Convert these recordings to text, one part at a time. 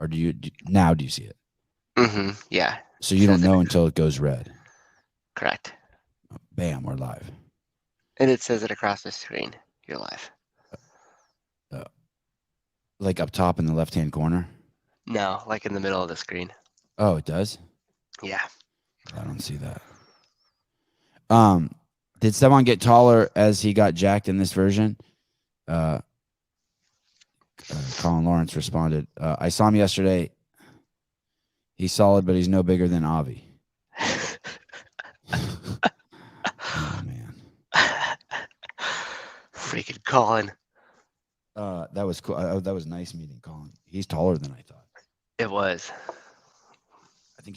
Or do you see it? Yeah. So you don't know until it goes red. Correct. Bam, we're live. And it says it across the screen. You're live. Like up top in the left-hand corner? No, like in the middle of the screen. Oh, it does? Yeah. I don't see that. Did Sevan get taller as he got jacked in this version? Colin Lawrence responded, I saw him yesterday. He's solid, but he's no bigger than Avi. Oh, man. Freaking Colin. That was cool. That was nice meeting Colin. He's taller than I thought. It was. I think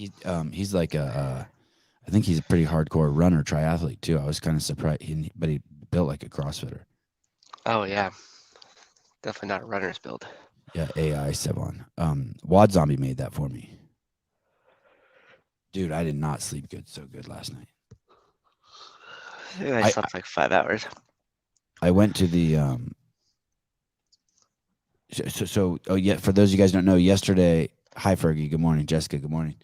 he's like I think he's a pretty hardcore runner, triathlete too. I was kind of surprised, but he built like a CrossFitter. Oh yeah, definitely not a runner's build. Yeah, AI Sevan. Wad Zombie made that for me. Dude, I did not sleep so good last night. I slept like 5 hours. I went to the oh yeah, for those of you guys who don't know, yesterday, hi Fergie, good morning. Jessica, good morning.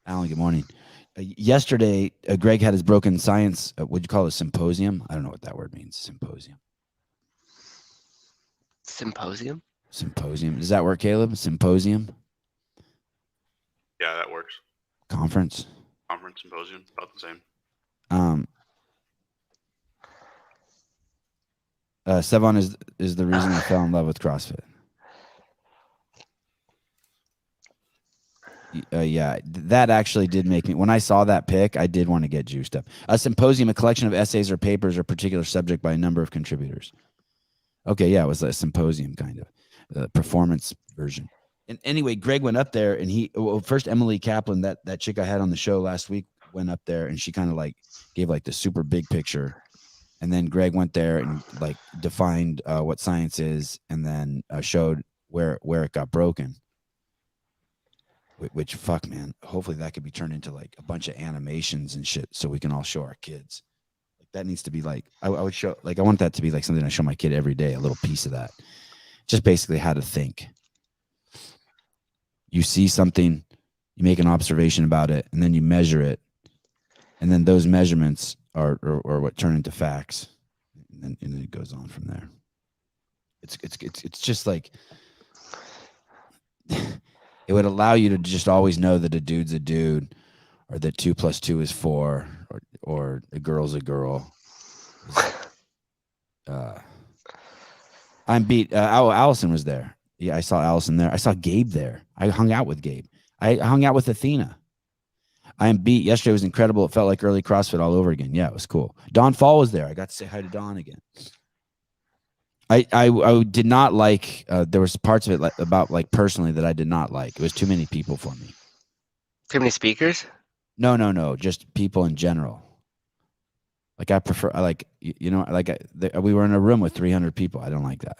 Alan, good morning. Yesterday, Greg had his broken science, what'd you call it, symposium? I don't know what that word means, symposium. Symposium? Symposium. Does that work, Caleb? Symposium? Yeah, that works. Conference? Conference, symposium, about the same. Sevan is the reason I fell in love with CrossFit. Yeah, that actually did make me. When I saw that pic, I did want to get juiced up. A symposium, a collection of essays or papers or a particular subject by a number of contributors. Okay, yeah, it was a symposium kind of performance version. And anyway, Greg went up there, and first Emily Kaplan, that chick I had on the show last week, went up there, and she kind of like gave like the super big picture. And then Greg went there and like defined what science is, and then showed where it got broken. Which fuck, man. Hopefully that could be turned into like a bunch of animations and shit, so we can all show our kids. Like that needs to be like I would show. Like I want that to be like something I show my kid every day. A little piece of that. Just basically how to think. You see something, you make an observation about it, and then you measure it, and then those measurements are what turn into facts, and then it goes on from there. It's just like it would allow you to just always know that a dude's a dude, or that 2 + 2 is 4, or a girl's a girl. I'm beat. Allison was there. Yeah, I saw Allison there. I saw Gabe there. I hung out with Gabe. I hung out with Athena. I am beat. Yesterday was incredible. It felt like early CrossFit all over again. Yeah, it was cool. Don Fall was there. I got to say hi to Don again. I did not like. There was parts of it about personally that I did not like. It was too many people for me. Too many speakers? No. Just people in general. Like I prefer. We were in a room with 300 people. I don't like that.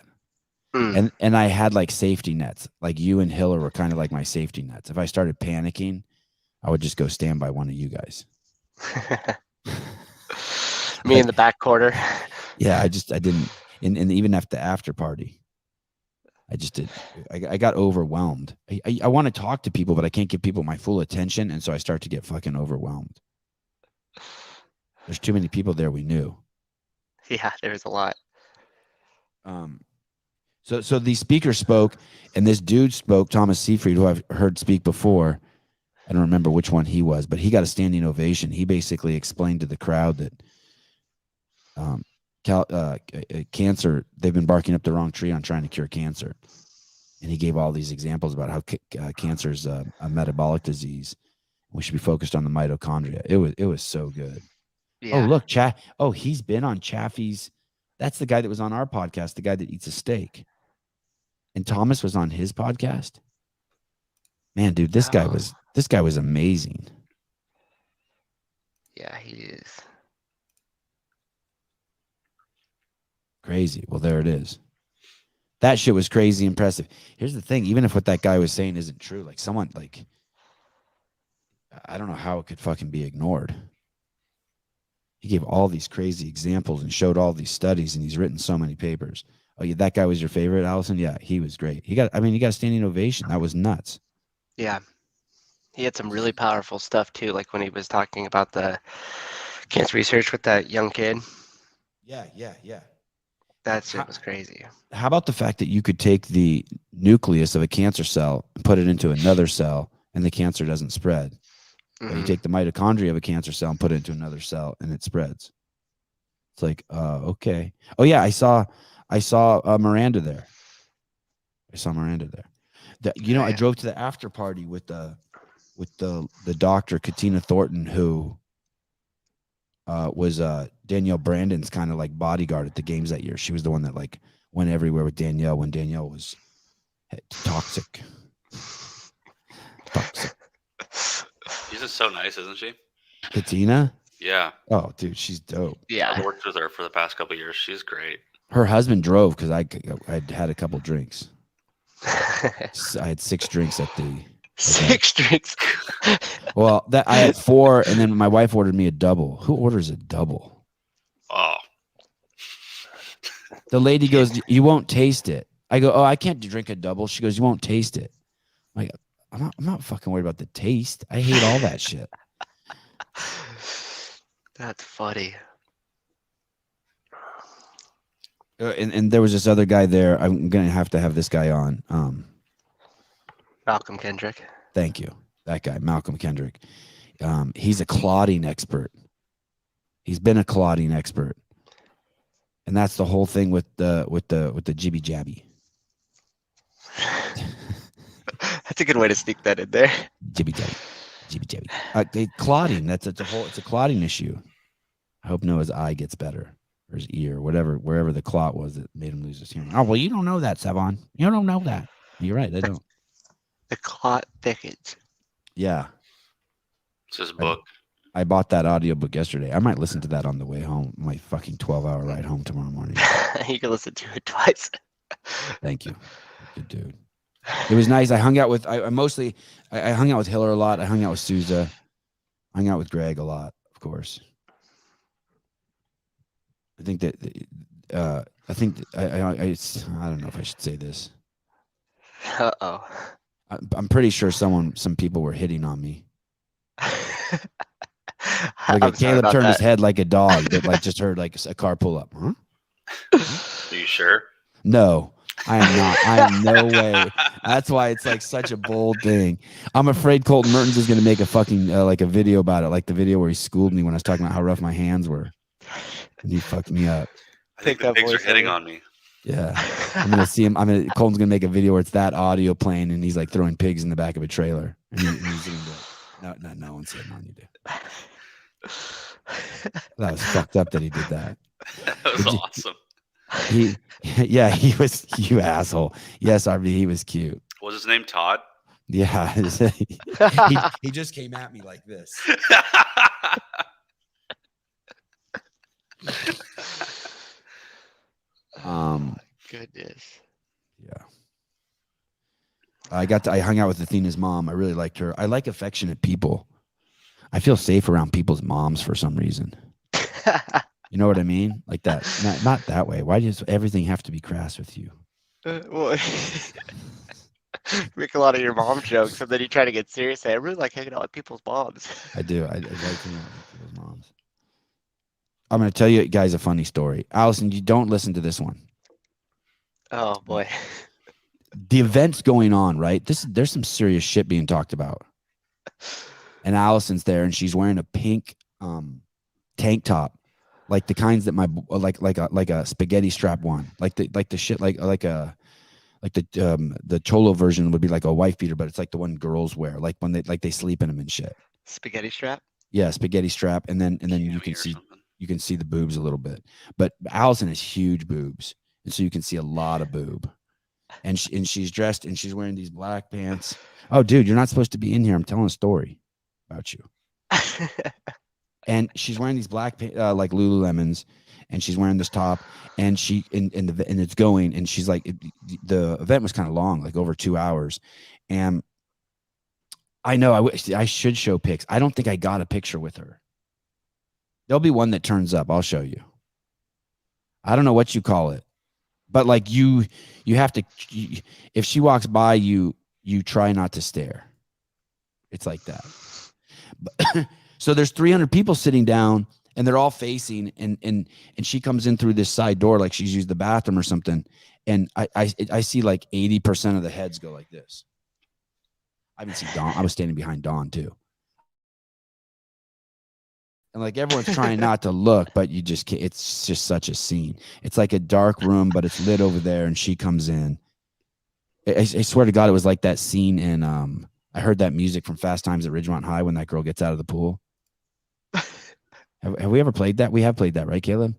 And I had like safety nets. Like you and Hiller were kind of like my safety nets. If I started panicking, I would just go stand by one of you guys. Me in the back corner. Yeah, I didn't. And even after the after party, I just did. I got overwhelmed. I want to talk to people, but I can't give people my full attention. And so I start to get fucking overwhelmed. There's too many people there we knew. Yeah, there's a lot. So these speakers spoke, and this dude spoke, Thomas Seyfried, who I've heard speak before. I don't remember which one he was, but he got a standing ovation. He basically explained to the crowd that cancer, they've been barking up the wrong tree on trying to cure cancer. And he gave all these examples about how cancer is a metabolic disease. We should be focused on the mitochondria. It was so good. Yeah. Oh, look, he's been on Chaffee's. That's the guy that was on our podcast, the guy that eats a steak. And Thomas was on his podcast. Man, dude, this guy was amazing. Yeah, he is. Crazy. Well, there it is. That shit was crazy impressive. Here's the thing. Even if what that guy was saying isn't true, like someone like, I don't know how it could fucking be ignored. He gave all these crazy examples and showed all these studies, and he's written so many papers. Oh, yeah, that guy was your favorite, Allison? Yeah, he was great. He got a standing ovation. That was nuts. Yeah. He had some really powerful stuff too, like when he was talking about the cancer research with that young kid. Yeah. That shit was crazy. How about the fact that you could take the nucleus of a cancer cell and put it into another cell and the cancer doesn't spread? But you take the mitochondria of a cancer cell and put it into another cell and it spreads. It's like, okay. Oh yeah, I saw Miranda there. I drove to the after party with the doctor, Katina Thornton, who was Danielle Brandon's kind of like bodyguard at the games that year. She was the one that like went everywhere with Danielle when Danielle was toxic. She's just so nice, isn't she? Katina? Yeah. Oh, dude, she's dope. Yeah. I've worked with her for the past couple of years. She's great. Her husband drove because I'd had a couple drinks. I had 6 drinks at the 6 drinks. Well, that I had 4, and then my wife ordered me a double. Who orders a double? Oh. The lady goes, "You won't taste it." I go, "Oh, I can't drink a double." She goes, "You won't taste it." I'm like, I'm not fucking worried about the taste. I hate all that shit. That's funny. And there was this other guy there. I'm gonna have to have this guy on. Malcolm Kendrick. Thank you. That guy, Malcolm Kendrick. He's a clotting expert. He's been a clotting expert, and that's the whole thing with the jibby jabby. That's a good way to sneak that in there. Jibby jabby. Clotting. It's a clotting issue. I hope Noah's eye gets better, or his ear, wherever the clot was that made him lose his hearing. Oh well, you don't know that, Sevan. You don't know that. You're right. I don't. The clot thickens. Yeah. It's his book. I bought that audiobook yesterday. I might listen to that on the way home. My fucking 12-hour ride home tomorrow morning. You can listen to it twice. Thank you. Good dude. It was nice. I hung out with I hung out with Hiller a lot. I hung out with Souza. I hung out with Greg a lot, of course. I think that I don't know if I should say this. Uh-oh. I'm pretty sure some people were hitting on me. Like Caleb turned his head like a dog that like just heard like a car pull up. Huh? Are you sure? No, I am not. I am no way. That's why it's like such a bold thing. I'm afraid Colton Mertens is going to make a fucking like a video about it, like the video where he schooled me when I was talking about how rough my hands were, and he fucked me up. I think the pigs are hitting on me. Yeah, I'm gonna see him. Colton's gonna make a video where it's that audio playing, and he's like throwing pigs in the back of a trailer. And he's gonna do it. No one's hitting on you, dude. That was fucked up that he did that. That was awesome. He was, you asshole. Yes, RB, he was cute. Was his name Todd? Yeah, he just came at me like this. Goodness. Yeah. I hung out with Athena's mom. I really liked her. I like affectionate people. I feel safe around people's moms for some reason. You know what I mean? Like that. Not that way. Why does everything have to be crass with you? Well, make a lot of your mom jokes, and then you try to get serious. I really like hanging out with people's moms. I do. I like hanging out with people's moms. I'm going to tell you guys a funny story. Allison, you don't listen to this one. Oh boy. The event's going on, right? There's some serious shit being talked about. And Allison's there, and she's wearing a pink tank top, like the kinds that like a spaghetti strap one, like the shit like the cholo version would be like a wife beater, but it's like the one girls wear, like when they sleep in them and shit. Spaghetti strap. Yeah, spaghetti strap, and then you can see the boobs a little bit. But Allison has huge boobs, and so you can see a lot of boob. And she's dressed, and she's wearing these black pants. Oh, dude, you're not supposed to be in here. I'm telling a story about you. And she's wearing these black like Lululemons, and she's wearing this top, and it's going, and she's like, the event was kind of long, like over 2 hours, and I know I should show pics. I don't think I got a picture with her. There'll be one that turns up. I'll show you. I don't know what you call it, But like you have to, if she walks by you try not to stare. It's like that. But, so there's 300 people sitting down and they're all facing, and she comes in through this side door like she's used the bathroom or something. And I see like 80% of the heads go like this. I didn't see Dawn. I was standing behind Dawn too. And like everyone's trying not to look, but you just can't. It's just such a scene. It's like a dark room, but it's lit over there, and she comes in. I swear to God, it was like that scene in I heard that music from Fast Times at Ridgemont High when that girl gets out of the pool. Have we ever played that? We have played that, right, Caleb?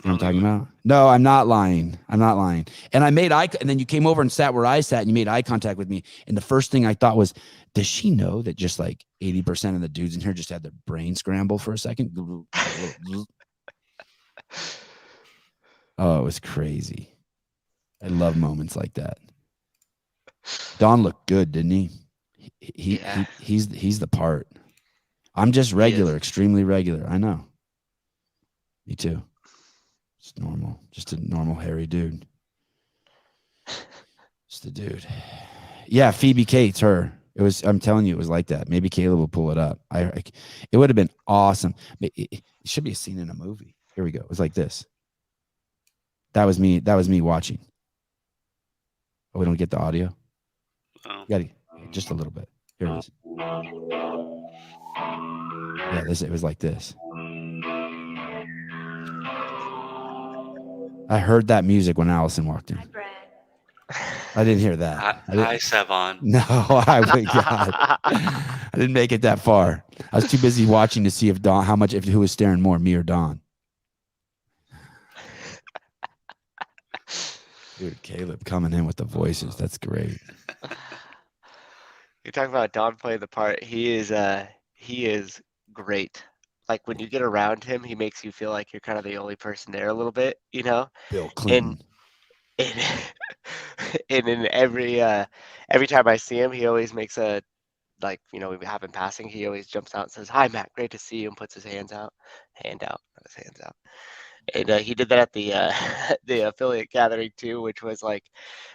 You know what I'm talking about? No, I'm not lying. I'm not lying. And I made and then you came over and sat where I sat, and you made eye contact with me. And the first thing I thought was, does she know that just like 80% of the dudes in here just had their brain scramble for a second? Oh, it was crazy. I love moments like that. Don looked good, didn't he? He's the part. I'm just regular, extremely regular. I know. Me too. Just normal. Just a normal hairy dude. Just a dude. Yeah, Phoebe Cates, her. It was. I'm telling you, it was like that. Maybe Caleb will pull it up. It would have been awesome. It should be a scene in a movie. Here we go. It was like this. That was me. That was me watching. Oh, we don't get the audio. Oh. Got just a little bit. Here it is. Yeah, it was like this. I heard that music when Allison walked in. I didn't hear that. Hi, Sevan. No, God. I didn't make it that far. I was too busy watching to see if who was staring more, me or Dawn. Dude, Caleb coming in with the voices. That's great. You're talking about Don playing the part. He is great. Like when you get around him, he makes you feel like you're kind of the only person there a little bit, you know? Bill Clinton. And in every time I see him, he always makes a, like, you know, we have him passing, he always jumps out and says, "Hi, Matt, great to see you," and puts his hand out, not his hands out. And he did that at the the affiliate gathering too, which was like,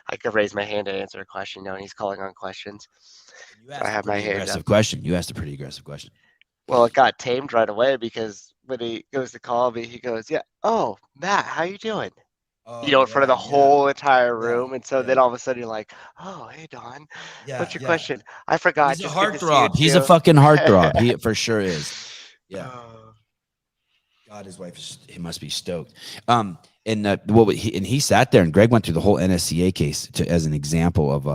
I could raise my hand to answer a question now, and he's calling on questions. I have my hand up. You asked a pretty aggressive question. Well, it got tamed right away because when he goes to call me, he goes, "Yeah, oh, Matt, how you doing?" In front of the whole entire room. And so then all of a sudden you're like, "Oh, hey, Don, what's your question? I forgot." He's a heartthrob. He's a fucking heartthrob. He for sure is. Yeah. God, his wife he must be stoked. And he sat there, and Greg went through the whole NSCA case as an example of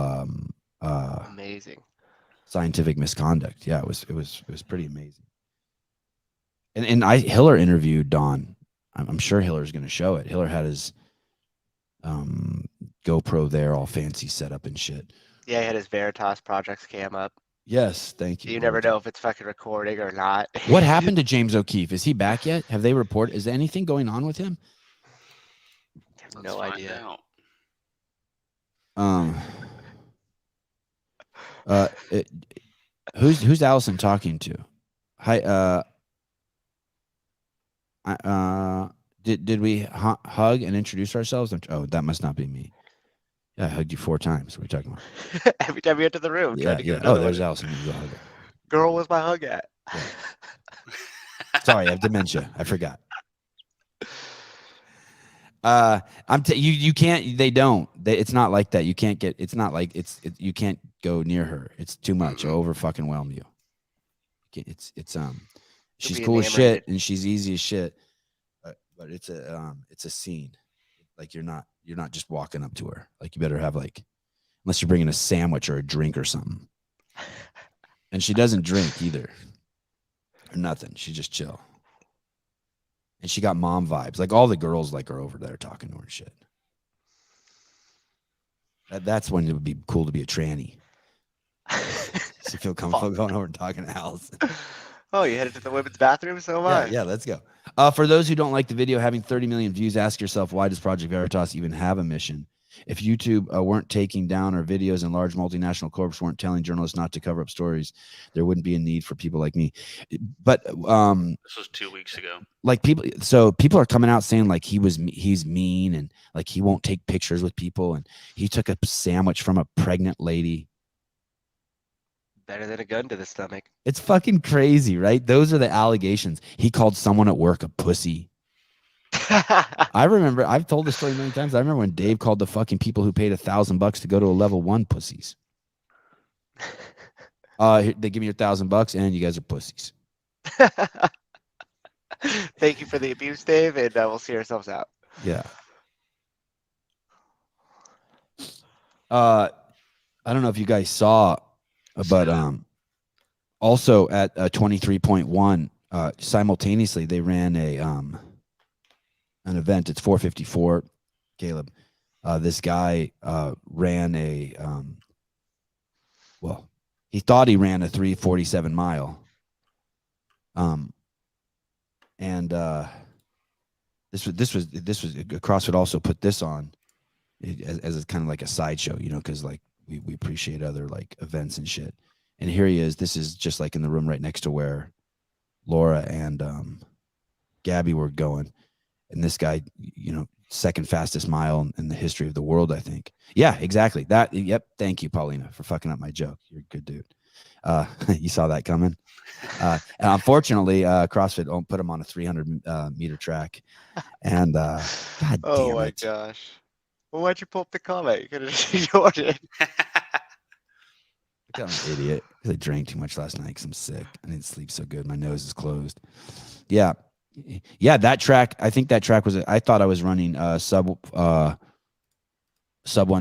amazing scientific misconduct. Yeah, it was pretty amazing. And Hiller interviewed Don. I'm sure Hiller's going to show it. Hiller had his GoPro there, all fancy set up and shit. Yeah, he had his Veritas Projects cam up. Yes, thank you. You never know if it's fucking recording or not. What happened to James O'Keefe? Is he back yet? Have they reported? Is anything going on with him? No idea. Who's Allison talking to? Hi. Did we hug and introduce ourselves? Oh, that must not be me. Yeah, I hugged you 4 times. What are you talking about? Every time you enter the room. Yeah. Oh, there's Allison. Girl, where's my hug at? Yeah. Sorry, I have dementia. I forgot. You can't. They don't. It's not like that. You can't get. It's not like you can't go near her. It's too much. It'll over fucking whelm you. She's cool as shit and she's easy as shit. But it's a scene. Like you're not just walking up to her. Like you better have unless you're bringing a sandwich or a drink or something. And she doesn't drink either, or nothing. She just chill. And she got mom vibes. Like all the girls are over there talking to her and shit. That's when it would be cool to be a tranny. So you feel comfortable going over and talking to Allison. Oh, you headed to the women's bathroom? So am I. Yeah, let's go. For those who don't like the video having 30 million views, ask yourself, why does Project Veritas even have a mission? If YouTube weren't taking down our videos and large multinational corps weren't telling journalists not to cover up stories, there wouldn't be a need for people like me. But This was 2 weeks ago. like people are coming out saying like he's mean and like he won't take pictures with people and he took a sandwich from a pregnant lady. Better than a gun to the stomach. It's fucking crazy, right? Those are the allegations. He called someone at work a pussy. I remember, I've told this story many times. I remember when Dave called the fucking people who paid $1,000 to go to a level 1 pussies. They give me your $1,000 and you guys are pussies. Thank you for the abuse, Dave, and we'll see ourselves out. Yeah. I don't know if you guys saw, but also at 23.1, simultaneously they ran an event. It's 4:54. Caleb, this guy ran he thought he ran a 3:47 mile. And this was CrossFit also put this on as a kind of like a sideshow, you know, because like we appreciate other like events and shit. And here he is. This is just like in the room right next to where Laura and Gabby were going. And this guy, you know, second fastest mile in the history of the world, I think. Yeah, exactly. That. Yep. Thank you, Paulina, for fucking up my joke. You're a good dude. You saw that coming. And unfortunately, CrossFit won't put him on a 300 meter track. And God Oh my damn it. gosh. Well, why'd you pull up the comment? You could have just ignored it. I'm an idiot because I drank too much last night because I'm sick. I didn't sleep so good. My nose is closed. Yeah. That track. I think that track was. I thought I was running sub 1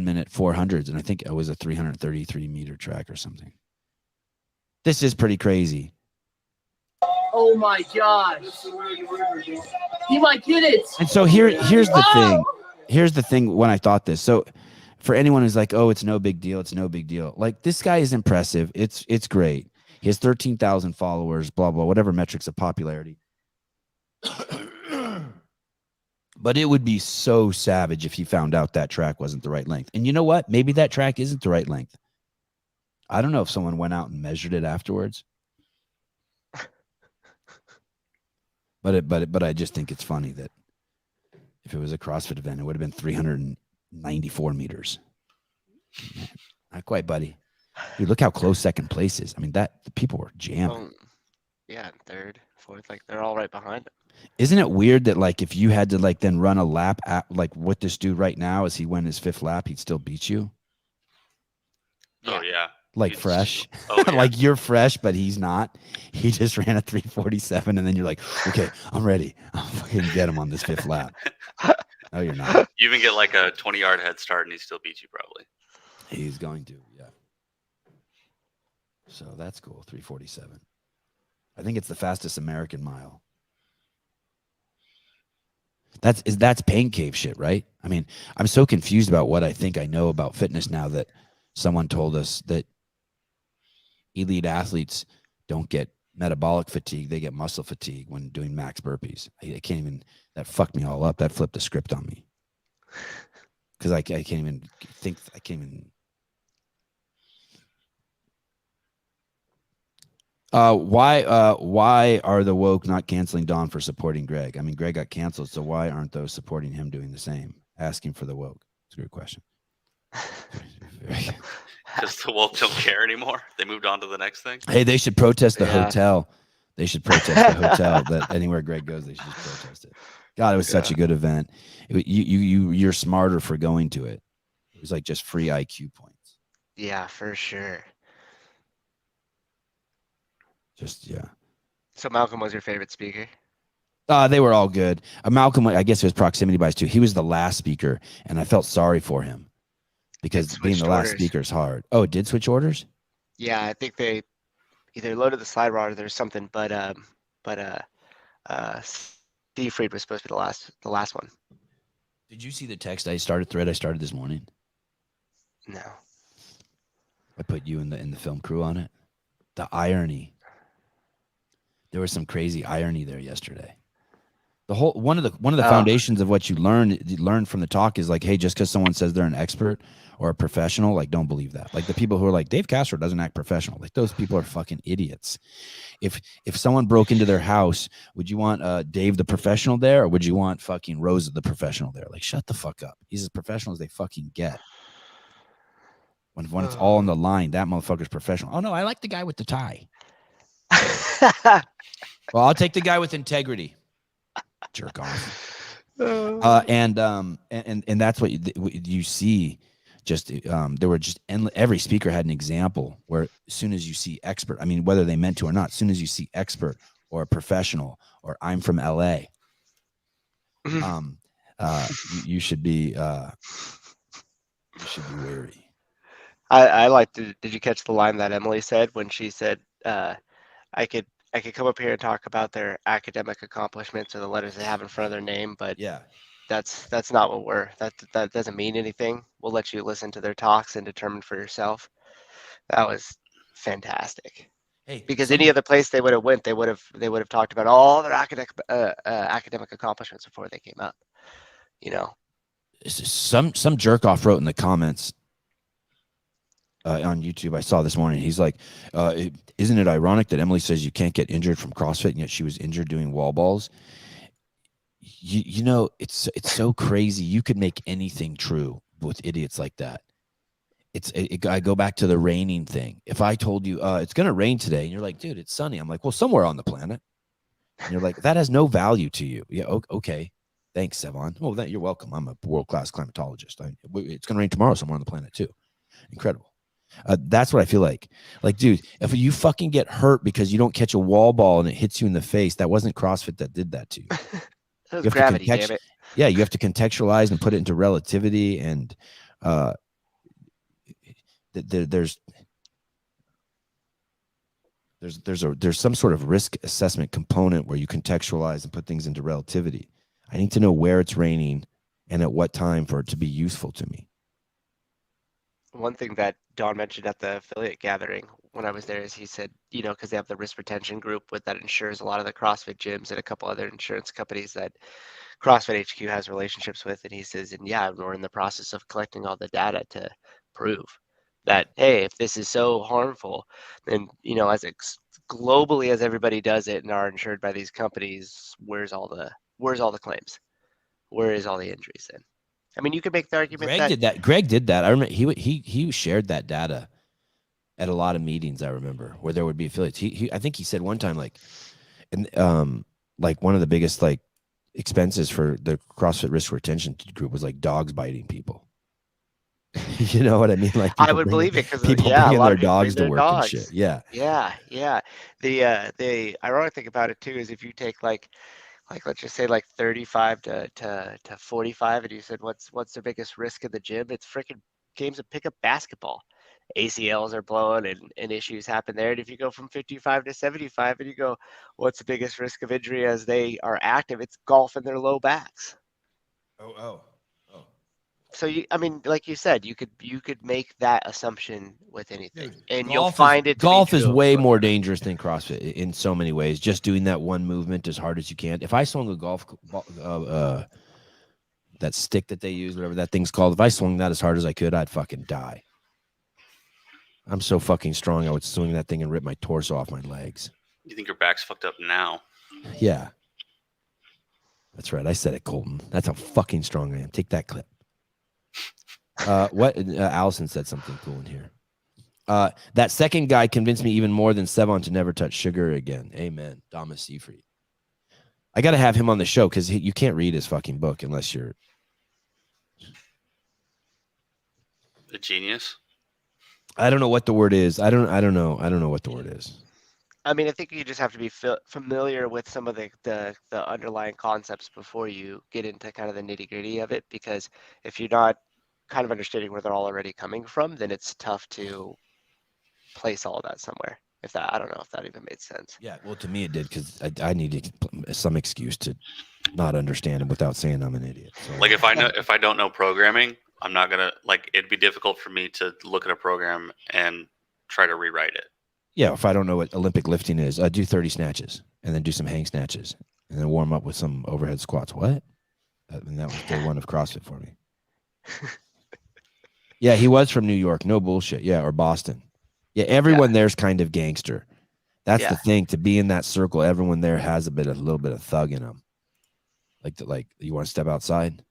minute 400s, and I think it was a 333 meter track or something. This is pretty crazy. Oh my gosh! He might get it. And so here's the thing. Here's the thing. When I thought this, so for anyone who's like, "Oh, it's no big deal," it's no big deal. Like this guy is impressive. It's great. He has 13,000 followers. Blah blah. Whatever metrics of popularity. But it would be so savage if he found out that track wasn't the right length. And you know what? Maybe that track isn't the right length. I don't know if someone went out and measured it afterwards. But I just think it's funny that if it was a CrossFit event, it would have been 394 meters. Not quite, buddy. Dude, look how close second place is. I mean, the people were jamming. Yeah, third, fourth, like they're all right behind him. Isn't it weird that like if you had to like then run a lap at, like with this dude right now as he went his 5th lap, he'd still beat you? Oh yeah. Like fresh. Oh, yeah. Like you're fresh, but he's not. He just ran a 3:47 and then you're like, okay, I'm ready. I'll fucking get him on this 5th lap. No, you're not. You even get like a 20-yard head start and he still beats you probably. He's going to, yeah. So that's cool. 3:47. I think it's the fastest American mile. That's pain cave shit, right? I mean, I'm so confused about what I think I know about fitness now that someone told us that elite athletes don't get metabolic fatigue, they get muscle fatigue when doing max burpees. I can't even, that fucked me all up. That flipped the script on me. Because I can't even think, I can't even. Why are the woke not canceling Don for supporting Greg? I mean, Greg got canceled, so why aren't those supporting him doing the same? Asking for the woke. It's a good question. Because the woke don't care anymore. They moved on to the next thing. Hey, they should protest the Yeah. hotel. They should protest the hotel. That anywhere Greg goes, they should just protest it. God, it was such a good event. You're smarter for going to it. It was like just free IQ points. Yeah, for sure. Just yeah. So Malcolm was your favorite speaker? They were all good. Malcolm, I guess it was proximity bias too. He was the last speaker, and I felt sorry for him because being the last speaker is hard. Oh, it did switch orders? Yeah, I think they either loaded the slide rod or there's something, but Steve Fried was supposed to be the last one. Did you see the text I started this morning? No. I put you in the film crew on it. The irony. There was some crazy irony there yesterday. one of the foundations of what you learn from the talk is like, hey, just because someone says they're an expert or a professional, like, don't believe that. Like the people who are like, Dave Castro doesn't act professional. Like those people are fucking idiots. If someone broke into their house, would you want Dave the professional there, or would you want fucking Rosa the professional there? Like, shut the fuck up. He's as professional as they fucking get. When it's all on the line, that motherfucker's professional. Oh no, I like the guy with the tie. Well, I'll take the guy with integrity. Jerk off. And that's what you see. Just there were just every speaker had an example where as soon as you see expert, I mean, whether they meant to or not, as soon as you see expert or a professional or I'm from LA, you should be wary. I liked it. Did you catch the line that Emily said when she said, I could come up here and talk about their academic accomplishments or the letters they have in front of their name, but Yeah. that's not what that doesn't mean anything. We'll let you listen to their talks and determine for yourself. That was fantastic. Hey, Because any other place they would have went, they would have talked about all their academic accomplishments before they came up. You know, some jerk off wrote in the comments on YouTube I saw this morning. He's like, isn't it ironic that Emily says you can't get injured from CrossFit and yet she was injured doing wall balls? You know, it's so crazy. You could make anything true with idiots like that. I go back to the raining thing. If I told you it's going to rain today and you're like, dude, it's sunny. I'm like, well, somewhere on the planet. And you're like, that has no value to you. Yeah. Okay. Thanks, Sevan. Well, you're welcome. I'm a world-class climatologist. It's going to rain tomorrow somewhere on the planet too. Incredible. That's what I feel like. Like, dude, if you fucking get hurt because you don't catch a wall ball and it hits you in the face, that wasn't CrossFit that did that to you. that was gravity, damn it. Yeah, you have to contextualize and put it into relativity, and there's some sort of risk assessment component where you contextualize and put things into relativity. I need to know where it's raining and at what time for it to be useful to me. One thing that Don mentioned at the affiliate gathering when I was there is he said, you know, because they have the risk retention group that insures a lot of the CrossFit gyms and a couple other insurance companies that CrossFit HQ has relationships with. And he says, and yeah, we're in the process of collecting all the data to prove that, hey, if this is so harmful, then, you know, as globally as everybody does it and are insured by these companies, where's all the claims? Where is all the injuries then? I mean, you could make the argument Greg did that. I remember he shared that data at a lot of meetings. I remember where there would be affiliates. I think he said one time, like one of the biggest like expenses for the CrossFit risk retention group was like dogs biting people. You know what I mean? Like I would believe it because people bringing their dogs to work and shit. Yeah. The ironic thing about it too is if you take like let's just say like 35 to 45, and you said what's the biggest risk in the gym? It's freaking games of pickup basketball. ACLs are blowing and issues happen there. And if you go from 55 to 75 and you go, what's the biggest risk of injury as they are active? It's golf and their low backs. Oh. So I mean, like you said, you could make that assumption with anything, and you'll find it. Golf is way more dangerous than CrossFit in so many ways. Just doing that one movement as hard as you can. If I swung a golf ball, that stick that they use, whatever that thing's called, if I swung that as hard as I could, I'd fucking die. I'm so fucking strong. I would swing that thing and rip my torso off my legs. You think your back's fucked up now? Yeah, that's right. I said it, Colton. That's how fucking strong I am. Take that clip. Allison said something cool in here. That second guy convinced me even more than Sevan to never touch sugar again. Amen. Thomas Seyfried. I got to have him on the show because you can't read his fucking book unless you're a genius. I don't know what the word is. I don't know what the word is. I mean, I think you just have to be familiar with some of the underlying concepts before you get into kind of the nitty gritty of it, because if you're not kind of understanding where they're all already coming from, then it's tough to place all of that somewhere. I don't know if that even made sense. Yeah, well, to me it did, because I needed some excuse to not understand it without saying I'm an idiot. So. Like if I don't know programming, I'm not gonna it'd be difficult for me to look at a program and try to rewrite it. Yeah, if I don't know what Olympic lifting is, I do 30 snatches and then do some hang snatches and then warm up with some overhead squats. What? And that was day one of CrossFit for me. Yeah, he was from New York. No bullshit. Yeah, or Boston. Yeah, everyone there's kind of gangster. That's the thing. To be in that circle, everyone there has a little bit of thug in them. Like you want to step outside?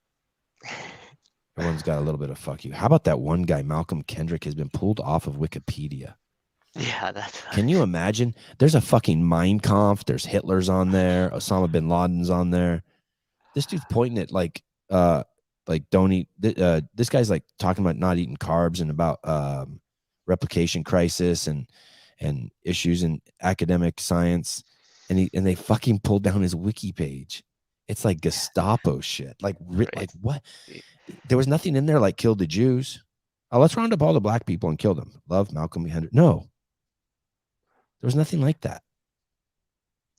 Everyone's got a little bit of fuck you. How about that one guy, Malcolm Kendrick, has been pulled off of Wikipedia? Yeah, that's. Can you imagine? There's a fucking Mein Kampf. There's Hitler's on there. Osama bin Laden's on there. This dude's pointing at like don't eat. This guy's like talking about not eating carbs and about replication crisis and issues in academic science, and they fucking pulled down his wiki page. It's like Gestapo shit. Like what? There was nothing in there like kill the Jews. Oh, let's round up all the black people and kill them. Love Malcolm Hendricks. No, there was nothing like that.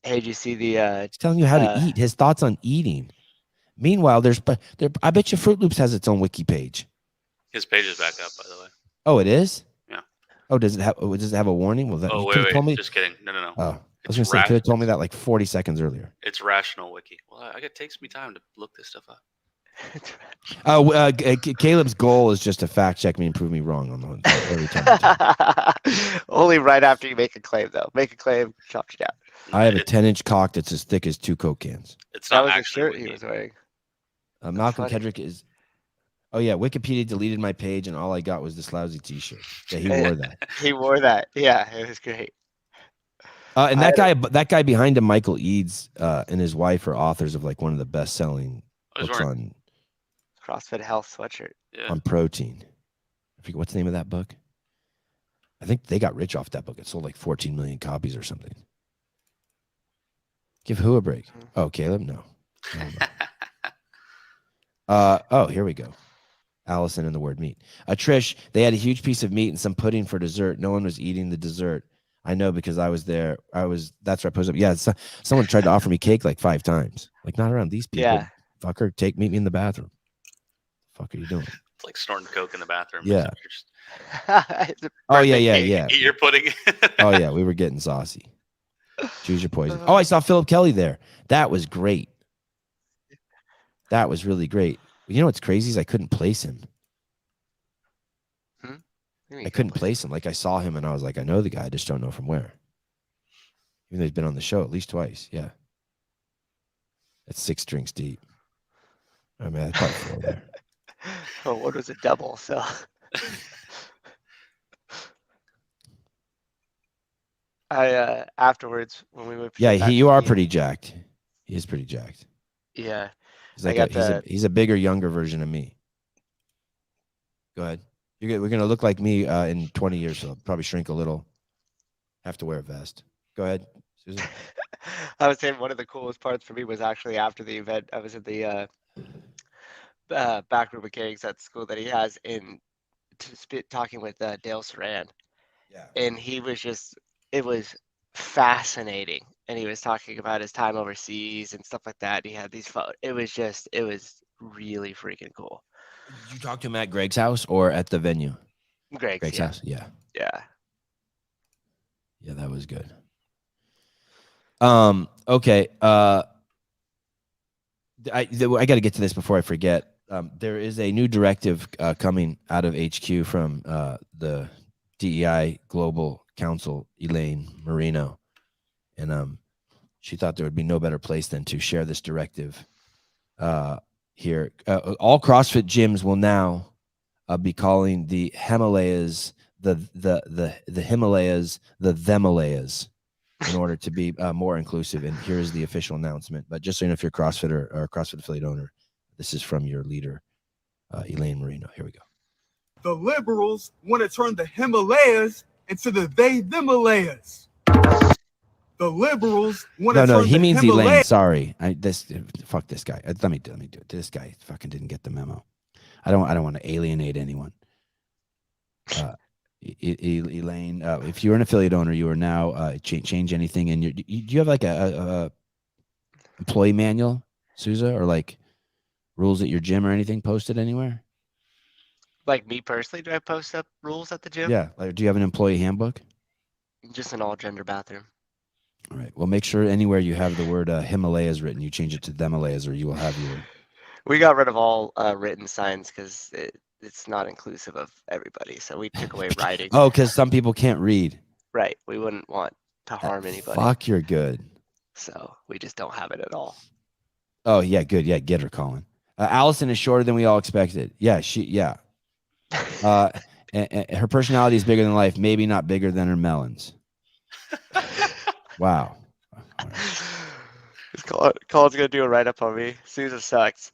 Hey, did you see the? It's telling you how to eat. His thoughts on eating. Meanwhile, I bet you Fruit Loops has its own wiki page. His page is back up, by the way. Oh, it is? Yeah. Oh, does it have a warning? Well, that, wait. Just kidding. No. Oh, I was going to say, you could have told me that like 40 seconds earlier. It's Rational Wiki. Well, it takes me time to look this stuff up. Caleb's goal is just to fact check me and prove me wrong on the every time. Only right after you make a claim, though. Make a claim, chop you down. I have a 10-inch cock that's as thick as 2 Coke cans. It's That not was the actually shirt Wiki. he was wearing. Malcolm funny. Kendrick is. Oh yeah, Wikipedia deleted my page and all I got was this lousy T-shirt. Yeah, he wore that. He wore that. Yeah, it was great. And that guy behind him, Michael Eads, and his wife are authors of like one of the best-selling books on CrossFit Health sweatshirt. Yeah. on protein. I forget what's the name of that book. I think they got rich off that book. It sold like 14 million copies or something. Give who a break? Oh, Caleb? No. Oh, here we go. Allison and the word meat. Trish, they had a huge piece of meat and some pudding for dessert. No one was eating the dessert. I know because I was there. That's where I posted up. Yeah, someone tried to offer me cake like 5 times. Like, not around these people. Yeah. Fucker, meet me in the bathroom. The fuck are you doing? It's like snorting coke in the bathroom. Yeah. Oh, yeah. Eat your pudding. Oh, yeah, we were getting saucy. Choose your poison. Oh, I saw Philip Kelly there. That was great. That was really great. You know what's crazy is I couldn't place him. I couldn't place him. Like I saw him and I was like, I know the guy. I just don't know from where. Even though he's been on the show at least twice. Yeah. That's 6 drinks deep. I mean, I probably feel there. Oh, what was a double? So. I afterwards when we went. Yeah, you are pretty jacked. He is pretty jacked. Yeah. He's like he's a bigger, younger version of me. Go ahead. We're gonna look like me in 20 years, so I'll probably shrink a little. Have to wear a vest. Go ahead, Susan. I was saying one of the coolest parts for me was actually after the event. I was in the back room of Gary's at school that he has talking with Dale Saran. Yeah. And it was fascinating. And he was talking about his time overseas and stuff like that. He had these photos. It was really freaking cool. Did you talk to him at Greg's house or at the venue? Greg's house. Yeah. Yeah. Yeah, that was good. Okay. I got to get to this before I forget. There is a new directive coming out of HQ from the DEI Global Council, Elaine Marino. And she thought there would be no better place than to share this directive here. All CrossFit gyms will now be calling the Himalayas the Himalayas the Themalayas in order to be more inclusive. And here's the official announcement. But just so you know, if you're a CrossFitter or a CrossFit affiliate owner, this is from your leader, Elaine Marino. Here we go. The liberals want to turn the Himalayas into the Themalayas. The liberals want to turn No, he the means Himalayas. Elaine. Sorry, fuck this guy. Let me do it. This guy fucking didn't get the memo. I don't want to alienate anyone. Elaine, if you're an affiliate owner, you are now change anything in your. Do you have like a employee manual, Souza, or like rules at your gym or anything posted anywhere? Like me personally, do I post up rules at the gym? Yeah. Like, do you have an employee handbook? Just an all gender bathroom. All right. Well, make sure anywhere you have the word Himalayas written, you change it to Themalayas, or you will have your. We got rid of all written signs because it's not inclusive of everybody. So we took away writing. Oh, because some people can't read. Right. We wouldn't want to harm anybody. Fuck, you're good. So we just don't have it at all. Oh yeah, good. Yeah, get her, Colin. Allison is shorter than we all expected. Yeah, yeah. And her personality is bigger than life. Maybe not bigger than her melons. Wow. Colin's gonna do a write up on me. Susan sucks.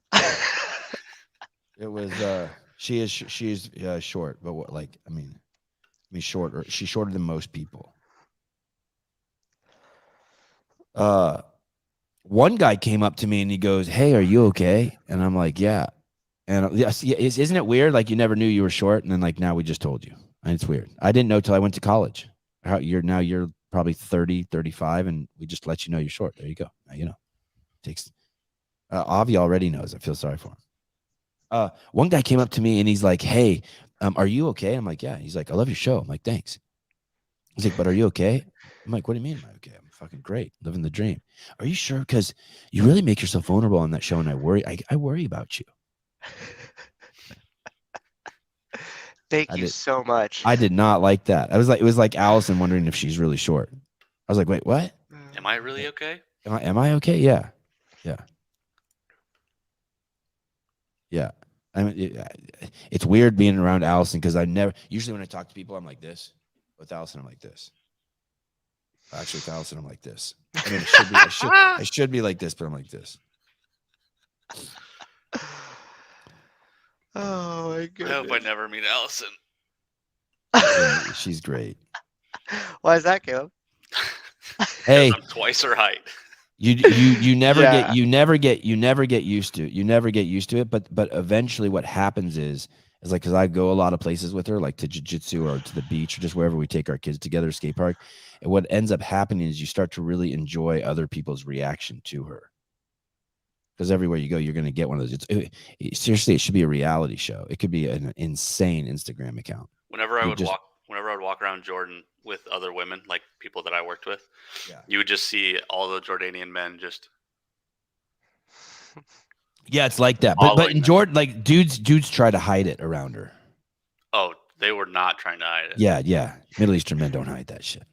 It was. She's short, but what? Like, I mean, shorter. She's shorter than most people. One guy came up to me and he goes, "Hey, are you okay?" And I'm like, "Yeah." And yes, isn't it weird? Like, you never knew you were short, and then like now we just told you. And it's weird. I didn't know till I went to college. You're probably 30, 35, and we just let you know you're short. There you go. Now you know. Takes. Avi already knows. I feel sorry for him. One guy came up to me and he's like, "Hey, are you okay?" I'm like, "Yeah." He's like, "I love your show." I'm like, "Thanks." He's like, "But are you okay?" I'm like, "What do you mean, am I okay? I'm fucking great, living the dream." "Are you sure? Because you really make yourself vulnerable on that show, and I worry about you." Thank you so much. I did not like that. It was like Allison wondering if she's really short. I was like, "Wait, what? Am I really okay? Am I okay?" Yeah. Yeah. I mean, it's weird being around Allison because usually when I talk to people, I'm like this. With Allison, I'm like this. Actually, with Allison, I'm like this. I mean, I should be like this, but I'm like this. Oh my goodness. I hope I never meet Allison. Yeah, she's great. Why is that, Caleb? Hey, I'm twice her height. You never Yeah. you never get used to it, but eventually what happens is like, because I go a lot of places with her, like to jiu-jitsu or to the beach or just wherever we take our kids together, skate park, and what ends up happening is you start to really enjoy other people's reaction to her, because everywhere you go you're going to get one of those. Seriously, it should be a reality show. It could be an insane Instagram account. Whenever I would walk around Jordan with other women, like people that I worked with, Yeah. you would just see all the Jordanian men just. Yeah, it's like that. But in Following them. Jordan, like dudes try to hide it around her. Oh, they were not trying to hide it. Yeah. Middle Eastern men don't hide that shit.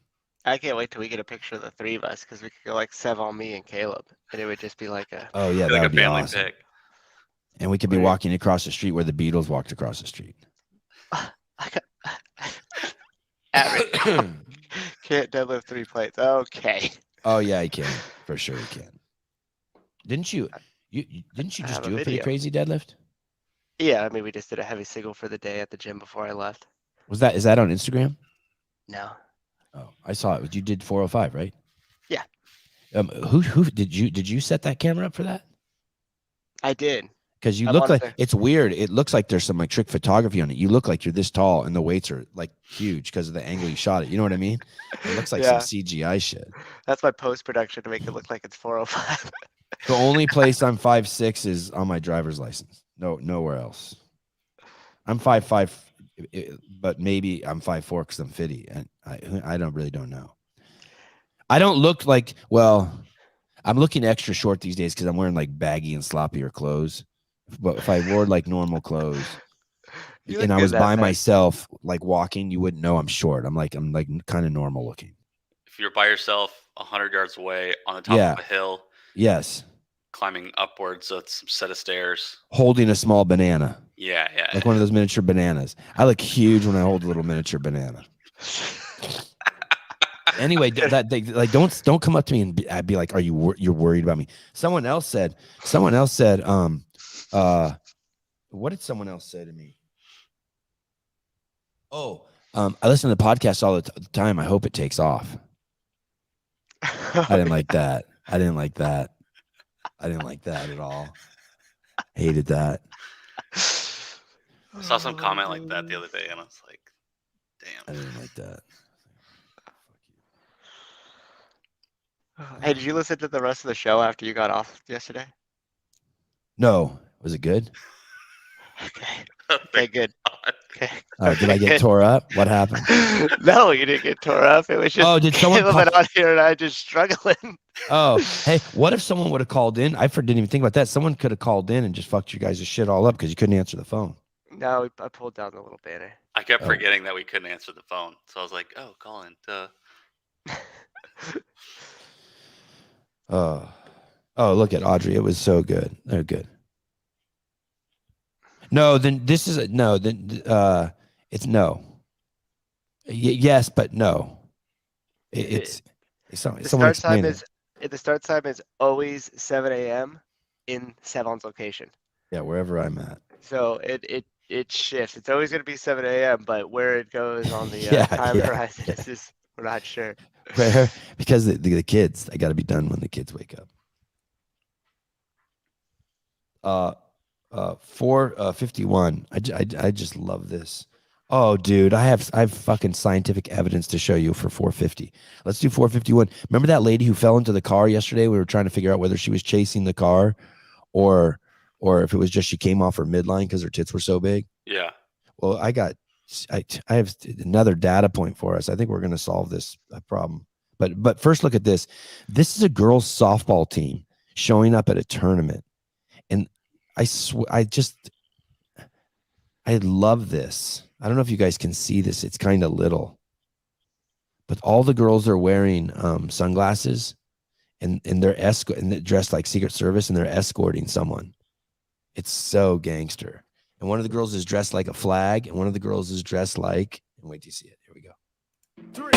I can't wait till we get a picture of the three of us because we could go like Sevan, me, and Caleb, and it would just be like a. Oh yeah, Like that a would be family awesome. pic. And we could be walking across the street where the Beatles walked across the street. Average. Can't deadlift 3 plates. Okay. Oh yeah, he can. For sure he can. Didn't you I just have a do a pretty video. crazy deadlift? Yeah, I mean, we just did a heavy single for the day at the gym before I left. Is that on Instagram? No. Oh, I saw it. You did 405, right? Yeah. Who did you set that camera up for that? I did. Because you I look like wanted to- it's weird. It looks like there's some like trick photography on it. You look like you're this tall and the weights are like huge because of the angle you shot it. You know what I mean? It looks like Yeah. some CGI shit. That's my post production to make it look like it's 405. The only place I'm 5'6" is on my driver's license. No, nowhere else. I'm 5'5", but maybe I'm 5'4" because I'm fitty, and I don't know. I don't look like, well, I'm looking extra short these days because I'm wearing like baggy and sloppier clothes. But if I wore like normal clothes You look and I good was that by night. myself, like walking, you wouldn't know I'm short. I'm like kind of normal looking. If you're by yourself 100 yards away on the top Yeah. of a hill, Yes. climbing upwards a set of stairs. Holding a small banana, Yeah. like one of those miniature bananas. I look huge when I hold a little miniature banana. Anyway, like don't come up to me and I'd be like, you're worried about me? Someone else said, what did someone else say to me? Oh, I listen to the podcast all the time. I hope it takes off. I didn't like that. I didn't like that at all. Hated that. I saw some comment like that the other day, and I was like, I damn. didn't like that. Hey, did you listen to the rest of the show after you got off yesterday? No, was it good? Okay. Okay, good. Okay. Did I get tore up? What happened? No, you didn't get tore up. It was just Oh, did someone Caleb and on here and I just struggling. Oh, hey, what if someone would have called in? I didn't even think about that. Someone could have called in and just fucked you guys' shit all up because you couldn't answer the phone. No, I pulled down the little banner. I kept Oh. forgetting that we couldn't answer the phone, so I was like, "Oh, call in." Duh. Oh, look at Audrey. It was so good. They're good. No, then this is no. Then it's no. Yes, but no. It's The someone start time explain it. the start time is always 7 a.m. in Sevan's location. Yeah, wherever I'm at. So it shifts. It's always going to be 7 a.m. But where it goes on the Yeah, time yeah, horizon yeah. is just we're not sure. Where? Because the kids, I got to be done when the kids wake up. 4:51. I just love this. Oh, dude, I have fucking scientific evidence to show you for 450. Let's do 451. Remember that lady who fell into the car yesterday? We were trying to figure out whether she was chasing the car or if it was just she came off her midline because her tits were so big. Yeah. Well, I have another data point for us. I think we're going to solve this problem. But first, look at this. This is a girls' softball team showing up at a tournament, and I love this. I don't know if you guys can see this. It's kind of little, but all the girls are wearing sunglasses, and they're dressed like Secret Service, and they're escorting someone. It's so gangster. And one of the girls is dressed like a flag, and one of the girls is dressed like. And wait till you see it. Here we go. 3.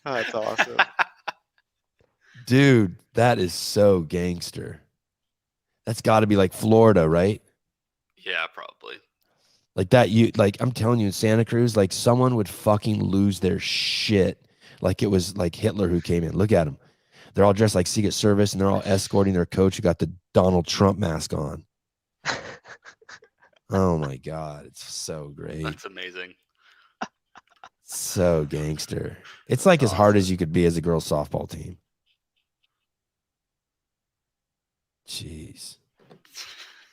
Oh, that's awesome. Dude, that is so gangster. That's got to be like Florida, right? Yeah, probably. Like that, I'm telling you, in Santa Cruz, like someone would fucking lose their shit. Like it was like Hitler who came in. Look at them. They're all dressed like Secret Service, and they're all escorting their coach who got the Donald Trump mask on. Oh my God, it's so great. That's amazing. So gangster. It's like as hard as you could be as a girls' softball team. Jeez.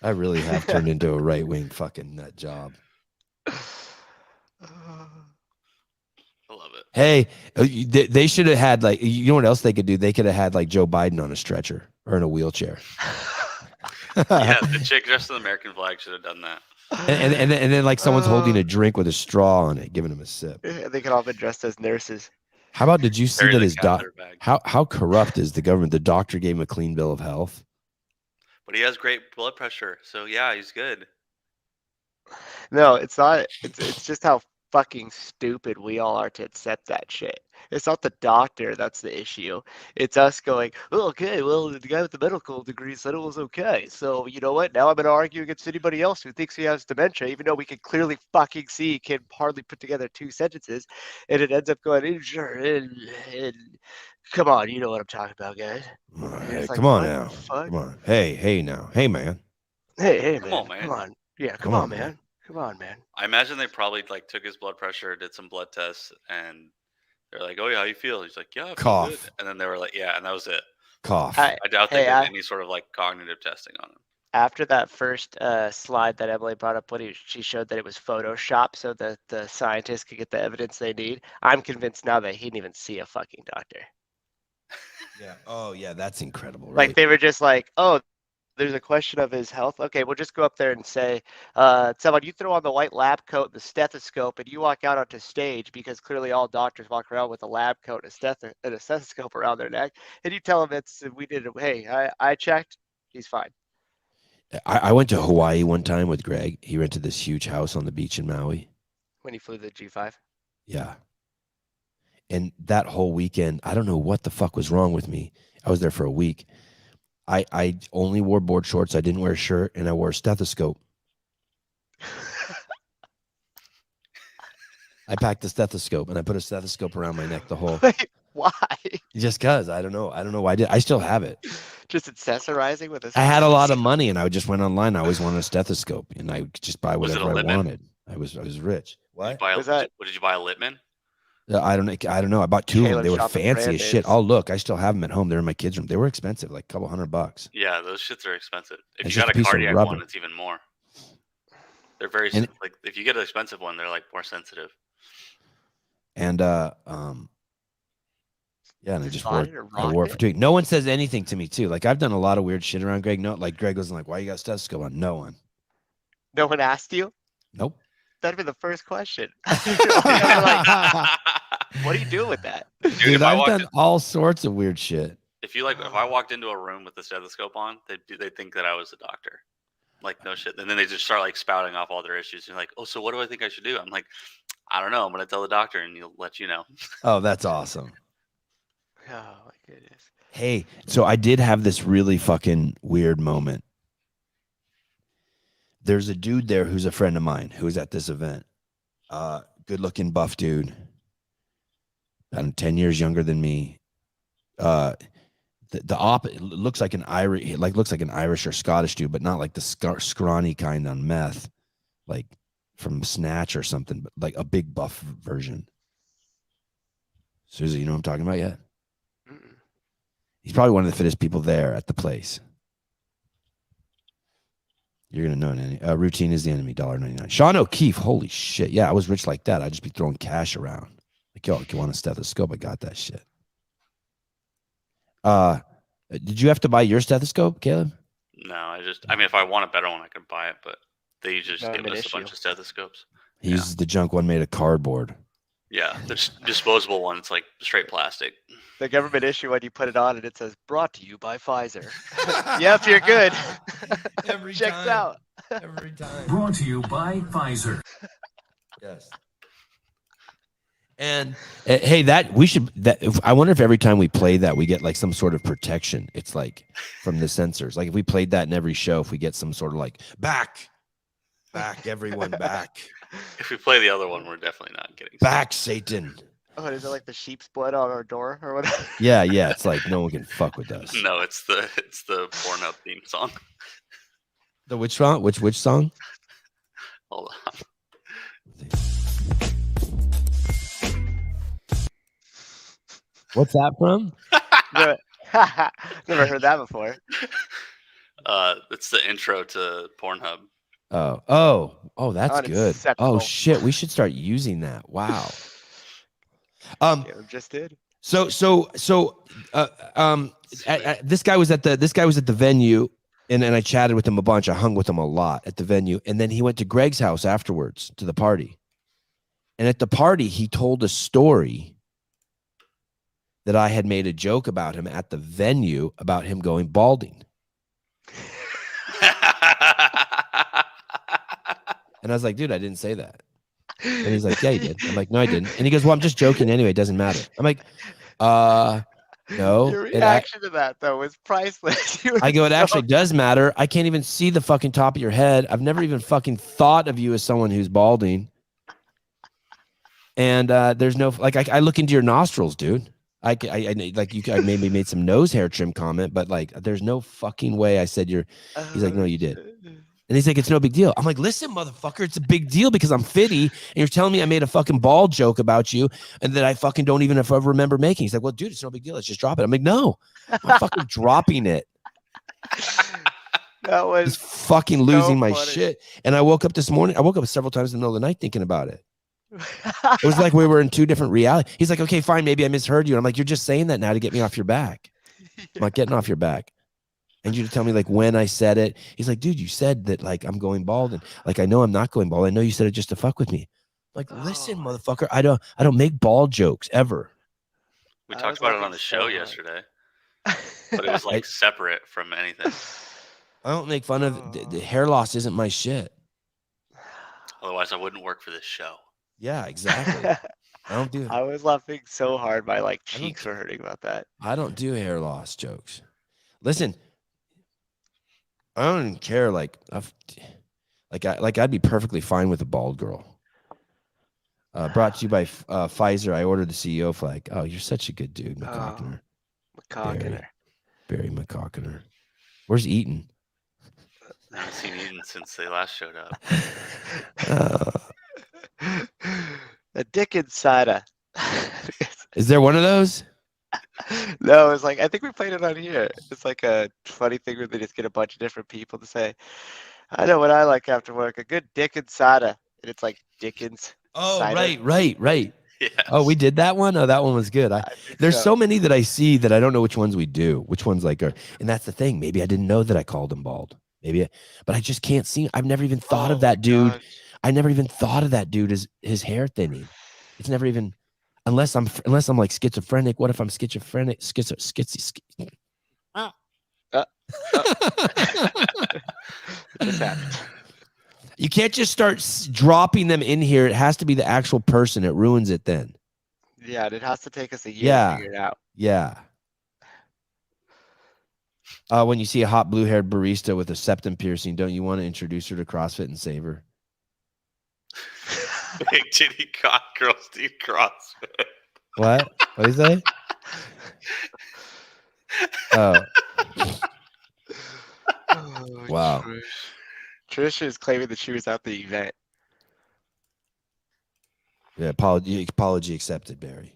I really have turned into a right-wing fucking nut job. I love it. Hey, they should have had like, you know what else they could do? They could have had like Joe Biden on a stretcher or in a wheelchair. Yeah, the chick dressed in the American flag should have done that. And then like someone's holding a drink with a straw on it, giving him a sip. They could all been dressed as nurses. How about, did you see Bury that the his catheter bag. how corrupt is the government? The doctor gave him a clean bill of health. But he has great blood pressure, so yeah, he's good. No, it's not. It's just how fucking stupid we all are to accept that shit. It's not the doctor that's the issue. It's us going, oh, okay, well, the guy with the medical degree said it was okay. So, you know what? Now I'm going to argue against anybody else who thinks he has dementia, even though we can clearly fucking see he can hardly put together 2 sentences. And it ends up going, sure, and come on, you know what I'm talking about, guys. Hey, It's like, come on what now. the fuck? Come on. Hey now. Hey, man. Hey, Come man. on, man. Come on. Yeah, Come come on, on, man. man. Come on, man. I imagine they probably like took his blood pressure, did some blood tests, and they're like, "Oh yeah, how you feel?" He's like, "Yeah, I feel Cough. good." And then they were like, "Yeah," and that was it. Cough. I doubt they Hey, did any sort of like cognitive testing on him. After that first slide that Emily brought up, she showed that it was Photoshop so that the scientists could get the evidence they need. I'm convinced now that he didn't even see a fucking doctor. Yeah. Oh, yeah. That's incredible. Right? Like they were just like, oh, there's a question of his health. Okay, we'll just go up there and say, Sevan, you throw on the white lab coat, the stethoscope, and you walk out onto stage because clearly all doctors walk around with a lab coat and a stethoscope around their neck. And you tell them I checked, he's fine. I went to Hawaii one time with Greg. He rented this huge house on the beach in Maui. When he flew the G5. Yeah. And that whole weekend, I don't know what the fuck was wrong with me. I was there for a week. I only wore board shorts. I didn't wear a shirt, and I wore a stethoscope. I packed a stethoscope, and I put a stethoscope around my neck the whole. Wait, why? Just cause I don't know why I did. I still have it. Just accessorizing with a I had a lot of money, and I just went online. I always wanted a stethoscope, and I could just buy Was it a whatever I Littman? wanted. I was rich. What? Did you buy Was that- did you buy a Littman? I don't know. I bought 2 of them. Caleb They were shopping fancy brand as shit. names. Oh, look, I still have them at home. They're in my kids' room. They were expensive, like a couple $100. Yeah, those shits are expensive. If It's you just got a a piece of cardiac rubber. one, it's even more. They're very And- like if you get an expensive one, they're like more sensitive. And yeah, and I Just just bought wore it or I wore it rocked for it? 2 weeks. No one says anything to me too. Like I've done a lot of weird shit around Greg. No, like Greg wasn't like, "Why you got a stethoscope on?" No one. No one asked you? Nope. That'd be the first question. Like, what do you do with that? Dude, Dude, if I I've walked done all sorts of weird shit. if I walked into a room with a stethoscope on, they'd think that I was a doctor. Like no shit. And then they just start like spouting off all their issues. You're like, oh, so what do I think I should do? I'm like, I don't know. I'm gonna tell the doctor and he'll let you know. Oh, that's awesome. Oh my goodness. Hey, so I did have this really fucking weird moment. There's a dude there who's a friend of mine who was at this event. Good looking buff dude. About 10 years younger than me. The looks like an Irish or Scottish dude, but not like the scrawny kind on meth, like from Snatch or something, but like a big buff version. Susie, you know what I'm talking about yet? Mm-mm. He's probably one of the fittest people there at the place. You're gonna know it. Routine is the enemy. $1.99. Sean O'Keefe. Holy shit! Yeah, I was rich like that. I'd just be throwing cash around. Like, yo, if you want a stethoscope, I got that shit. Did you have to buy your stethoscope, Caleb? No, I mean if I want a better one I can buy it, but they just Not give an us issue. a bunch of stethoscopes. He uses the junk one made of cardboard. Yeah, the disposable one, it's like straight plastic. The government issue when you put it on and it says brought to you by Pfizer. Yep, you're good. Every Checks time. out. Every time. Brought to you by Pfizer. Yes. And hey, I wonder if every time we play that, we get like some sort of protection. It's like from the sensors. Like if we played that in every show, if we get some sort of like back, everyone back, If we play the other one, we're definitely not getting back, Satan. Oh, is it like the sheep's blood on our door or whatever? Yeah. It's like no one can fuck with us. No, it's the Pornhub theme song. The which song? Which song? Hold on. What's that from? Never heard that before. It's the intro to Pornhub. Oh, that's good. Unacceptable. Oh shit, we should start using that. Wow. Caleb just did. This guy was at the venue, and I chatted with him a bunch. I hung with him a lot at the venue, and then he went to Greg's house afterwards to the party. And at the party, he told a story that I had made a joke about him at the venue about him going balding. And I was like, dude, I didn't say that. And he's like, yeah, you did. I'm like, no, I didn't. And he goes, well, I'm just joking anyway. It doesn't matter. I'm like, no. Your reaction to that though was priceless. I go, it actually does matter. I can't even see the fucking top of your head. I've never even fucking thought of you as someone who's balding. And there's no, like, I look into your nostrils, dude. I maybe made some nose hair trim comment, but like, there's no fucking way I said you're. He's like, no, you did. And he's like, it's no big deal. I'm like, listen, motherfucker, it's a big deal because I'm fitty, and you're telling me I made a fucking bald joke about you, and that I fucking don't even remember making. He's like, well, dude, it's no big deal. Let's just drop it. I'm like, no, I'm fucking dropping it. That was Just fucking losing my funny. shit. And I woke up this morning. I woke up several times in the middle of the night thinking about it. It was like we were in two different realities. He's like, okay, fine, maybe I misheard you. And I'm like, you're just saying that now to get me off your back. I'm not getting off your back. And you to tell me like when I said it. He's like, dude, you said that like I'm going bald, and like I know I'm not going bald. I know you said it just to fuck with me. I'm like, listen, motherfucker, I don't make bald jokes ever. We I talked was about it laughing on the so show hard. yesterday, but it was like separate from anything. I don't make fun of the hair loss. Isn't my shit. Otherwise, I wouldn't work for this show. Yeah, exactly. I don't do. I was laughing so hard my like I don't- cheeks were hurting about that. I don't do hair loss jokes. Listen, I don't even care. Like I'd be perfectly fine with a bald girl. Brought to you by Pfizer. I ordered the CEO flag. Oh, you're such a good dude, McCockiner. McCockiner. Barry McCockiner. Where's Eaton? I haven't seen Eden since they last showed up. Uh, The dick insider. Is there one of those? No, it's like I think we played it on here. It's like a funny thing where they just get a bunch of different people to say, "I know what I like after work: a good Dickens soda," and it's like Dickens. Oh, cider. right. Yes. Oh, we did that one. Oh, that one was good. I think There's so many that I see that I don't know which ones we do. Which ones like are, and that's the thing. Maybe I didn't know that I called him bald. But I just can't see. I've never even thought of that dude. gosh. I never even thought of that dude as his hair thinning. It's never even, unless I'm like schizophrenic. What if I'm schizophrenic? This happened. You can't just start dropping them in here. It has to be the actual person. It ruins it then. Yeah, and it has to take us a year Yeah. to figure it out. Yeah. When you see a hot blue-haired barista with a septum piercing, don't you want to introduce her to CrossFit and save her? Big titty cock girls do CrossFit. What? What do you say? Oh, Oh, Wow. Trish is claiming that she was at the event. yeah. Apology accepted, Barry.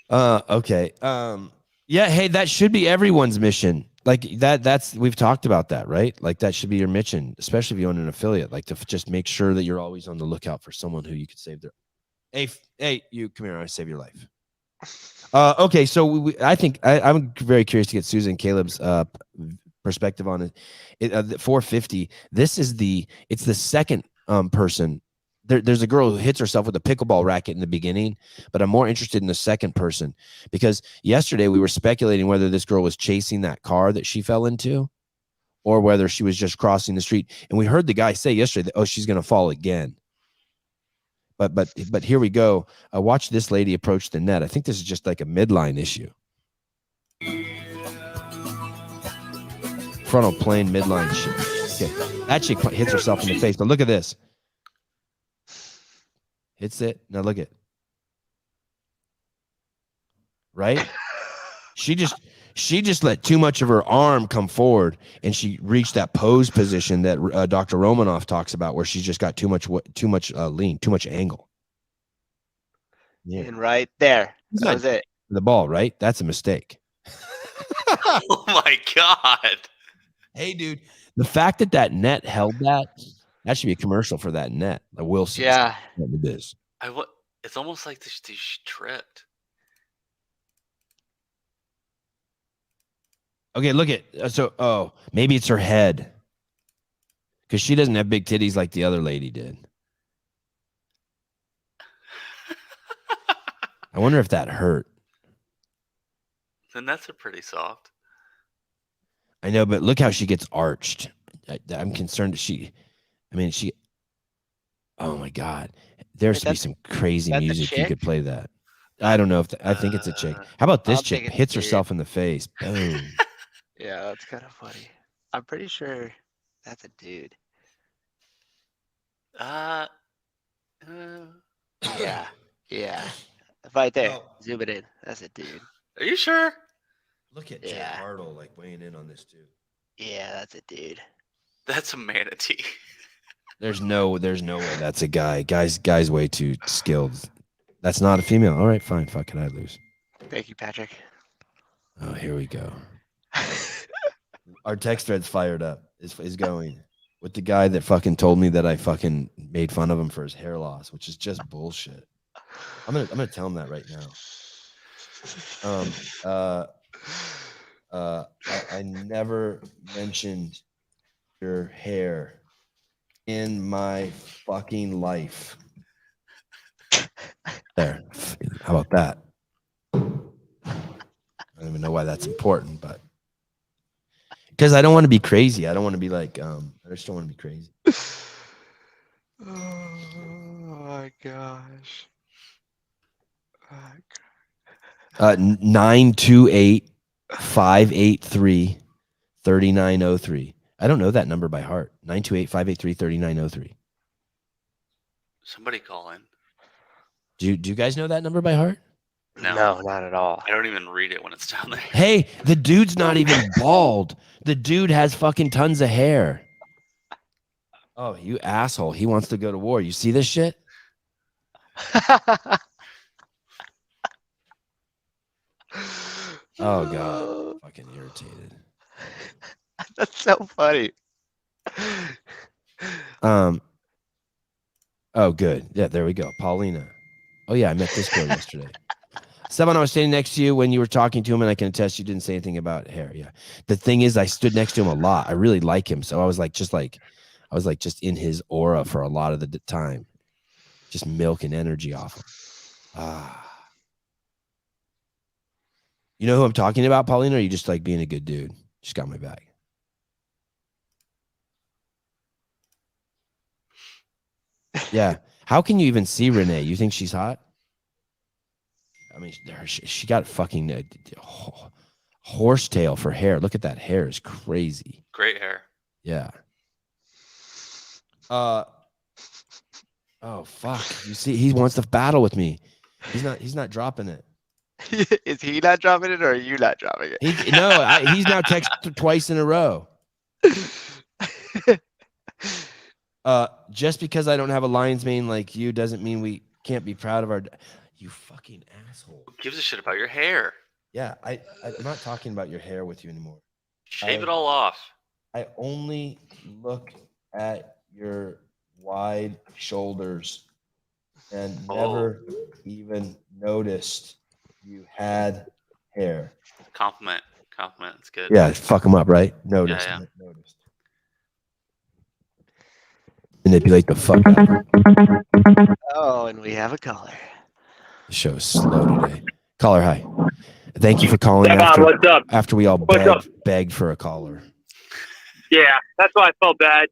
Okay. Yeah. Hey, that should be everyone's mission. Like that's we've talked about that, right? Like that should be your mission, especially if you own an affiliate. Like to just make sure that you're always on the lookout for someone who you could save their. Hey, you come here. I want to save your life. Okay, so I think I'm very curious to get Susan and Caleb's perspective on it. The 450. This is it's the second person. There's a girl who hits herself with a pickleball racket in the beginning, but I'm more interested in the second person because yesterday we were speculating whether this girl was chasing that car that she fell into or whether she was just crossing the street. And we heard the guy say yesterday that, oh, she's going to fall again. But here we go. Watch this lady approach the net. I think this is just like a midline issue. Frontal plane midline shit. Okay. That chick hits herself in the face. But look at this. Hits it. Now look at. Right? She just let too much of her arm come forward, and she reached that pose position that Dr. Romanoff talks about, where she's just got too much lean, too much angle. Yeah, And right there. That was it. the ball, right? That's a mistake. Oh my god. Hey, dude, the fact that net held that should be a commercial for that net. The Wilson. Yeah. It is. It's almost like she tripped. Okay, look at maybe it's her head because she doesn't have big titties like the other lady did. I wonder if that hurt. Then that's a pretty soft. I know, but look how she gets arched. I'm concerned. Oh my God, there should be some crazy that's a music you chick? could play that. I don't know if I think it's a chick. How about this I'm chick thinking hits dude. herself in the face? Boom. Yeah, that's kind of funny. I'm pretty sure that's a dude. Yeah. Yeah. Right there. Oh. Zoom it in. That's a dude. Are you sure? Look at Jay Yeah. Hartle like weighing in on this too. Yeah, that's a dude. That's a manatee. There's no way that's a guy. Guy's way too skilled. That's not a female. All right, fine. Fucking I lose. Thank you, Patrick. Oh, here we go. Our text thread's fired up. Is going with the guy that fucking told me that I fucking made fun of him for his hair loss, which is just bullshit. I'm gonna tell him that right now. I never mentioned your hair in my fucking life. There. How about that? I don't even know why that's important, but because I don't want to be crazy. I don't want to be like, I just don't want to be crazy. Oh my gosh. 928-583-3903. I don't know that number by heart. 928-583-3903. Somebody call in. Do you guys know that number by heart? No, not at all. I don't even read it when it's down there. Hey, the dude's not even bald. The dude has fucking tons of hair. Oh, you asshole. He wants to go to war. You see this shit? Oh, God. Fucking irritated. That's so funny. Oh, good. Yeah, there we go. Paulina. Oh, yeah, I met this girl yesterday. Sevan, I was standing next to you when you were talking to him, and I can attest you didn't say anything about hair. Yeah. The thing is, I stood next to him a lot. I really like him. So I was just in his aura for a lot of the time. Just milking energy off him. You know who I'm talking about, Paulina? Or are you just like being a good dude? Just got my back. Yeah. How can you even see Renee? You think she's hot? I mean, she got fucking horsetail for hair. Look at that hair. It's crazy. Great hair. Yeah. Oh fuck. You see, he wants to battle with me. He's not dropping it. Is he not dropping it, or are you not dropping it? He's now texted twice in a row. Just because I don't have a lion's mane like you doesn't mean we can't be proud of our. You fucking asshole. Who gives a shit about your hair? Yeah, I'm not talking about your hair with you anymore. Shave it all off. I only look at your wide shoulders and never even noticed you had hair. Compliment. It's good. Yeah, fuck them up, right? Noticed. Yeah. Noticed. Manipulate the fuck out. Oh, and we have a caller. The show is slow today. Caller, hi. Thank you for calling what's up? after we all What's up? begged for a caller. Yeah, that's why I felt bad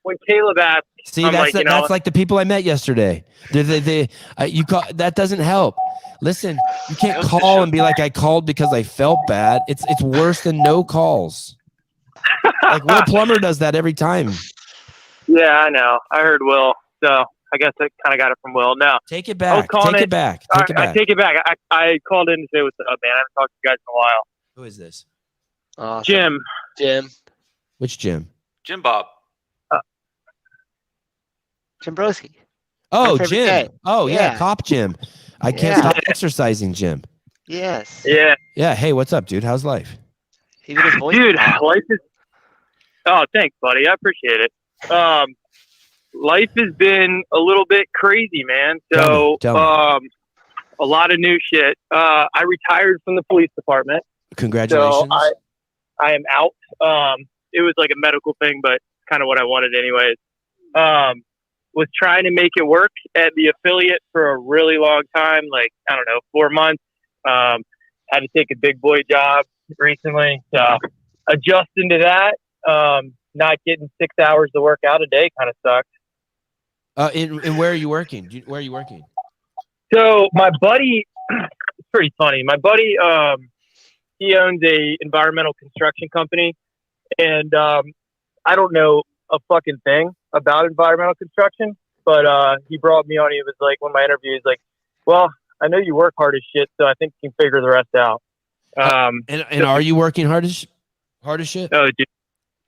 when Caleb asked. See, I'm that's like, that's like the people I met yesterday. You call that doesn't help. Listen, you can't call and be like, I called because I felt bad. It's worse than no calls. Like Will Plummer does that every time. Yeah, I know. I heard Will, so I guess I kind of got it from Will. No, Take it back. Take it back. I take it back. I called in to say what's up, man. I haven't talked to you guys in a while. Who is this? Awesome. Jim. Which Jim? Jim Bob. Jim Broski. Oh, favorite Jim. guy. Oh, yeah, Yeah. Cop Jim. I can't Yeah. stop exercising, Jim. Yes. Yeah, Yeah. Hey, what's up, dude? How's life? Even his voice. dude, is life is. Oh, thanks, buddy. I appreciate it. Life has been a little bit crazy, man. So, Tell me. a lot of new shit. I retired from the police department. Congratulations. So I am out. It was like a medical thing, but kind of what I wanted anyways. Was trying to make it work at the affiliate for a really long time, like, I don't know, 4 months. Had to take a big boy job recently. So adjusting to that, not getting 6 hours to work out a day kind of sucks. And where are you working? Where are you working? So my buddy, it's pretty funny. My buddy, he owns a environmental construction company, and I don't know a fucking thing about environmental construction, but he brought me on. He was like, one of my interviews, like, well, I know you work hard as shit, so I think you can figure the rest out. And are you working hard as shit? Oh,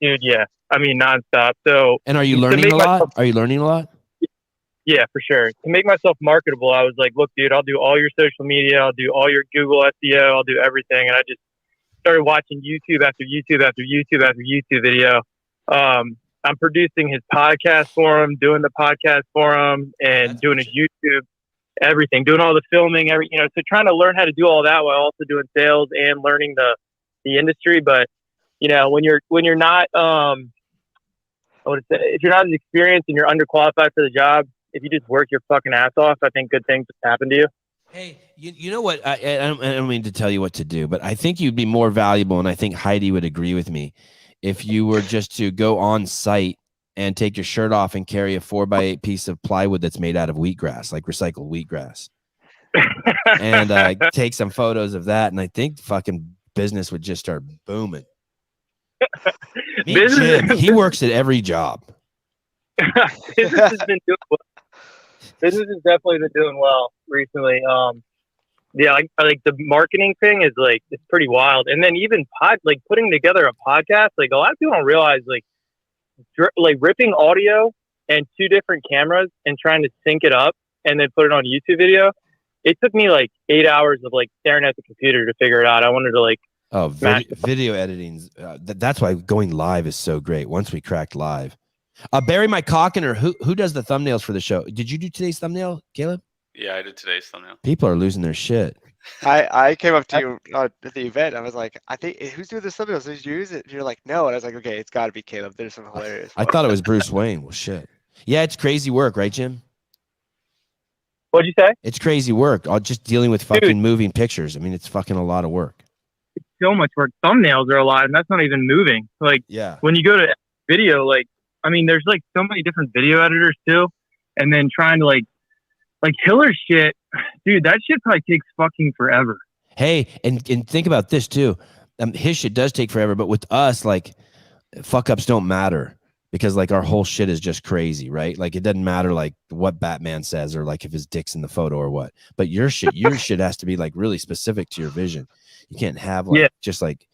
dude, yeah. I mean, nonstop. So, And are you to learning make a lot? myself- Are you learning a lot? yeah, for sure. To make myself marketable, I was like, look, dude, I'll do all your social media. I'll do all your Google SEO. I'll do everything. And I just started watching YouTube after YouTube after YouTube after YouTube video. I'm producing his podcast for him, doing the podcast for him, and That's doing his awesome. YouTube, everything, doing all the filming, so trying to learn how to do all that while also doing sales and learning the industry. But, when you're not, if you're not as experienced and you're underqualified for the job, if you just work your fucking ass off, I think good things happen to you. Hey, you know what? I don't mean to tell you what to do, but I think you'd be more valuable, and I think Heidi would agree with me, if you were just to go on site and take your shirt off and carry a 4x8 piece of plywood that's made out of wheatgrass, like recycled wheatgrass, and take some photos of that. And I think fucking business would just start booming. Meet Jim. He works at every job. Business has been doing well. Business has definitely been doing well recently. Yeah, like the marketing thing is like, it's pretty wild. And then even putting together a podcast, like a lot of people don't realize, like, like ripping audio and 2 different cameras and trying to sync it up and then put it on YouTube video. It took me like 8 hours of like staring at the computer to figure it out. I wanted to like, video editing. That's why going live is so great. Once we cracked live, Barry McCockiner, who does the thumbnails for the show? Did you do today's thumbnail, Caleb? Yeah, I did today's thumbnail. People are losing their shit. I came up to you at the event. I was like, I think who's doing the thumbnails? Did you use it? And you're like, no. And I was like, okay, it's got to be Caleb. There's some hilarious. I thought it was Bruce Wayne. Well, shit. Yeah, it's crazy work, right, Jim? what'd you say? It's crazy work. All just dealing with fucking moving pictures. I mean, it's fucking a lot of work. It's so much work. Thumbnails are a lot, and that's not even moving. Like, Yeah. when you go to video, like, I mean, there's like so many different video editors too, and then trying to like Hiller's shit, dude, that shit probably takes fucking forever. Hey, and think about this too. His shit does take forever, but with us, like, fuck ups don't matter because like our whole shit is just crazy, right? Like it doesn't matter like what Batman says or like if his dick's in the photo or what. But your shit has to be like really specific to your vision. You can't have like just like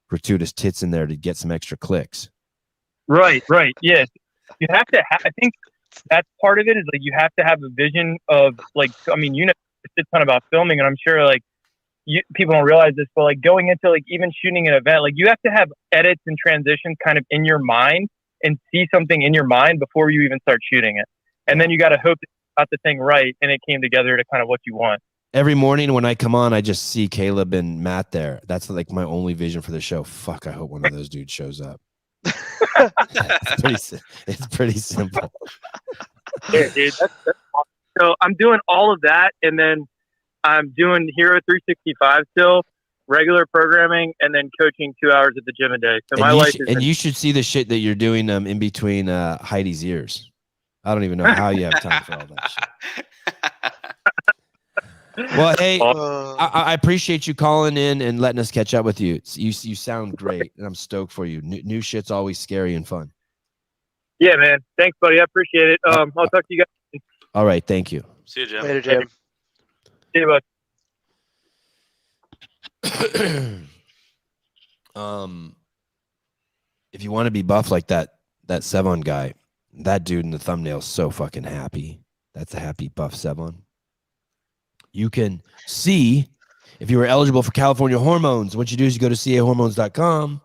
gratuitous tits in there to get some extra clicks. Right. Yeah. You have to I think that's part of it is like you have to have a vision of like, I mean, you know a ton about filming, and I'm sure like people don't realize this, but like going into like even shooting an event, like you have to have edits and transitions kind of in your mind and see something in your mind before you even start shooting it. And then you got to hope that you got the thing right and it came together to kind of what you want. Every morning when I come on, I just see Caleb and Matt there. That's like my only vision for the show. Fuck, I hope one of those dudes shows up. It's pretty simple. Yeah, dude, that's awesome. So I'm doing all of that, and then I'm doing Hero 365 still, regular programming, and then coaching 2 hours at the gym a day. So my life is. And you should see the shit that you're doing in between Heidi's ears. I don't even know how you have time for all that shit. Well, hey, I appreciate you calling in and letting us catch up with you. You sound great, and I'm stoked for you. New shit's always scary and fun. Yeah, man. Thanks, buddy. I appreciate it. I'll talk to you guys. All right, thank you. See you, Jim. Later, Jim. See you, bud. If you want to be buff like that Sevan guy, that dude in the thumbnail is so fucking happy. That's a happy buff Sevan. You can see if you were eligible for California hormones. What you do is you go to cahormones.com,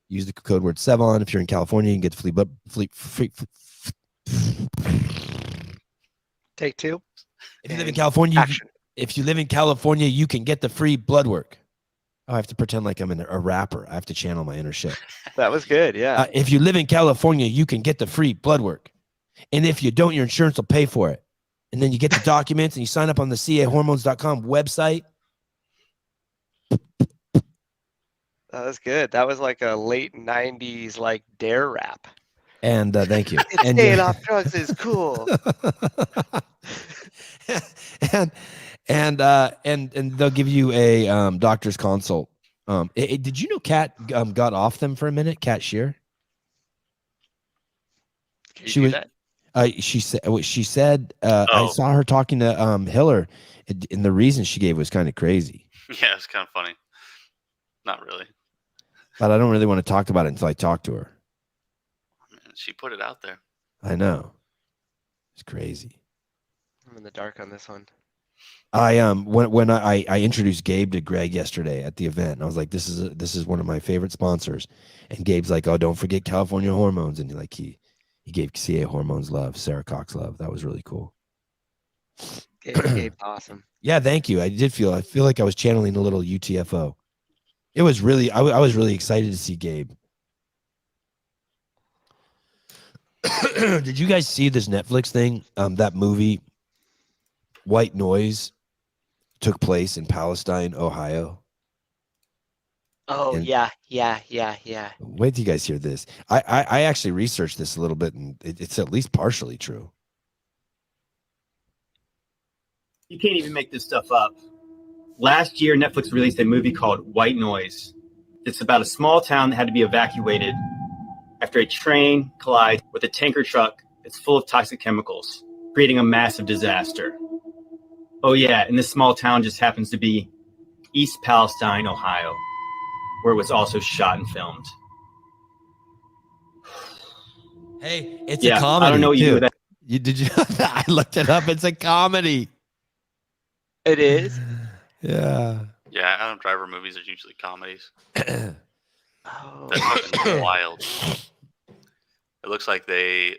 use the code word Sevan. If you're in California, you can get free. Take two. If you live in California, you can get the free blood work. Oh, I have to pretend like I'm a rapper. I have to channel my inner shit. That was good. Yeah. If you live in California, you can get the free blood work. And if you don't, your insurance will pay for it. And then you get the documents and you sign up on the cahormones.com website. That was good. That was like a late 90s like dare rap. And thank you. And staying off drugs is cool. and they'll give you a doctor's consult. Did you know Kat got off them for a minute? Kat Shear. She said I saw her talking to Hiller, and the reason she gave was kind of crazy. Yeah, it's kind of funny. Not really. But I don't really want to talk about it until I talk to her. She put it out there. I know. It's crazy. I'm in the dark on this one. When I introduced Gabe to Greg yesterday at the event, and I was like, this is one of my favorite sponsors. And Gabe's like, oh, don't forget California Hormones. And he gave CA Hormones love, Sarah Cox love. That was really cool. Gabe's awesome. Yeah, thank you. I feel like I was channeling a little UTFO. It was really, I was really excited to see Gabe. Did you guys see this Netflix thing? That movie, White Noise, took place in Palestine, Ohio. Oh, And- yeah. Wait till you guys hear this. I actually researched this a little bit, and it's at least partially true. You can't even make this stuff up. Last year, Netflix released a movie called White Noise. It's about a small town that had to be evacuated after a train collides with a tanker truck that's full of toxic chemicals, creating a massive disaster. Oh yeah, and this small town just happens to be East Palestine, Ohio, where it was also shot and filmed. Hey, it's Yeah, a comedy. I don't know what you do too. with that. Did you? I looked it up. It's a comedy. It is. Yeah. Yeah, Adam Driver movies are usually comedies. Oh, That's fucking wild. It looks like the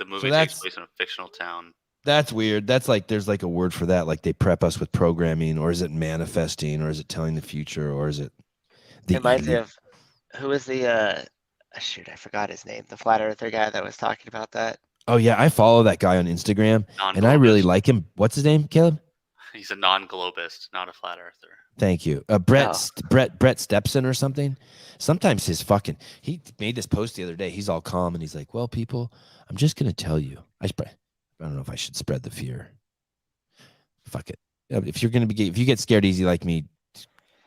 movie takes that's- place in a fictional town. That's weird. That's like there's like a word for that. Like they prep us with programming, or is it manifesting, or is it telling the future, or is it the it reminds me elite? of who was the shoot, I forgot his name. The flat earther guy that was talking about that. Oh yeah, I follow that guy on Instagram, and I really Non-globist. like him. What's his name, Caleb? He's a non-globist, not a flat earther. Thank you, Brett Stepson or something. Sometimes he made this post the other day. He's all calm and he's like, "Well, people, I'm just gonna tell you. I don't know if I should spread the fear. Fuck it. If you get scared easy like me,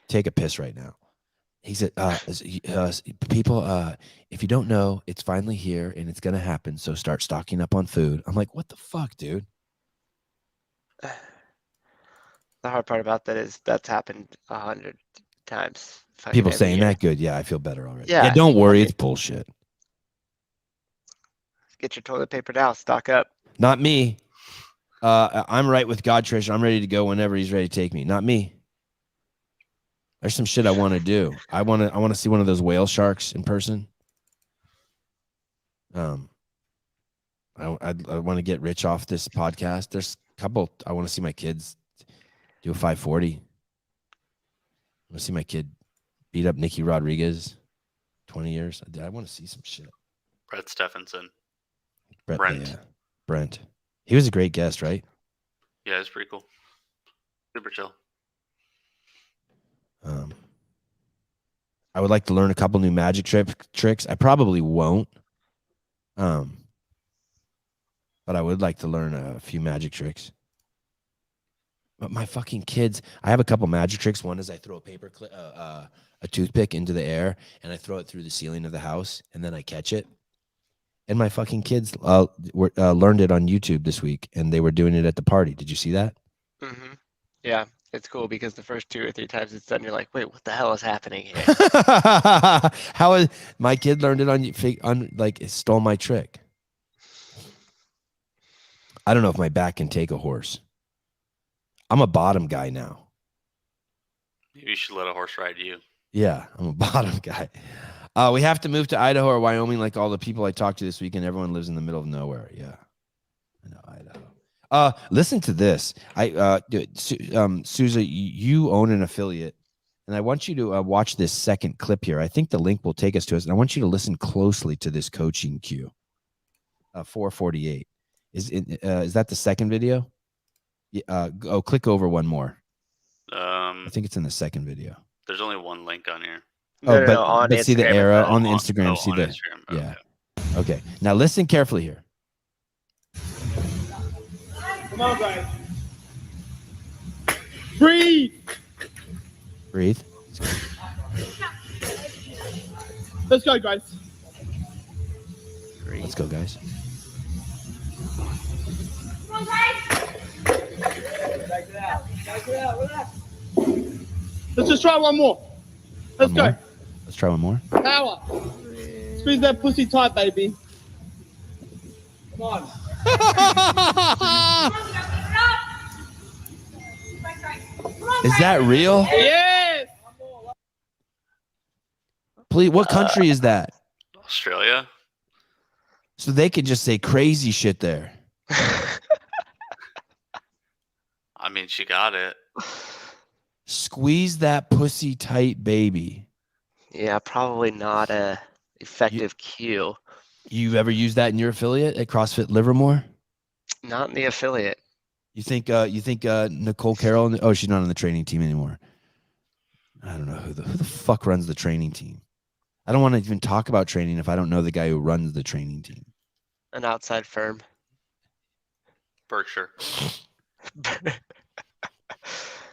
take a piss right now." He said, "People, if you don't know, it's finally here and it's gonna happen. So start stocking up on food." I'm like, "What the fuck, dude?" The hard part about that is that's happened 100 times. fucking People every saying year. that, good. Yeah, I feel better already. Yeah, Don't worry, okay. it's bullshit. Get your toilet paper now. Stock up. Not me. I'm right with God, Trish. I'm ready to go whenever he's ready to take me. Not me. There's some shit I want to do. I want to see one of those whale sharks in person. I want to get rich off this podcast. There's a couple. I want to see my kids do a 540. I want to see my kid beat up Nikki Rodriguez. 20 years. I want to see some shit. Brett Stephenson. Brent. Yeah. Brent. He was a great guest, right? Yeah, it's pretty cool. Super chill. I would like to learn a couple new magic tricks. I probably won't. But I would like to learn a few magic tricks. But my fucking kids, I have a couple magic tricks. One is I throw a toothpick into the air and I throw it through the ceiling of the house and then I catch it. And my fucking kids learned it on YouTube this week and they were doing it at the party. Did you see that? Mm-hmm. Yeah, it's cool because the first 2 or 3 times it's done, you're like, wait, what the hell is happening here? How is my kid learned it on like it stole my trick? I don't know if my back can take a horse. I'm a bottom guy now. You should let a horse ride you. Yeah, I'm a bottom guy. We have to move to Idaho or Wyoming like all the people I talked to this week, and everyone lives in the middle of nowhere. Yeah, I know, Idaho. Listen to this. Sousa, you own an affiliate, and I want you to watch this second clip here. I think the link will take us to us, and I want you to listen closely to this coaching cue. 448. Is that the second video? Yeah. Click over one more. I think it's in the second video. There's only one link on here. No, on but see the Instagram. arrow on the Instagram. See on the Instagram. yeah. Okay. Now listen carefully here. Come on, guys. Breathe. Breathe. Let's go, guys. Let's go, guys. Come on, guys. Back it out. Back it out. Relax. Let's just try one more. Let's go. Let's try one more. Power. Squeeze that pussy tight, baby. Come on. Is that real? Yes. Please, what country is that? Australia. So they could just say crazy shit there. I mean, she got it. Squeeze that pussy tight, baby. Yeah, probably not a effective cue. You ever use that in your affiliate at CrossFit Livermore? Not in the affiliate. You think Nicole Carroll? Oh, she's not on the training team anymore. I don't know who the fuck runs the training team. I don't want to even talk about training if I don't know the guy who runs the training team. An outside firm. Berkshire.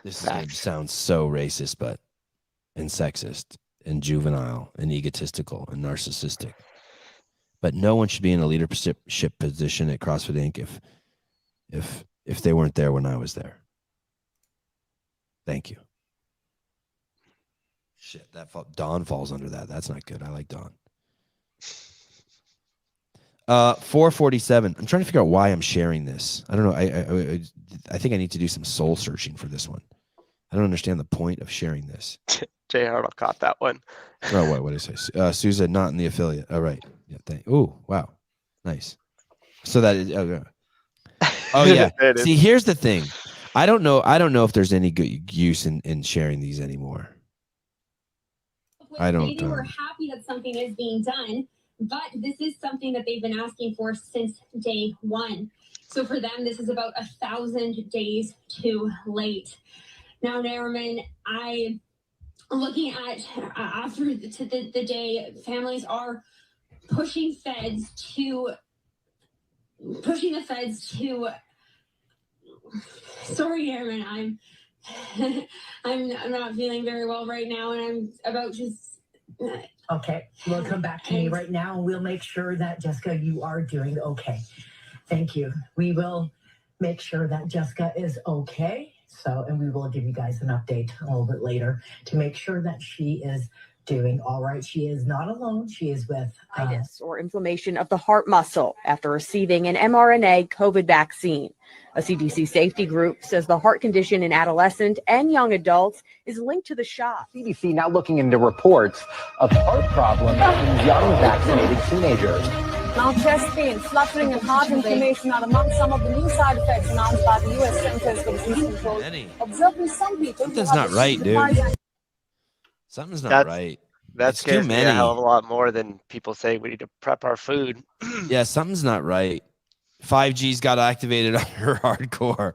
This is going to sound so racist, and sexist, and juvenile, and egotistical, and narcissistic. But no one should be in a leadership position at CrossFit Inc. if they weren't there when I was there. Thank you. Shit, Dawn falls under that. That's not good. I like Dawn. 447. I'm trying to figure out why I'm sharing this. I don't know. I think I need to do some soul searching for this one. I don't understand the point of sharing this. Jay Hartle caught that one. Oh, what did I say? Sousa, not in the affiliate. All right. Yeah. Oh, wow. Nice. So that is. Oh yeah. See, here's the thing. I don't know if there's any good use in sharing these anymore. I don't. Maybe we're happy that something is being done, but this is something that they've been asking for since day one. So for them, this is about 1,000 days too late. Now, Nariman, I'm looking at after the day, families are pushing the feds to. Sorry, Nariman, I'm not feeling very well right now, and I'm about to. Okay, we'll come back to me right now, and we'll make sure that, Jessica, you are doing okay. Thank you. We will make sure that Jessica is okay. And we will give you guys an update a little bit later to make sure that she is doing all right. She is not alone. She is with or inflammation of the heart muscle after receiving an mRNA COVID vaccine. A CDC safety group says the heart condition in adolescent and young adults is linked to the shot. CDC now looking into reports of heart problems in young vaccinated teenagers. Now chest pain, fluttering, and heart inflammation are among some of the new side effects announced by the U.S. Centers for Disease Control. Observing some people. Something's not right, dude. Something's not right. That's too many. A hell of a lot more than people say we need to prep our food. Yeah, something's not right. 5G's got activated on her hardcore.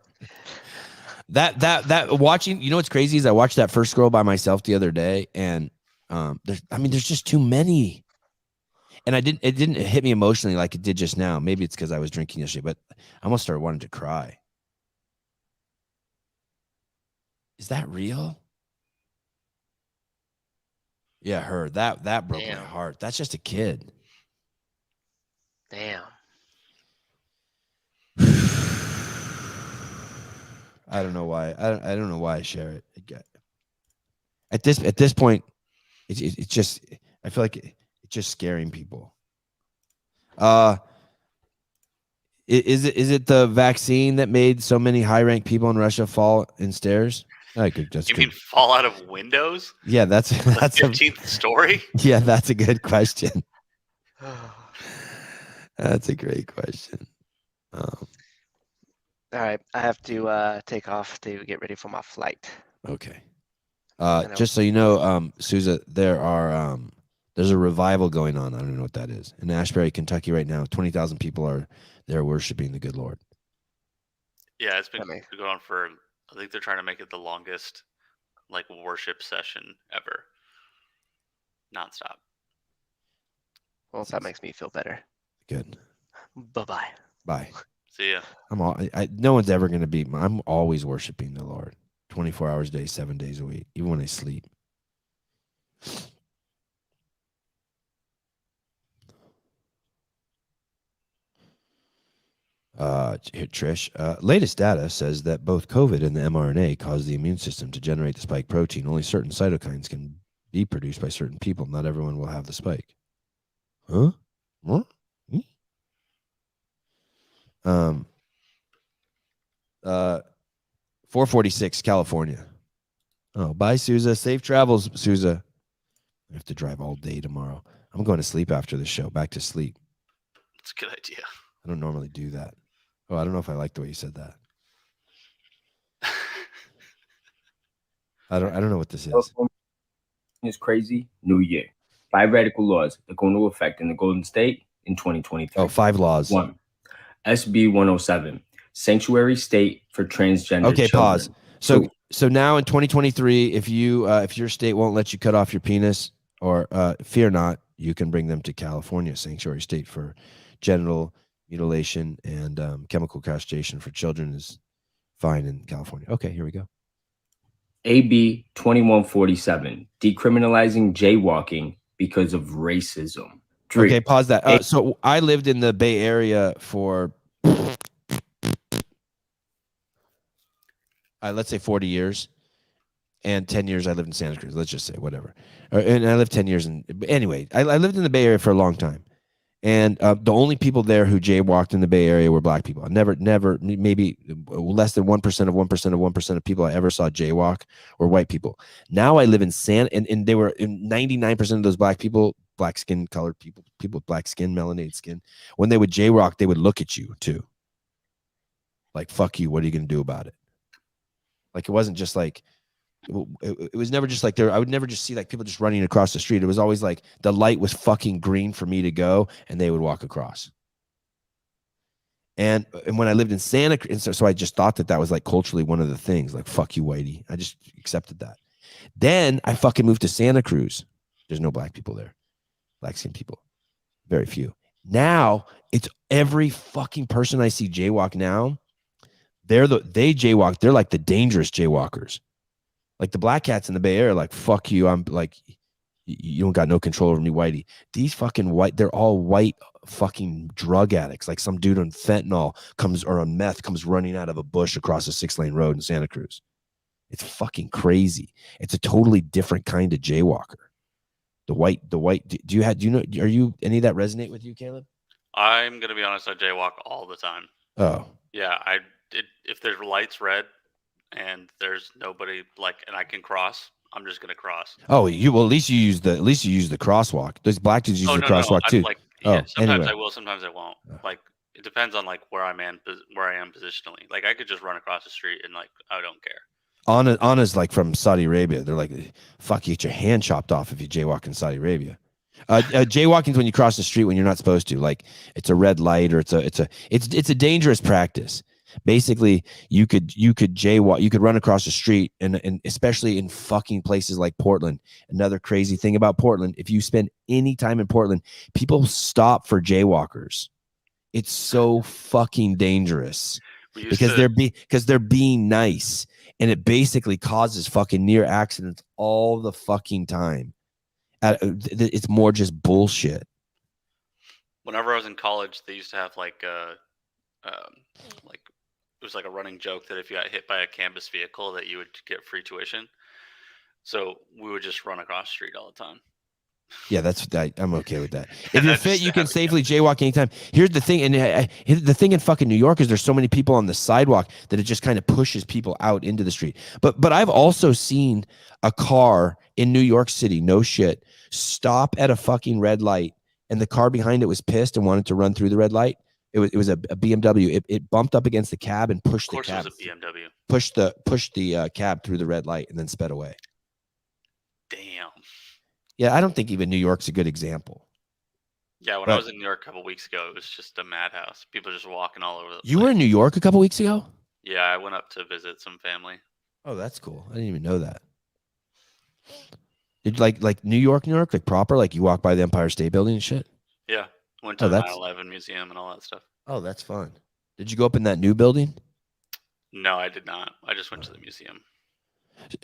That watching, you know what's crazy is I watched that first scroll by myself the other day, and there's just too many. And it didn't hit me emotionally like it did just now. Maybe it's because I was drinking yesterday, but I almost started wanting to cry. Is that real? Yeah, her. That broke my heart. That's just a kid. Damn. I don't know why. I don't know why I share it. At this point, it's just, I feel like it's just scaring people. Is it the vaccine that made so many high-ranked people in Russia fall in stairs? You mean fall out of windows? Yeah, that's the 15th story. Yeah, that's a good question. That's a great question. All right, I have to take off to get ready for my flight. Okay. Just so you know, Sousa, there's a revival going on. I don't know what that is. In Ashbury, Kentucky right now, 20,000 people are there worshiping the good Lord. Yeah, it's been going on for, I think they're trying to make it the longest worship session ever. Nonstop. Well, that makes me feel better. Good. Bye-bye. Bye. See ya. No one's ever going to beat me. I'm always worshiping the Lord 24 hours a day, 7 days a week, even when I sleep. Here, Trish, latest data says that both COVID and the mRNA cause the immune system to generate the spike protein. Only certain cytokines can be produced by certain people. Not everyone will have the spike. Huh? What? 446, California. Oh, bye, Sousa. Safe travels, Sousa. I have to drive all day tomorrow. I'm going to sleep after the show. Back to sleep. That's a good idea. I don't normally do that. Oh, I don't know if I like the way you said that. I don't know what this is. It's crazy. New Year. 5 radical laws that go into effect in the Golden State in 2023. Oh, 5 laws. 1. SB 107. Sanctuary state for transgender Okay, children. Pause. So now in 2023, if your state won't let you cut off your penis, or fear not, you can bring them to California, sanctuary state for genital mutilation and chemical castration for children is fine in California. Okay, here we go. AB 2147, decriminalizing jaywalking because of racism. 3. Okay, pause that. So I lived in the Bay Area for, let's say 40 years, and 10 years I lived in Santa Cruz. Let's just say whatever. And I lived 10 years. Anyway, I lived in the Bay Area for a long time. And the only people there who jaywalked in the Bay Area were black people. Never, maybe less than 1% of 1% of 1% of people I ever saw jaywalk were white people. Now I live in and they were in 99% of those black people, black skin colored people with black skin, melanated skin. When they would jaywalk, they would look at you too. Like, fuck you. What are you going to do about it? Like, it wasn't just like, it was never just like there. I would never just see like people just running across the street. It was always like the light was fucking green for me to go, and they would walk across. And when I lived in Santa Cruz, so I just thought that was like culturally one of the things. Like, fuck you, whitey. I just accepted that. Then I fucking moved to Santa Cruz. There's no black people there, black skin people, very few. Now it's every fucking person I see jaywalk now. They jaywalk. They're like the dangerous jaywalkers. Like the black cats in the Bay Area, like, fuck you. I'm like, you don't got no control over me, whitey. These fucking they're all white fucking drug addicts. Like some dude on fentanyl or on meth comes running out of a bush across a 6-lane road in Santa Cruz. It's fucking crazy. It's a totally different kind of jaywalker. The white, do you know, are you, any of that resonate with you, Caleb? I'm going to be honest, I jaywalk all the time. Oh. Yeah, if there's lights red, and there's nobody and I can cross, I'm just gonna cross. Oh, at least you use the crosswalk. Those black dudes use the crosswalk too. Sometimes anyway. I will, sometimes I won't. Like, it depends on like where I am positionally. Like, I could just run across the street and like I don't care. Anna's like from Saudi Arabia. They're like, fuck, you get your hand chopped off if you jaywalk in Saudi Arabia. Jaywalking is when you cross the street when you're not supposed to. Like, it's a red light or it's a dangerous practice. Basically, you could jaywalk, you could run across the street, and especially in fucking places like Portland. Another crazy thing about Portland, if you spend any time in Portland, people stop for jaywalkers. It's so fucking dangerous because they're being nice, and it basically causes fucking near accidents all the fucking time. It's more just bullshit. Whenever I was in college, they used to have it was like a running joke that if you got hit by a canvas vehicle that you would get free tuition. So we would just run across the street all the time. Yeah, I'm okay with that. If you're fit, you can safely jaywalk anytime. Here's the thing, and the thing in fucking New York is there's so many people on the sidewalk that it just kind of pushes people out into the street. But I've also seen a car in New York City, no shit, stop at a fucking red light, and the car behind it was pissed and wanted to run through the red light. It was a BMW. It bumped up against the cab and pushed the cab. Of course, it was a BMW. Pushed the cab through the red light and then sped away. Damn. Yeah, I don't think even New York's a good example. Yeah, when I was in New York a couple weeks ago, it was just a madhouse. People just walking all over the place. You were in New York a couple weeks ago? Yeah, I went up to visit some family. Oh, that's cool. I didn't even know that. Did like New York, like proper, like you walk by the Empire State Building and shit? Yeah. Went to the 9/11 museum and all that stuff. Oh, that's fun. Did you go up in that new building? No, I did not. I just went to the museum.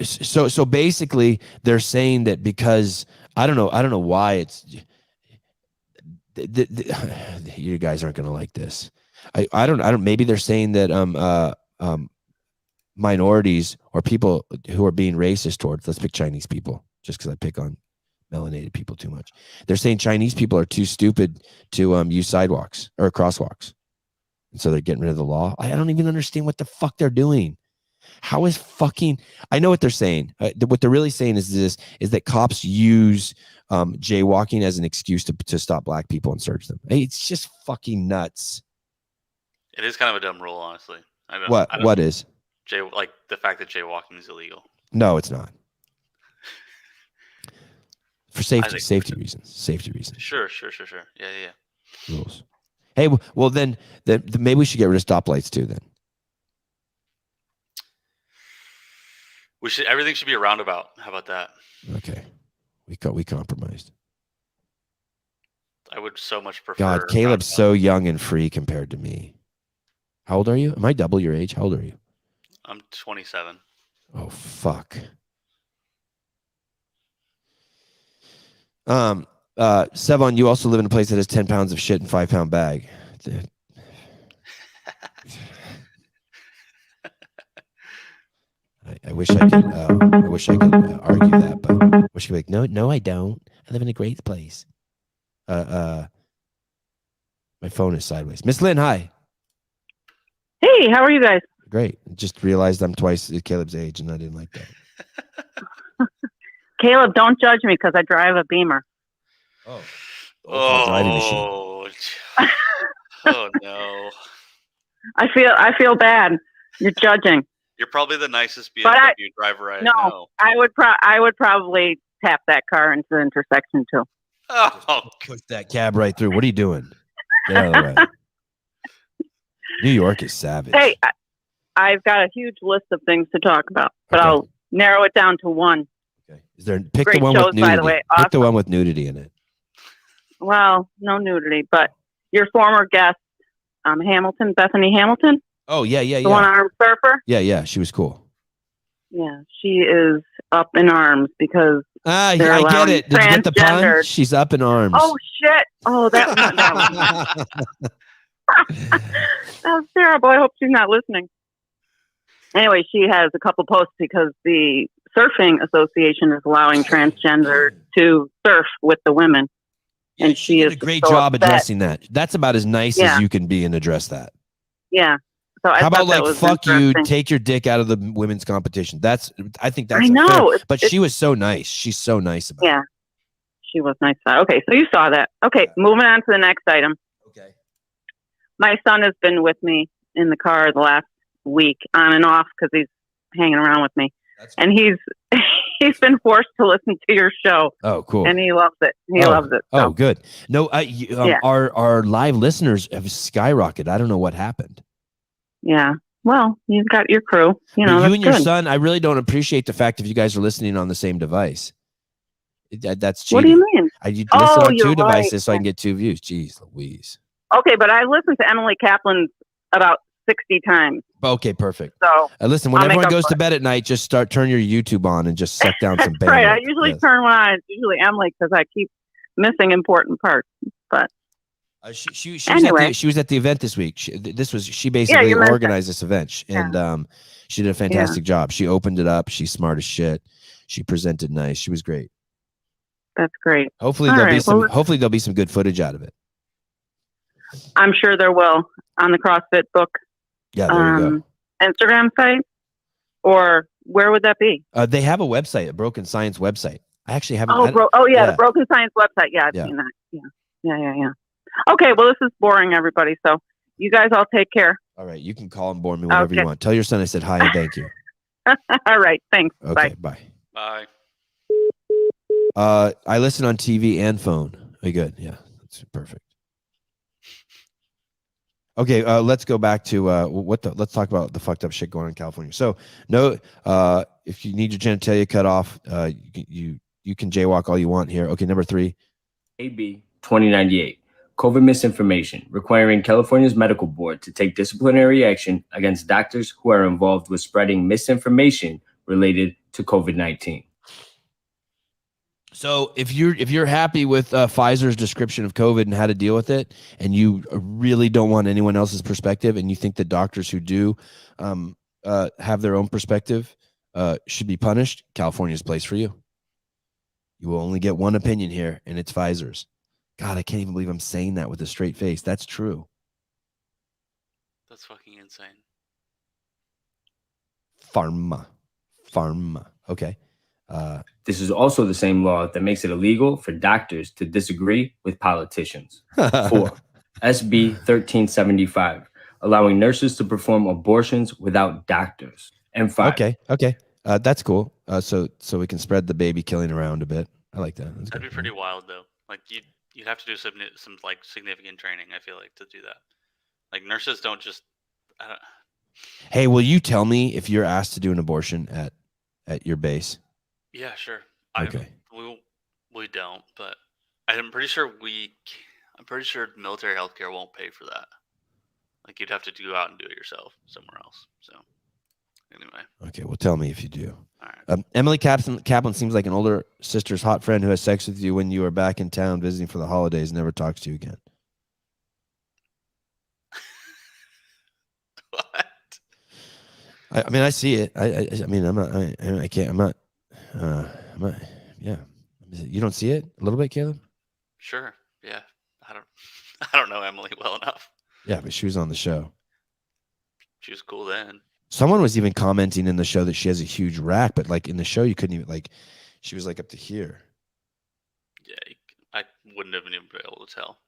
So basically, they're saying that because I don't know why it's. You guys aren't gonna like this. I don't. Maybe they're saying that minorities or people who are being racist towards. Let's pick Chinese people, just because I pick on melanated people too much. They're saying Chinese people are too stupid to use sidewalks or crosswalks, and so they're getting rid of the law. I don't even understand what the fuck they're doing. How is fucking? I know what they're saying. What they're really saying is that cops use jaywalking as an excuse to stop black people and search them. Hey, it's just fucking nuts. It is kind of a dumb rule, honestly. What is? Like the fact that jaywalking is illegal. No, it's not. For safety reasons. Sure. Yeah. Rules. Hey, well then maybe we should get rid of stoplights too. Then everything should be a roundabout. How about that? Okay, we compromised. I would so much prefer. God, Caleb's so young and free compared to me. How old are you? Am I double your age? How old are you? I'm 27. Oh fuck. Sevan, you also live in a place that has 10 pounds of shit in 5-pound bag. I wish I could argue that, but I wish I could be like, no, I don't. I live in a great place. My phone is sideways. Miss Lynn, hi. Hey, how are you guys? Great. Just realized I'm twice Caleb's age, and I didn't like that. Caleb, don't judge me because I drive a Beamer. Oh. Driving machine. Oh no. I feel bad. You're judging. You're probably the nicest BMW But driver I No, know. I would probably tap that car into the intersection too. Oh, push that cab right through. What are you doing? Get out of the way. New York is savage. Hey, I've got a huge list of things to talk about, but Okay. I'll narrow it down to one. Is there pick Great the one shows, with nudity? by the way. Pick the Awesome. one with nudity in it. Well, no nudity, but your former guest, Hamilton, Bethany Hamilton, Oh yeah, yeah, the yeah. one-armed surfer. Yeah. She was cool. Yeah, she is up in arms because I they're get allowing it. Did you get the pun? transgendered- She's up in arms. Oh shit! Oh, that was terrible. I hope she's not listening. Anyway, she has a couple posts because the Surfing Association is allowing transgender to surf with the women, and she is did a great so job upset. addressing that. That's about as nice Yeah. as you can be and address that. Yeah. So I How about thought that like was fuck you, interesting. take your dick out of the women's competition? I think that's I know. unfair. It's- But she was so nice. She's so nice about Yeah, she was nice. Okay, so you saw that. Okay, moving on to the next item. Okay. My son has been with me in the car the last week, on and off, because he's hanging around with me, and he's been forced to listen to your show. Oh, cool. And he loves it. He loves it. Oh, good. No, Yeah. our live listeners have skyrocketed. I don't know what happened. Yeah. Well, you've got your crew. You know, But you that's and your good. son, I really don't appreciate the fact if you guys are listening on the same device. That's cheating. What do you mean? You listen Oh, on you're two devices right. so I can get 2 views. Jeez Louise. Okay, but I listened to Emily Kaplan's about 60 times. Okay, perfect. So Listen, when I'll make everyone up goes for to it. bed at night, just turn your YouTube on and just suck down some bandwidth. Right. I usually Yes. turn one on. It's usually Emily because I keep missing important parts. But She was anyway. she was at the event this week. She basically you mentioned. organized this event, and she did a fantastic job. She opened it up. She's smart as shit. She presented nice. She was great. That's great. Hopefully All there'll be right, some. well, Hopefully there'll be some good footage out of it. I'm sure there will on the CrossFit book Yeah, there you Instagram site, or where would that be? go. They have a website, a Broken Science website. I actually haven't. The Broken Science website. Yeah, I've Yeah. seen that. Yeah. Okay, well, this is boring, everybody. So you guys all take care. All right, you can call and bore me whenever Okay. you want. Tell your son I said hi and thank you. All right, thanks. Okay, Bye. bye. Bye. I listen on TV and phone. Okay, good. Yeah, that's perfect. Okay, let's go back to let's talk about the fucked up shit going on in California. So no, if you need your genitalia cut off, you can jaywalk all you want here. Okay, number 3. AB 2098, COVID misinformation, requiring California's medical board to take disciplinary action against doctors who are involved with spreading misinformation related to COVID-19. So if you're happy with Pfizer's description of COVID and how to deal with it, and you really don't want anyone else's perspective, and you think the doctors who do have their own perspective should be punished, California's place for you. You will only get one opinion here, and it's Pfizer's. God, I can't even believe I'm saying that with a straight face. That's true. That's fucking insane. Pharma. Okay. This is also the same law that makes it illegal for doctors to disagree with politicians. 4. SB 1375, allowing nurses to perform abortions without doctors. And 5. Okay. That's cool. So we can spread the baby killing around a bit. I like that. That's That'd good. be pretty wild though. Like you'd have to do some like significant training. I feel like to do that. Like nurses don't just. I don't, Hey, will you tell me if you're asked to do an abortion at your base? yeah, sure. Okay. We don't, but I'm pretty sure military healthcare won't pay for that. Like you'd have to go out and do it yourself somewhere else. So anyway. Okay, well, tell me if you do. Emily Kaplan seems like an older sister's hot friend who has sex with you when you are back in town visiting for the holidays and never talks to you again. What? I mean, I see it. I mean, I'm not. Yeah. You don't see it a little bit, Caleb? Sure. Yeah. I don't. I don't know Emily well enough. Yeah, but she was on the show. She was cool then. Someone was even commenting in the show that she has a huge rack, but like in the show, you couldn't even like. She was like up to here. Yeah, I wouldn't have even been able to tell.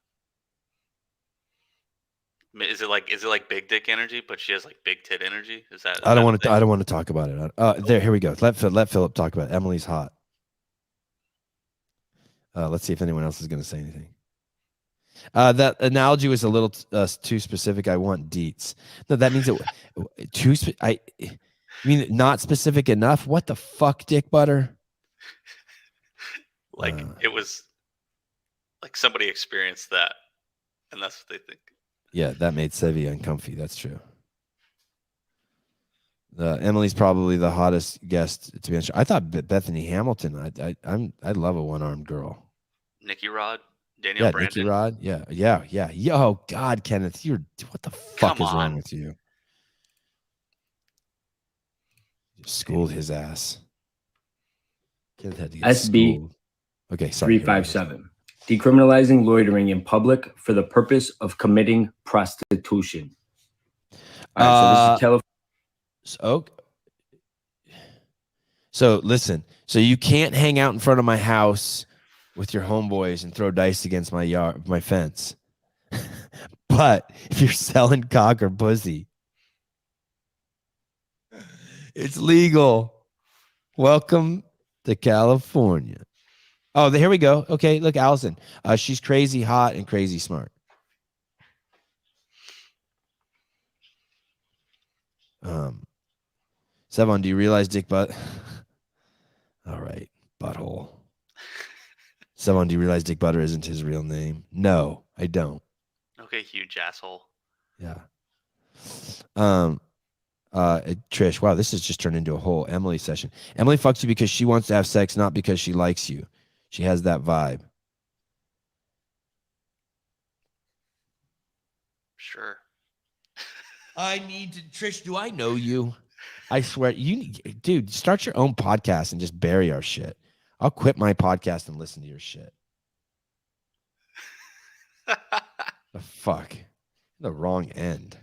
I mean, is it like big dick energy, but she has like big tit energy? Is that? I don't want to. I don't want to talk about it. There, here we go. Let Philip talk about it. Emily's hot. Let's see if anyone else is going to say anything. That analogy was a little too specific. I want deets. No, that means it I mean not specific enough. What the fuck, dick butter? Like it was like somebody experienced that, and that's what they think. Yeah, that made Sevi uncomfy. That's true. Emily's probably the hottest guest to be on the show. I thought Bethany Hamilton. I love a one-armed girl. Nikki Rod, Danielle Brandon. Nikki Rod. Yeah. Yo, God, Kenneth, what the fuck is wrong with you? Just schooled his ass. Kenneth had to get SB schooled. Okay, sorry. 357. Decriminalizing loitering in public for the purpose of committing prostitution. All right, so this is California. So listen. So you can't hang out in front of my house with your homeboys and throw dice against my fence. But if you're selling cock or pussy, it's legal. Welcome to California. Oh, here we go. Okay, look, Allison. She's crazy hot and crazy smart. Sevan, do you realize Dick Butt? All right, butthole. Sevan, do you realize Dick Butter isn't his real name? No, I don't. Okay, huge asshole. Yeah. Trish, wow, this has just turned into a whole Emily session. Emily fucks you because she wants to have sex, not because she likes you. She has that vibe. Sure. Trish, do I know you? I swear, dude, start your own podcast and just bury our shit. I'll quit my podcast and listen to your shit. The fuck? The wrong end.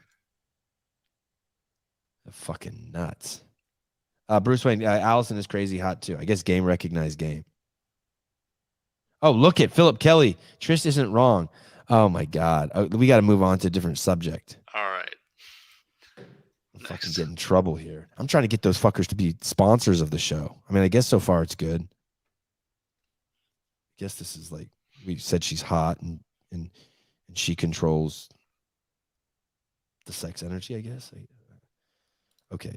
The fucking nuts. Bruce Wayne, Allison is crazy hot too. I guess game recognized game. Oh, look at Philip Kelly. Trish isn't wrong. Oh my God. We got to move on to a different subject. All right. Fucking get in trouble here. I'm trying to get those fuckers to be sponsors of the show. I mean, I guess so far it's good. I guess this is like, we said she's hot and she controls the sex energy, I guess. Okay.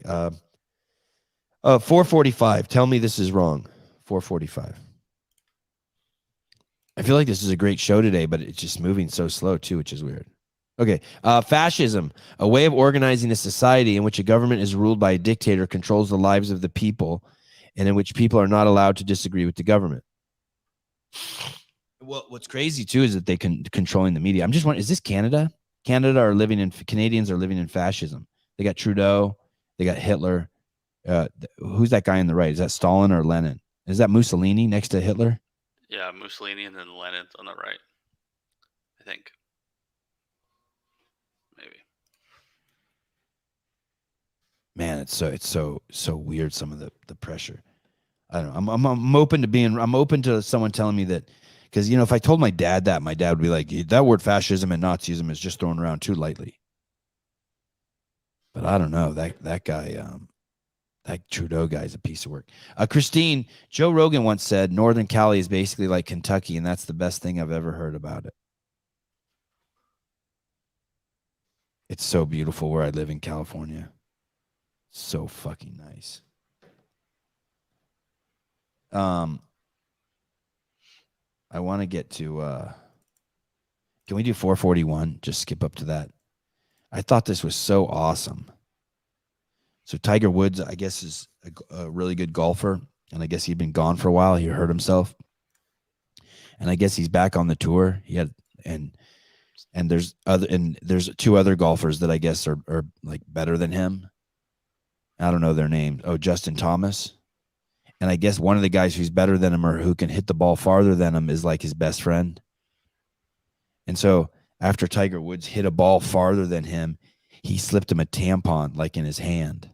445. Tell me this is wrong. 445. I feel like this is a great show today, but it's just moving so slow too, which is weird. Okay. Fascism, a way of organizing a society in which a government is ruled by a dictator, controls the lives of the people, and in which people are not allowed to disagree with the government. Well, what's crazy too is that they can controlling the media. I'm just wondering, is this Canada? Canadians are living in fascism. They got Trudeau, they got Hitler. Who's that guy on the right? Is that Stalin or Lenin? Is that Mussolini next to Hitler? Yeah, Mussolini and then Lenin's on the right. I think. Maybe. Man, it's so weird. Some of the pressure. I don't know. I'm open to someone telling me that, because if I told my dad that, my dad would be like, that word fascism and Nazism is just thrown around too lightly. But I don't know, that guy, that Trudeau guy is a piece of work. Christine, Joe Rogan once said Northern Cali is basically like Kentucky, and that's the best thing I've ever heard about it. It's so beautiful where I live in California. So fucking nice. I want to get to can we do 441? Just skip up to that. I thought this was so awesome. So Tiger Woods, I guess, is a really good golfer, and I guess he'd been gone for a while. He hurt himself, and I guess he's back on the tour. He had and there's two other golfers that I guess are like better than him. I don't know their names. Oh, Justin Thomas. And I guess one of the guys who's better than him or who can hit the ball farther than him is like his best friend. And so after Tiger Woods hit a ball farther than him, he slipped him a tampon like in his hand.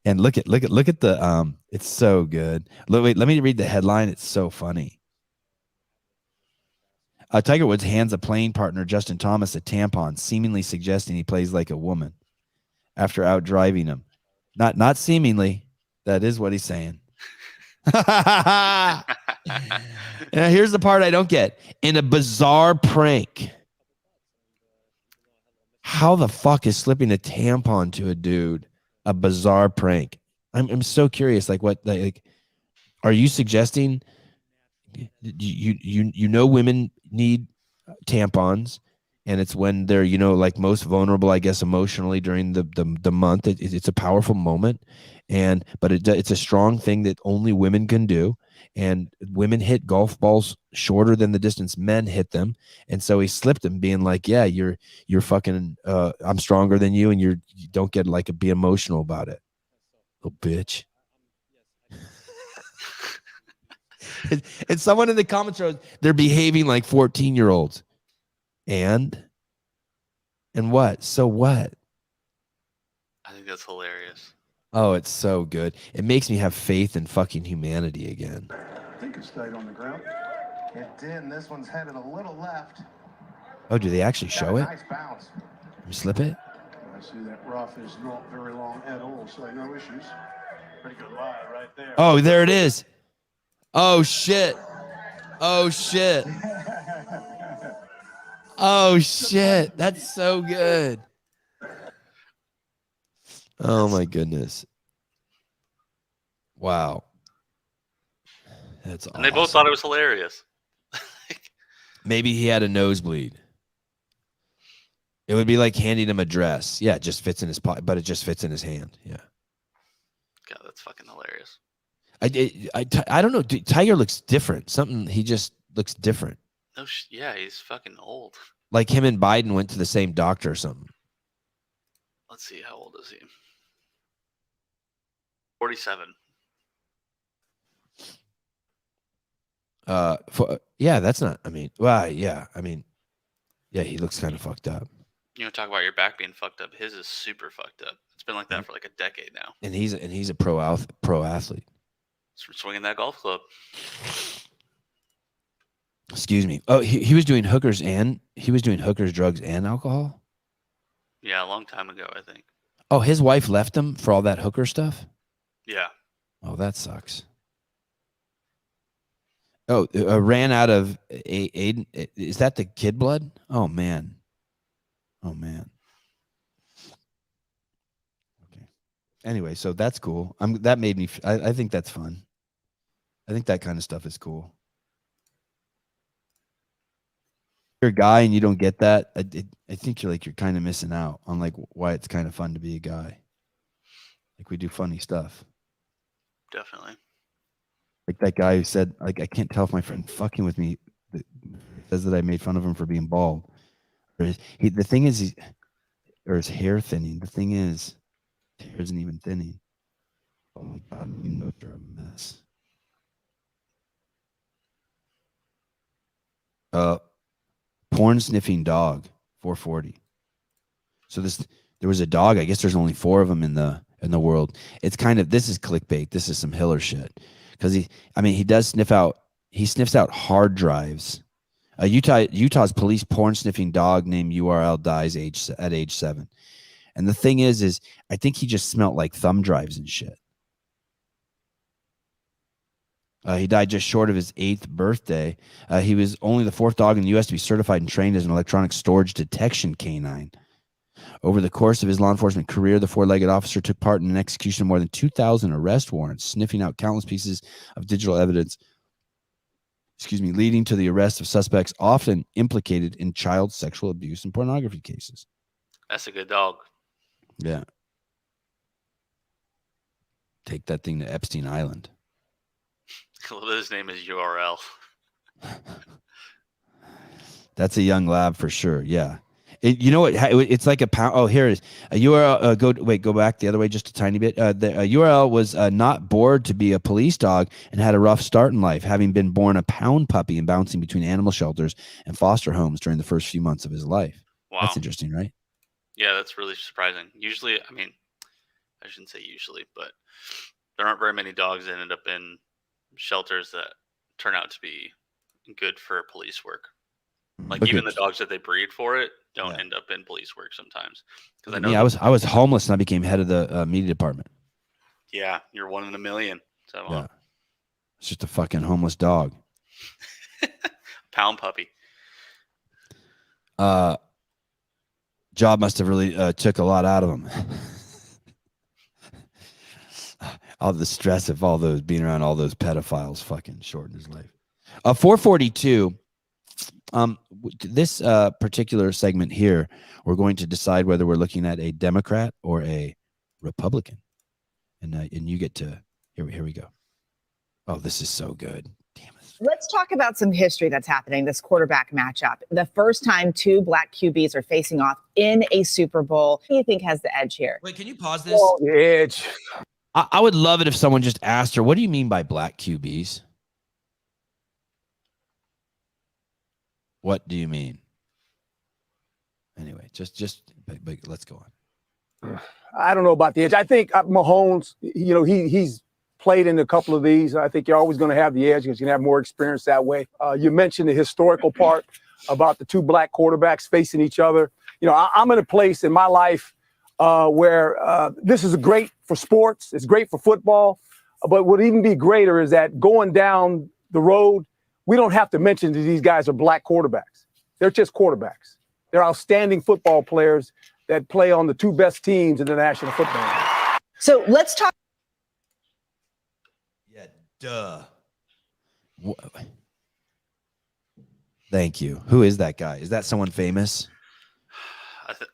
And look at the it's so good. Wait, let me read the headline. It's so funny. Tiger Woods hands a playing partner, Justin Thomas, a tampon, seemingly suggesting he plays like a woman after out driving him. Not seemingly. That is what he's saying. Now, here's the part I don't get. In a bizarre prank, how the fuck is slipping a tampon to a dude a bizarre prank? I'm so curious. Like, what? Like, are you suggesting? You know, women need tampons, and it's when they're, you know, like most vulnerable, I guess, emotionally during the month. It's a powerful moment, but it's a strong thing that only women can do. And women hit golf balls shorter than the distance men hit them, and so he slipped him, being like, "Yeah, you're fucking. I'm stronger than you, and you don't get like be emotional about it, little bitch." And someone in the comments wrote, they're behaving like 14-year-olds. And what? So what? I think that's hilarious. Oh, it's so good. It makes me have faith in fucking humanity again. I think it stayed on the ground. It did, and this one's headed a little left. Oh, do they actually show it? Nice bounce. You slip it? I see that rough is not very long at all, so no issues. Pretty good lie right there. Oh, there it is. Oh, shit. Oh, shit. Oh, shit. That's so good. Oh, my goodness. Wow. That's awesome. And they both thought it was hilarious. Maybe he had a nosebleed. It would be like handing him a dress. Yeah, it just fits in his pocket, but it just fits in his hand. Yeah. God, that's fucking hilarious. I don't know. Tiger looks different. He just looks different. No, yeah, he's fucking old. Like him and Biden went to the same doctor or something. Let's see, how old is he? 47. Yeah, that's not. I mean, well, yeah. I mean, yeah, he looks kind of fucked up. You know, talk about your back being fucked up. His is super fucked up. It's been like that for like a decade now. And he's a pro athlete. Swinging that golf club. Excuse me. Oh, he was doing hookers, drugs, and alcohol. Yeah, a long time ago, I think. Oh, his wife left him for all that hooker stuff. Yeah. Oh, that sucks. Oh, ran out of Aiden. Is that the kid blood? Oh man. Oh man. Okay. Anyway, so that's cool. That made me. I think that's fun. I think that kind of stuff is cool. You're a guy and you don't get that. I think you're kind of missing out on like why it's kind of fun to be a guy. Like we do funny stuff. Definitely. Like that guy who said, like, I can't tell if my friend fucking with me says that I made fun of him for being bald. Or the thing is, or his hair thinning. The thing is, his hair isn't even thinning. Oh my God, you know you're a mess. Porn sniffing dog, 440. So there was a dog. I guess there's only 4 of them in the world. It's kind of, this is clickbait. This is some Hiller shit. Because he does sniff out. He sniffs out hard drives. Utah's police porn sniffing dog named URL dies at age 7. And the thing is I think he just smelled like thumb drives and shit. He died just short of his 8th birthday. He was only the 4th dog in the U.S. to be certified and trained as an electronic storage detection canine. Over the course of his law enforcement career, the 4-legged officer took part in an execution of more than 2,000 arrest warrants, sniffing out countless pieces of digital evidence, leading to the arrest of suspects often implicated in child sexual abuse and pornography cases. That's a good dog. Yeah. Take that thing to Epstein Island. His name is URL. That's a young lab for sure. Yeah. You know what? It's like a pound. Oh, here it is. A URL. Go back the other way just a tiny bit. The URL was not bored to be a police dog and had a rough start in life, having been born a pound puppy and bouncing between animal shelters and foster homes during the first few months of his life. Wow. That's interesting, right? Yeah, that's really surprising. Usually, I mean, I shouldn't say usually, but there aren't very many dogs that end up in shelters that turn out to be good for police work. Like even the dogs that they breed for it don't end up in police work sometimes. Because I know I was homeless and I became head of the media department. Yeah, you're 1 in a million. So Yeah, it's just a fucking homeless dog. pound puppy. Job must have really took a lot out of him. All the stress of all those being around all those pedophiles fucking shortened his life. 442. This particular segment here, we're going to decide whether we're looking at a Democrat or a Republican, and you get to here we go. Oh, this is so good. Let's talk about some history that's happening, this quarterback matchup. The first time two black QBs are facing off in a Super Bowl. Who do you think has the edge here? Wait, can you pause this? The edge. I would love it if someone just asked her, what do you mean by black QBs? What do you mean? Anyway, but let's go on. I don't know about the edge. I think Mahomes, he's played in a couple of these. I think you're always going to have the edge because you can have more experience that way. You mentioned the historical part about the two black quarterbacks facing each other. I'm in a place in my life where this is great for sports. It's great for football. But what would even be greater is that going down the road, we don't have to mention that these guys are black quarterbacks. They're just quarterbacks. They're outstanding football players that play on the two best teams in the National Football League. So let's talk. Yeah, duh. Thank you. Who is that guy? Is that someone famous?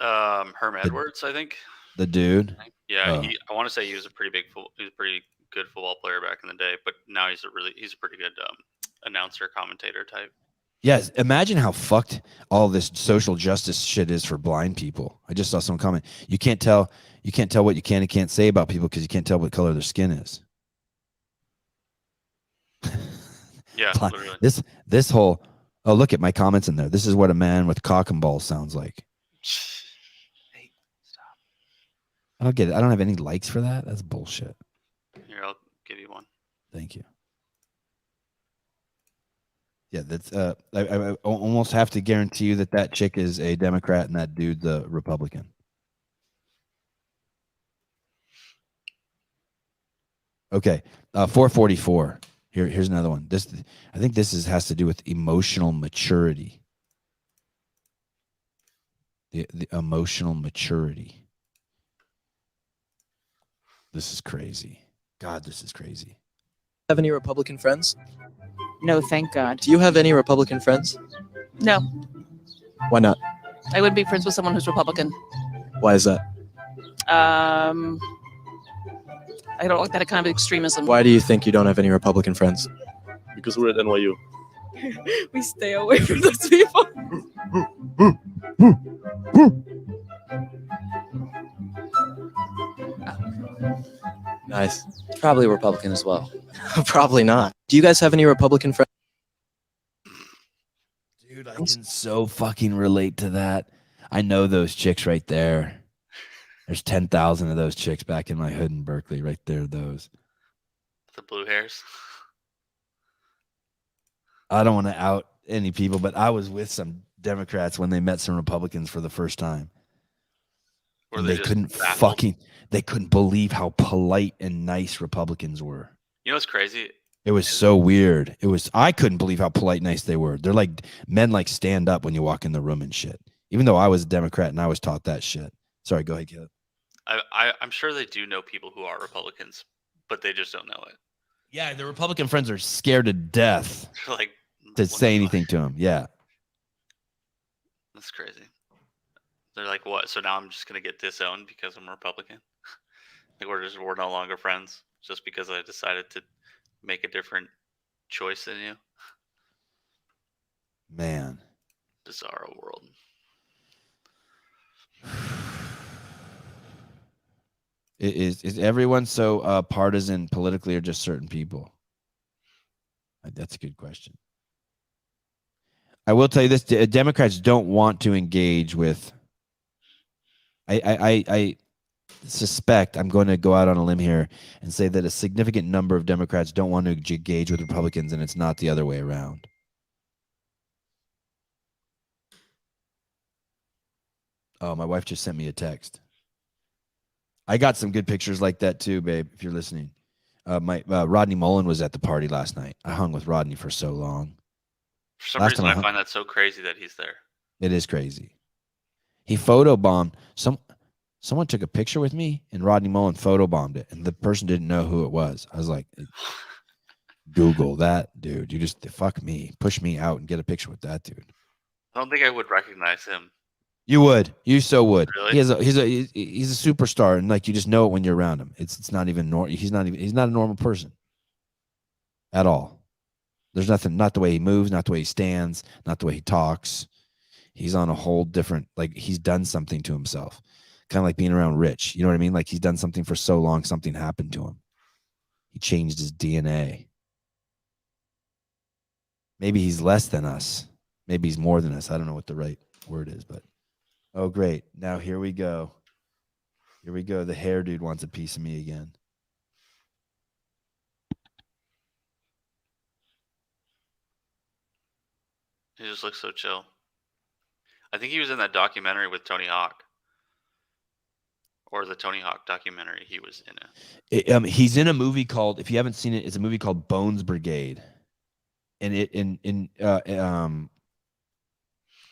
Herm Edwards, I think. The dude? Yeah, I want to say he was a pretty good football player back in the day, but now he's a pretty good announcer, commentator type. Yes, imagine how fucked all this social justice shit is for blind people. I just saw some comment. You can't tell what you can and can't say about people because you can't tell what color their skin is. Yeah, literally. This whole look at my comments in there. This is what a man with cock and balls sounds like. Hey, stop. I don't get it. I don't have any likes for that. That's bullshit. Here, I'll give you one. Thank you. Yeah, that's I almost have to guarantee you that chick is a Democrat and that dude the Republican. Okay, 444. Here's another one. I think this has to do with emotional maturity. The emotional maturity. This is crazy. God, this is crazy. Have any Republican friends? No, thank God. Do you have any Republican friends? No, Why not? I wouldn't be friends with someone who's Republican. Why is that? I don't like that kind of extremism. Why do you think you don't have any Republican friends? Because we're at NYU. We stay away from those people. Nice. Probably Republican as well. Probably not. Do you guys have any Republican friends? Dude, I can so fucking relate to that. I know those chicks right there. There's 10,000 of those chicks back in my hood in Berkeley, right there. Those. The blue hairs. I don't want to out any people, but I was with some Democrats when they met some Republicans for the first time. And they couldn't believe how polite and nice Republicans were. You know what's crazy? It was so weird. I couldn't believe how polite, nice they were. They're like men stand up when you walk in the room and shit. Even though I was a Democrat and I was taught that shit. Sorry, go ahead, Caleb. I'm sure they do know people who are Republicans, but they just don't know it. Yeah, the Republican friends are scared to death Like to say anything to them. Yeah. That's crazy. They're like, what? So now I'm just gonna get disowned because I'm a Republican? Like we're no longer friends just because I decided to make a different choice than you. Man. Bizarro world. Is everyone so partisan politically, or just certain people? That's a good question. I will tell you this: Democrats don't want to engage with. I suspect, I'm going to go out on a limb here and say that a significant number of Democrats don't want to engage with Republicans, and it's not the other way around. Oh, my wife just sent me a text. I got some good pictures like that too, babe, if you're listening. Rodney Mullen was at the party last night. I hung with Rodney for so long. For some Last reason, time I find that so crazy that he's there. It is crazy. He photobombed. Someone took a picture with me, and Rodney Mullen photobombed it, and the person didn't know who it was. I was like, Google that, dude. You just fuck me. Push me out and get a picture with that dude. I don't think I would recognize him. You would. You so would. Really? He's a superstar, and like you just know it when you're around him. It's not even he's not a normal person at all. There's nothing, not the way he moves, not the way he stands, not the way he talks. He's on a whole different, like he's done something to himself. Kind of like being around Rich. You know what I mean? Like he's done something for so long, something happened to him. He changed his DNA. Maybe he's less than us. Maybe he's more than us. I don't know what the right word is, but oh, great. Now here we go. Here we go. The hair dude wants a piece of me again. He just looks so chill. I think he was in that documentary with Tony Hawk. Or the Tony Hawk documentary he was in it. He's in a movie called, if you haven't seen it, it's a movie called Bones Brigade. And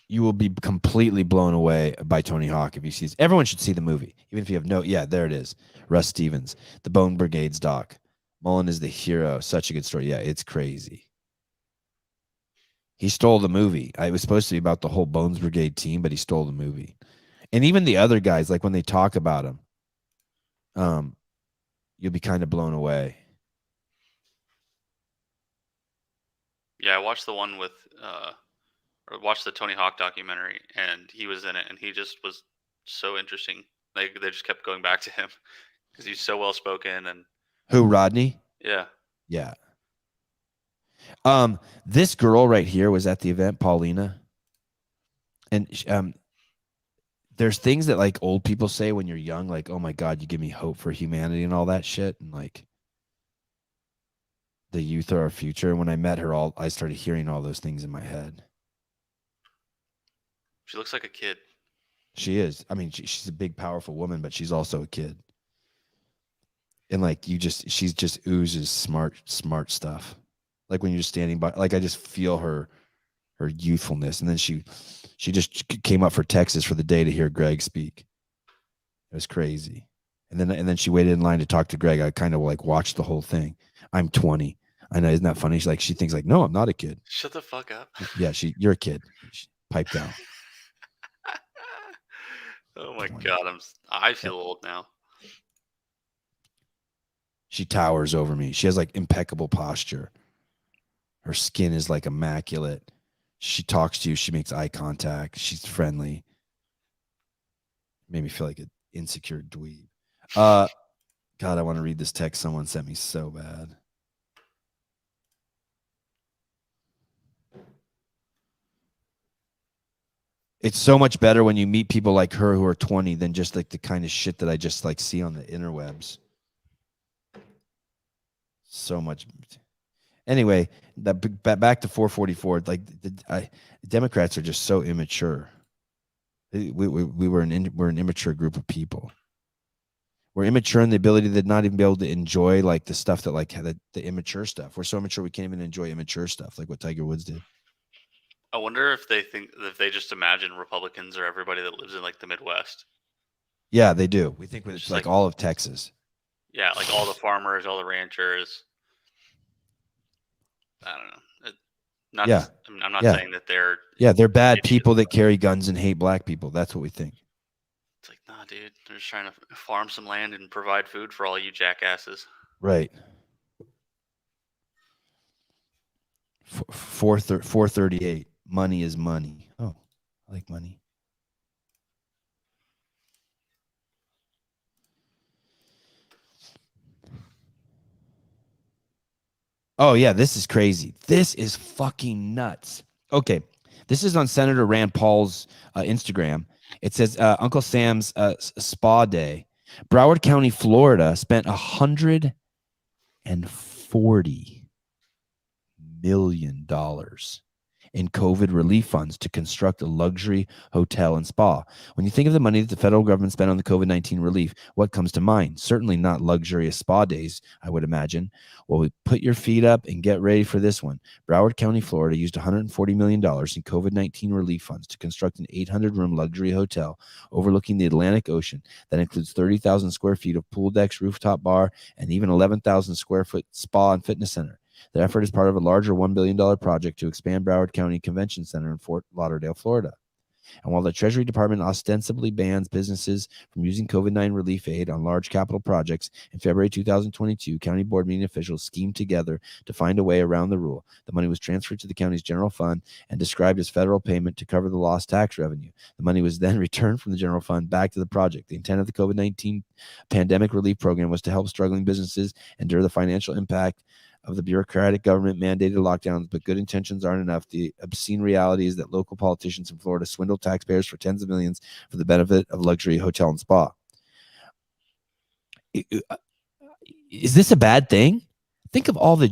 you will be completely blown away by Tony Hawk if you see this. Everyone should see the movie, even if you have yeah, there it is. Russ Stevens, the Bone Brigade's doc. Mullen is the hero. Such a good story. Yeah, it's crazy. He stole the movie. It was supposed to be about the whole Bones Brigade team, but he stole the movie. And even the other guys, like when they talk about him, you'll be kind of blown away. Yeah, I watched the one with, or watched the Tony Hawk documentary, and he was in it, and he just was so interesting. Like they just kept going back to him because he's so well spoken. And who, Rodney? Yeah. Yeah. This girl right here was at the event, Paulina, and there's things that like old people say when you're young, like, oh my God, you give me hope for humanity and all that shit. And like the youth are our future. And when I met her, I started hearing all those things in my head. She looks like a kid. She is. I mean, she's a big, powerful woman, but she's also a kid. And like, she's just oozes smart stuff. Like when you're standing by, like I just feel her youthfulness. And then she just came up for Texas for the day to hear Greg speak. It was crazy. And then she waited in line to talk to Greg. I kind of like watched the whole thing. I'm 20. I know, isn't that funny? She thinks like, no, I'm not a kid. Shut the fuck up. Yeah, you're a kid. Pipe down. Oh my God, I feel old now. She towers over me. She has like impeccable posture. Her skin is like immaculate. She talks to you. She makes eye contact. She's friendly. Made me feel like an insecure dweeb. God, I want to read this text someone sent me so bad. It's so much better when you meet people like her who are 20 than just like the kind of shit that I just like see on the interwebs. So much. Anyway, back to 444. Like the Democrats are just so immature. We're an immature group of people. We're immature in the ability to not even be able to enjoy like the stuff that like the immature stuff. We're so immature we can't even enjoy immature stuff like what Tiger Woods did. I wonder if they just imagine Republicans are everybody that lives in like the Midwest. Yeah, they do. We think it's like all of Texas. Yeah, like all the farmers, all the ranchers. I don't know. I'm not saying that they're. Yeah, they're bad people that carry guns and hate black people. That's what we think. It's like, nah, dude. They're just trying to farm some land and provide food for all you jackasses. Right. 438. Money is money. Oh, I like money. Oh, yeah, this is crazy. This is fucking nuts. Okay, this is on Senator Rand Paul's Instagram. It says Uncle Sam's spa day. Broward County, Florida spent $140 million in COVID relief funds to construct a luxury hotel and spa. When you think of the money that the federal government spent on the COVID-19 relief, what comes to mind? Certainly not luxurious spa days, I would imagine. Well, put your feet up and get ready for this one. Broward County, Florida used $140 million in COVID-19 relief funds to construct an 800-room luxury hotel overlooking the Atlantic Ocean that includes 30,000 square feet of pool decks, rooftop bar, and even 11,000 square foot spa and fitness center. The effort is part of a larger $1 billion project to expand Broward County Convention Center in Fort Lauderdale, Florida. And while the Treasury Department ostensibly bans businesses from using COVID-19 relief aid on large capital projects, in February 2022, county board meeting officials schemed together to find a way around the rule. The money was transferred to the county's general fund and described as federal payment to cover the lost tax revenue. The money was then returned from the general fund back to the project. The intent of the COVID-19 pandemic relief program was to help struggling businesses endure the financial impact of the bureaucratic government-mandated lockdowns, but good intentions aren't enough. The obscene reality is that local politicians in Florida swindle taxpayers for tens of millions for the benefit of luxury hotel and spa. Is this a bad thing? Think of all the...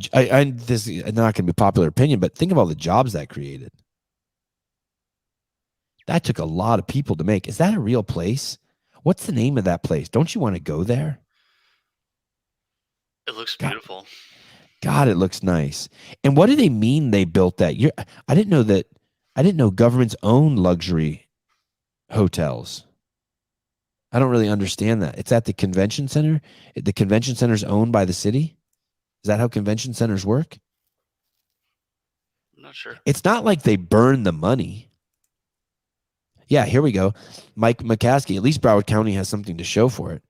this is not going to be popular opinion, but think of all the jobs that created. That took a lot of people to make. Is that a real place? What's the name of that place? Don't you want to go there? It looks beautiful. God, it looks nice. And what do they mean they built that? I didn't know that. I didn't know governments own luxury hotels. I don't really understand that. It's at the convention center. The convention center is owned by the city. Is that how convention centers work? I'm not sure. It's not like they burn the money. Yeah, here we go. Mike McCaskey. At least Broward County has something to show for it.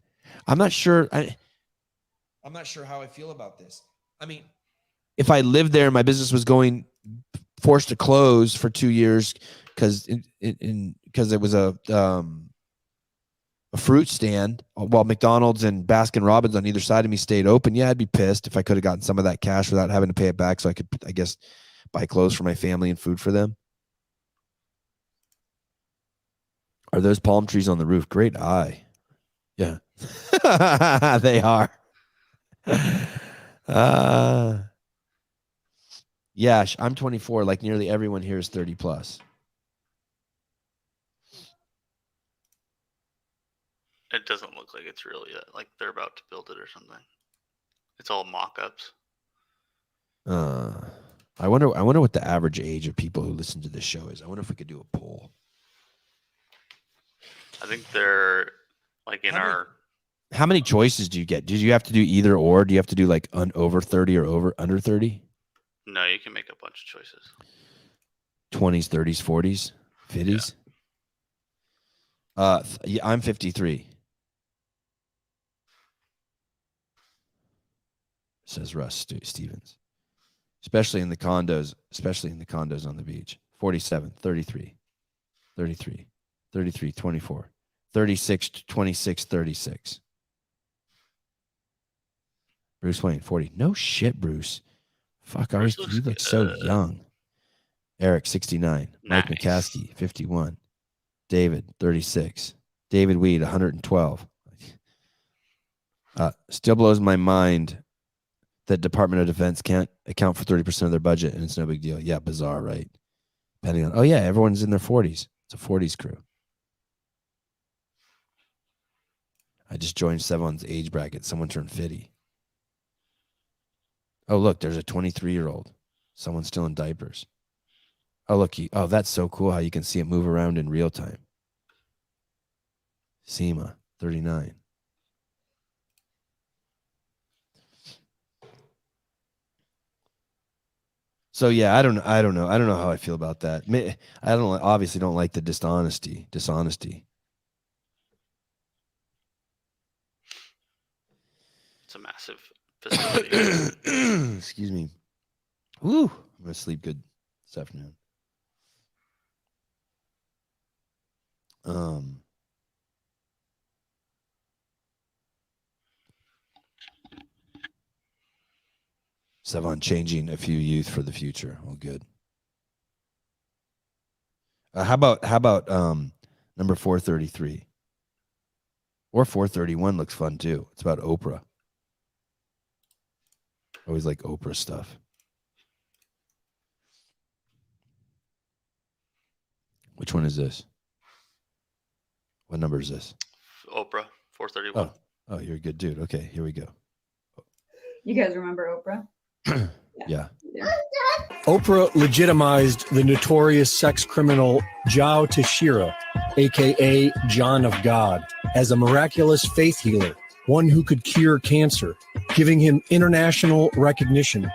I'm not sure. I'm not sure how I feel about this. I mean, if I lived there and my business was forced to close for 2 years because it was a fruit stand while McDonald's and Baskin Robbins on either side of me stayed open, yeah, I'd be pissed if I could have gotten some of that cash without having to pay it back so I could, I guess, buy clothes for my family and food for them. Are those palm trees on the roof? Great eye. Yeah. They are. Yeah, I'm 24. Like nearly everyone here is 30 plus. It doesn't look like it's real yet. Like they're about to build it or something. It's all mock-ups. I wonder what the average age of people who listen to this show is. I wonder if we could do a poll. I think they're like in our... How many choices do you get? Did you have to do either or? Do you have to do like over 30 or under 30? No, you can make a bunch of choices. 20s, 30s, 40s, 50s? Yeah, I'm 53. Says Russ Stevens. Especially in the condos on the beach. 47, 33, 33, 33, 24, 36, 26, 36. Bruce Wayne, 40. No shit, Bruce. Fuck, you look so young. Eric, 69. Mike McCaskey, 51. David, 36. David Weed, 112. Still blows my mind that Department of Defense can't account for 30% of their budget, and it's no big deal. Yeah, bizarre, right? Depending on, oh yeah, everyone's in their 40s. It's a 40s crew. I just joined Sevan's age bracket. Someone turned 50. Oh, look, there's a 23-year-old. Someone's still in diapers. Oh, look. Oh, that's so cool how you can see it move around in real time. Seema, 39. So, yeah, I don't know. I don't know how I feel about that. Obviously don't like the dishonesty. It's a massive facility. Excuse me. Woo. I'm going to sleep good this afternoon. Sevan changing a few youth for the future. Oh, good. How about number 433? Or 431 looks fun too. It's about Oprah. Always like Oprah stuff. Which one is this? What number is this? Oprah, 431. Oh, you're a good dude. Okay, here we go. You guys remember Oprah? Yeah. Oprah legitimized the notorious sex criminal Jao Teixeira, aka John of God, as a miraculous faith healer, one who could cure cancer, giving him international recognition.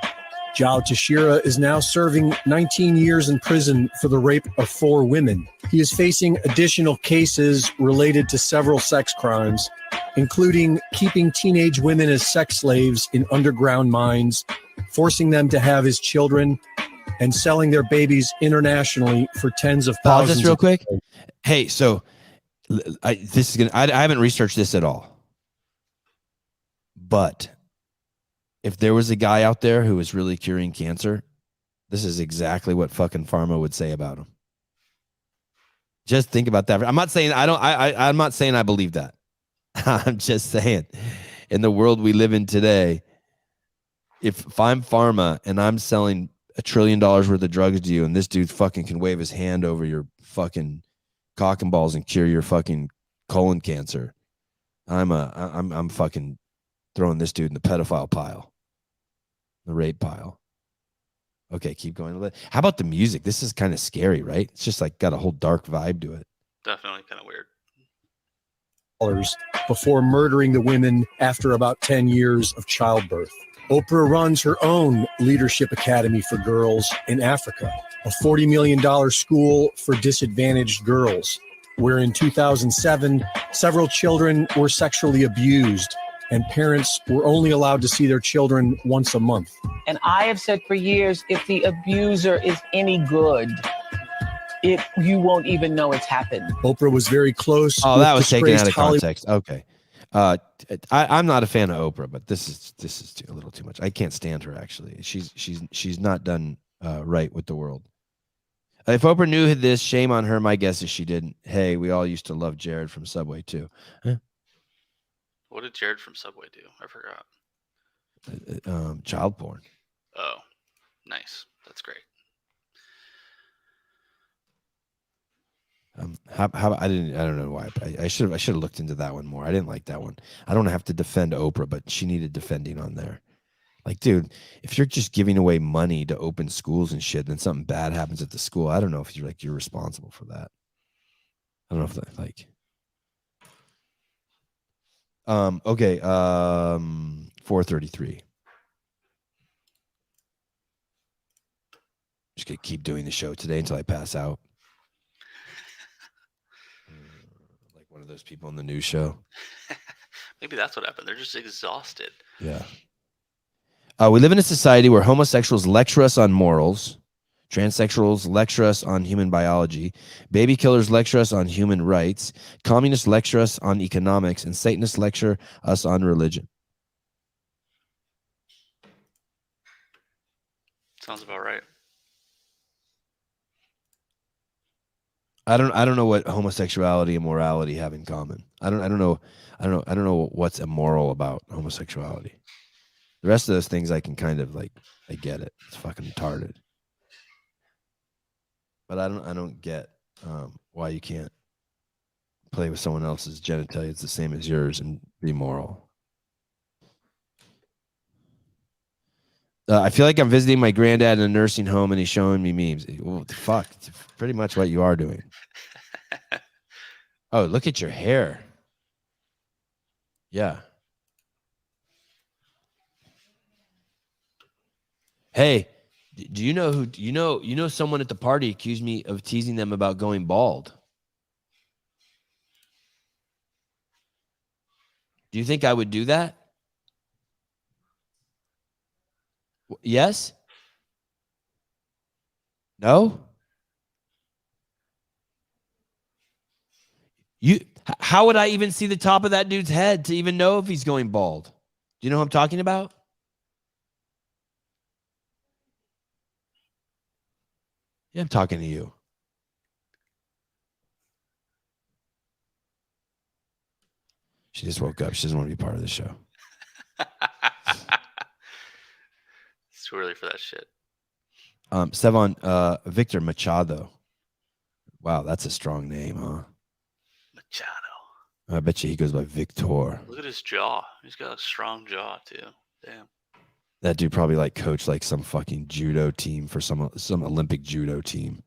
Jao Teixeira is now serving 19 years in prison for the rape of 4 women. He is facing additional cases related to several sex crimes, including keeping teenage women as sex slaves in underground mines, forcing them to have his children, and selling their babies internationally for tens of Pause thousands. this real quick. Hey, so I haven't researched this at all, but if there was a guy out there who was really curing cancer, this is exactly what fucking pharma would say about him. Just think about that. I'm not saying I'm not saying I believe that. I'm just saying, in the world we live in today, if I'm pharma and I'm selling $1 trillion worth of drugs to you, and this dude fucking can wave his hand over your fucking cock and balls and cure your fucking colon cancer, I'm fucking throwing this dude in the pedophile pile, the rape pile. Okay, keep going. How about the music? This is kind of scary, right? It's just like got a whole dark vibe to it. Definitely kind of weird. Before murdering the women after about 10 years of childbirth. Oprah runs her own leadership academy for girls in Africa, a $40 million school for disadvantaged girls, where in 2007, several children were sexually abused and parents were only allowed to see their children once a month. And I have said for years, if the abuser is any good, you won't even know it's happened. Oprah was very close. Oh, that was taken out of Hollywood context. Okay. I'm not a fan of Oprah, but this is a little too much. I can't stand her, actually. She's not done right with the world. If Oprah knew this, shame on her. My guess is she didn't. Hey, we all used to love Jared from Subway too. Huh? What did Jared from Subway do? I forgot. Child porn. Oh, nice. That's great. I don't know why. I should have looked into that one more. I didn't like that one. I don't have to defend Oprah, but she needed defending on there. Like, dude, if you're just giving away money to open schools and shit, then something bad happens at the school, I don't know if you're responsible for that. I don't know if that okay. 433. Just gonna keep doing the show today until I pass out. Like one of those people in the news show. Maybe that's what happened. They're just exhausted. Yeah. We live in a society where homosexuals lecture us on morals, transsexuals lecture us on human biology, baby killers lecture us on human rights, communists lecture us on economics, and Satanists lecture us on religion. Sounds about right. I don't know what homosexuality and morality have in common. I don't know what's immoral about homosexuality. The rest of those things I can kind of I get it. It's fucking retarded. But I don't get why you can't play with someone else's genitalia. It's the same as yours and be moral. I feel like I'm visiting my granddad in a nursing home and he's showing me memes. Well, fuck, it's pretty much what you are doing. Oh, look at your hair. Yeah. Hey, do you know who you know someone at the party accused me of teasing them about going bald? Do you think I would do that? Yes? No? How would I even see the top of that dude's head to even know if he's going bald? Do you know who I'm talking about? Yeah, I'm talking to you. She just woke up. She doesn't want to be part of the show. It's too early for that shit. Sevan, Victor Machado. Wow, that's a strong name, huh? Machado. I bet you he goes by Victor. Look at his jaw. He's got a strong jaw too. Damn. That dude probably like coached like some fucking judo team for some Olympic judo team.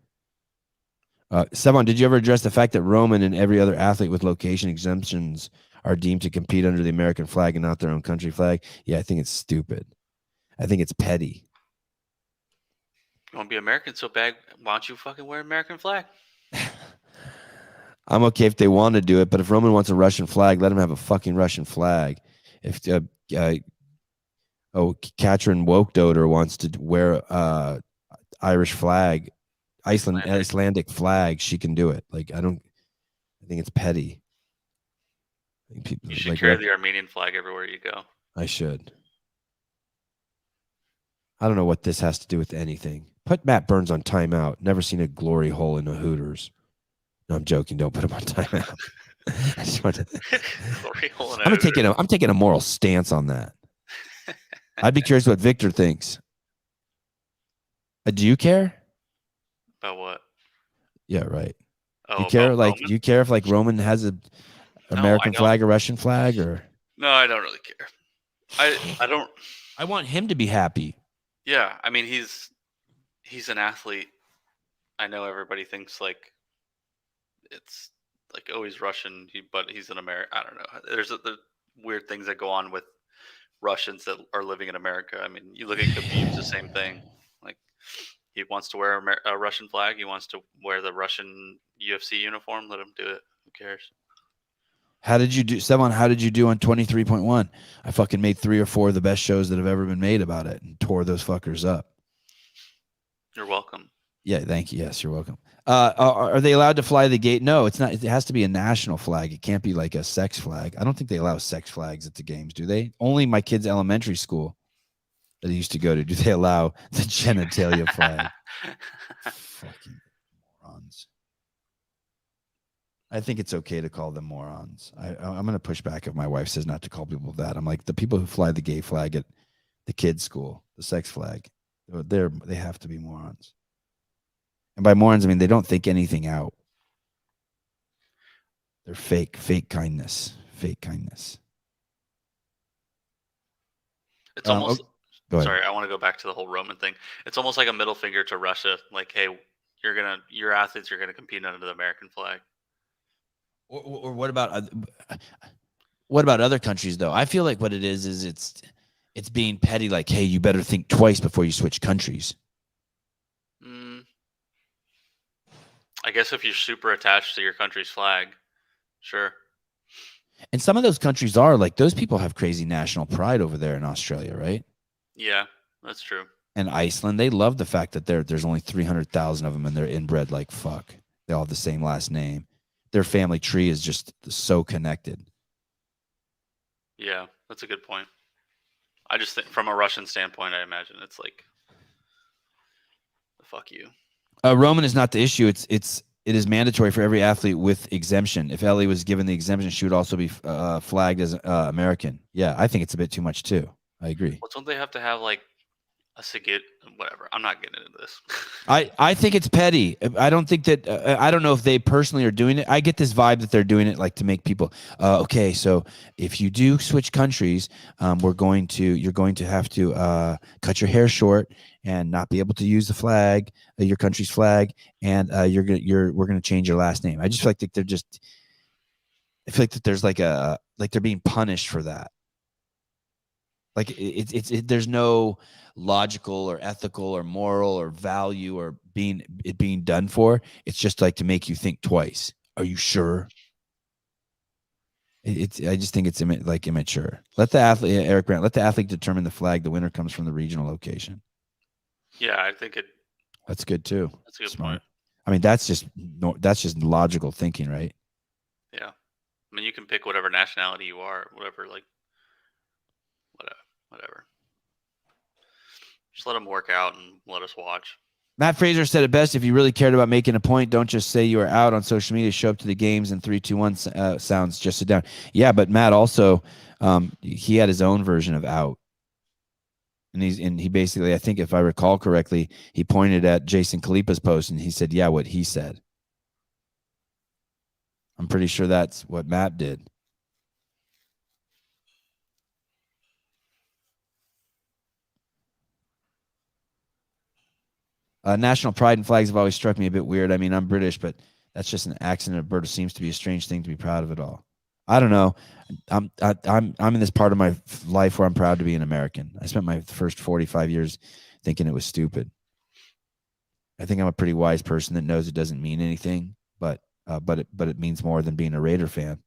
Sevan, did you ever address the fact that Roman and every other athlete with location exemptions are deemed to compete under the American flag and not their own country flag? Yeah, I think it's stupid. I think it's petty. You want to be American so bad? Why don't you fucking wear an American flag? I'm okay if they want to do it, but if Roman wants a Russian flag, let him have a fucking Russian flag. If Katrin Wokdoder wants to wear Irish flag, Icelandic flag, she can do it. Like I think it's petty. I think people You should like carry the Armenian flag everywhere you go. I should. I don't know what this has to do with anything. Put Matt Burns on timeout. Never seen a glory hole in a Hooters. No, I'm joking. Don't put him on timeout. I just want to. Glory hole in a I'm Hooters. taking a moral stance on that. I'd be curious what Victor thinks. Do you care? About what? Yeah, right. Oh, you care about like Roman? do you care if like Roman has a American don't. flag or Russian flag or? No, I don't really care. I don't. I want him to be happy. Yeah, I mean he's an athlete. I know everybody thinks like it's like oh he's Russian, but he's an American. I don't know. There's the weird things that go on with Russians that are living in America. I mean, you look at Khabib's the same thing. Like he wants to wear a Russian flag. He wants to wear the Russian UFC uniform. Let him do it. Who cares? How did you do, Sevan? How did you do on 23.1? I fucking made 3 or 4 of the best shows that have ever been made about it and tore those fuckers up. You're welcome. Yeah, thank you. Yes, you're welcome. Are they allowed to fly the gate? No, it's not. It has to be a national flag. It can't be like a sex flag. I don't think they allow sex flags at the games, do they? Only my kids' elementary school that I used to go to, do they allow the genitalia flag? Fucking morons. I think it's okay to call them morons. I'm going to push back if my wife says not to call people that. I'm like, the people who fly the gay flag at the kids' school, the sex flag, they have to be morons. And by morons, I mean they don't think anything out. They're fake kindness. It's almost. Go ahead. Sorry, I want to go back to the whole Roman thing. It's almost like a middle finger to Russia. Like, hey, your athletes are gonna compete under the American flag. Or what about other countries though? I feel like what it is it's being petty. Like, hey, you better think twice before you switch countries. I guess if you're super attached to your country's flag, sure. And some of those countries are like those people have crazy national pride over there in Australia, right? Yeah, that's true. And Iceland, they love the fact that there's only 300,000 of them and they're inbred like fuck. They all have the same last name. Their family tree is just so connected. Yeah, that's a good point. I just think from a Russian standpoint, I imagine it's like, fuck you. Roman is not the issue. It is mandatory for every athlete with exemption. If Ellie was given the exemption, she would also be flagged as American. Yeah, I think it's a bit too much too. I agree. Well, don't they have to have like a Sigit? Whatever. I'm not getting into this. I think it's petty. I don't think that. I don't know if they personally are doing it. I get this vibe that they're doing it like to make people. Okay, so if you do switch countries, you're going to have to cut your hair short and not be able to use the flag, your country's flag, and we're gonna change your last name. I just feel like they're just. I feel like that there's like they're being punished for that. Like there's no logical or ethical or moral or value or being done for. It's just like to make you think twice. Are you sure? I just think it's like immature. Let the athlete, Eric Grant, let the athlete determine the flag. The winner comes from the regional location. Yeah, I think it. That's good too. That's a good Smart. point. I mean, that's just logical thinking, right? Yeah, I mean, you can pick whatever nationality you are, whatever. Just let them work out and let us watch. Matt Fraser said it best. If you really cared about making a point, don't just say you are out on social media. Show up to the games and 3, 2, 1 sounds. Just sit down. Yeah, but Matt also, he had his own version of out. And he basically, I think if I recall correctly, he pointed at Jason Khalipa's post and he said, yeah, what he said. I'm pretty sure that's what Matt did. National pride and flags have always struck me a bit weird. I mean, I'm British, but that's just an accident. Alberta seems to be a strange thing to be proud of it all. I don't know. I'm in this part of my life where I'm proud to be an American. I spent my first 45 years thinking it was stupid. I think I'm a pretty wise person that knows it doesn't mean anything, but it means more than being a Raider fan.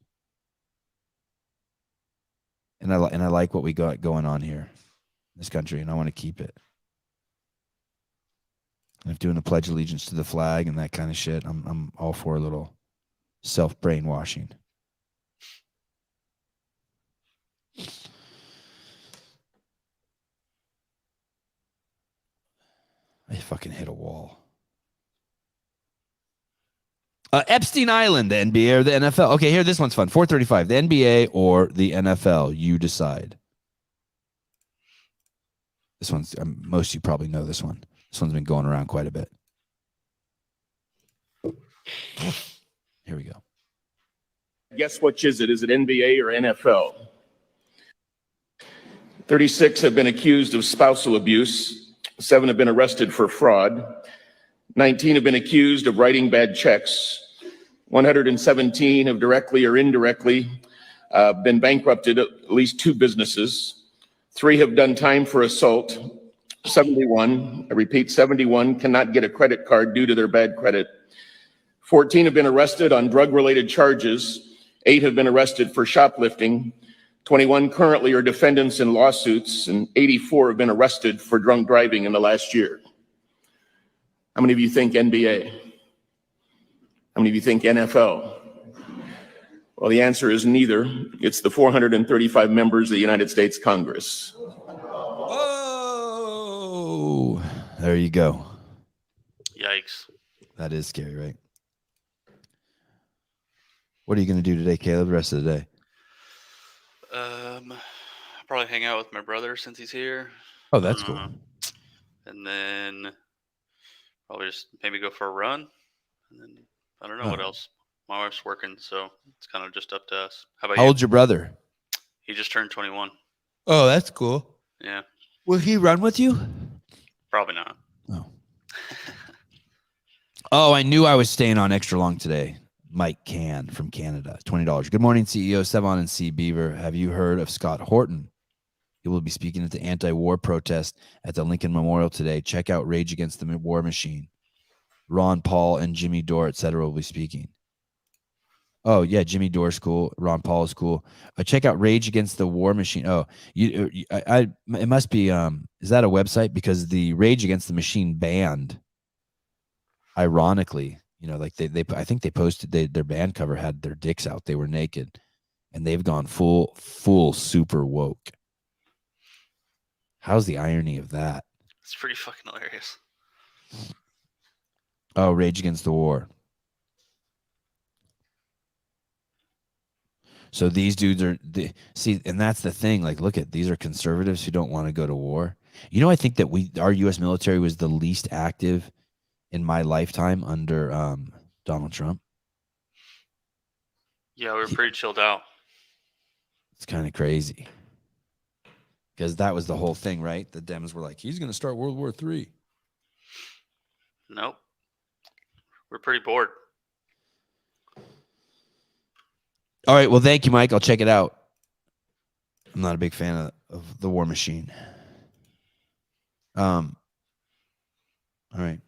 And I like what we got going on here in this country, and I want to keep it. And if doing a pledge of allegiance to the flag and that kind of shit, I'm all for a little self-brainwashing. I fucking hit a wall. Epstein Island, the NBA or the NFL? Okay, here, this one's fun. 435, the NBA or the NFL, you decide. This one's, most of you probably know this one. This one's been going around quite a bit. Here we go. Guess which is it? Is it NBA or NFL? 36 have been accused of spousal abuse. 7 have been arrested for fraud. 19 have been accused of writing bad checks. 117 have directly or indirectly been bankrupted at least 2 businesses. 3 have done time for assault. 71, I repeat, 71 cannot get a credit card due to their bad credit. 14 have been arrested on drug-related charges. 8 have been arrested for shoplifting. 21 currently are defendants in lawsuits, and 84 have been arrested for drunk driving in the last year. How many of you think NBA? How many of you think NFL? Well, the answer is neither. It's the 435 members of the United States Congress. Oh, there you go. Yikes. That is scary, right? What are you going to do today, Caleb, the rest of the day? Probably hang out with my brother since he's here. Oh, that's cool. And then probably just maybe go for a run. And then I don't know what else. My wife's working, so it's kind of just up to us. How about you? How old's your brother? He just turned 21. Oh, that's cool. Yeah. Will he run with you? Probably not. Oh, I knew I was staying on extra long today. Mike Can from Canada, $20. Good morning, CEO Sevan and C. Beaver. Have you heard of Scott Horton? He will be speaking at the anti-war protest at the Lincoln Memorial today. Check out Rage Against the War Machine. Ron Paul and Jimmy Dore, etc. will be speaking. Oh, yeah, Jimmy Dore's cool. Ron Paul is cool. Check out Rage Against the War Machine. Oh, it must be, is that a website? Because the Rage Against the Machine band, ironically, you know, like they I think they posted their band cover had their dicks out. They were naked, and they've gone full super woke. How's the irony of that? It's pretty fucking hilarious. Oh, Rage Against the War. So these dudes are see, and that's the thing. Like, look at these are conservatives who don't want to go to war. You know, I think that our U.S. military was the least active in my lifetime under Donald Trump. Yeah, we were pretty chilled out. It's kind of crazy because that was the whole thing, right? The Dems were like, he's going to start World War III. Nope. We're pretty bored. All right. Well, thank you, Mike. I'll check it out. I'm not a big fan of the War Machine. All right.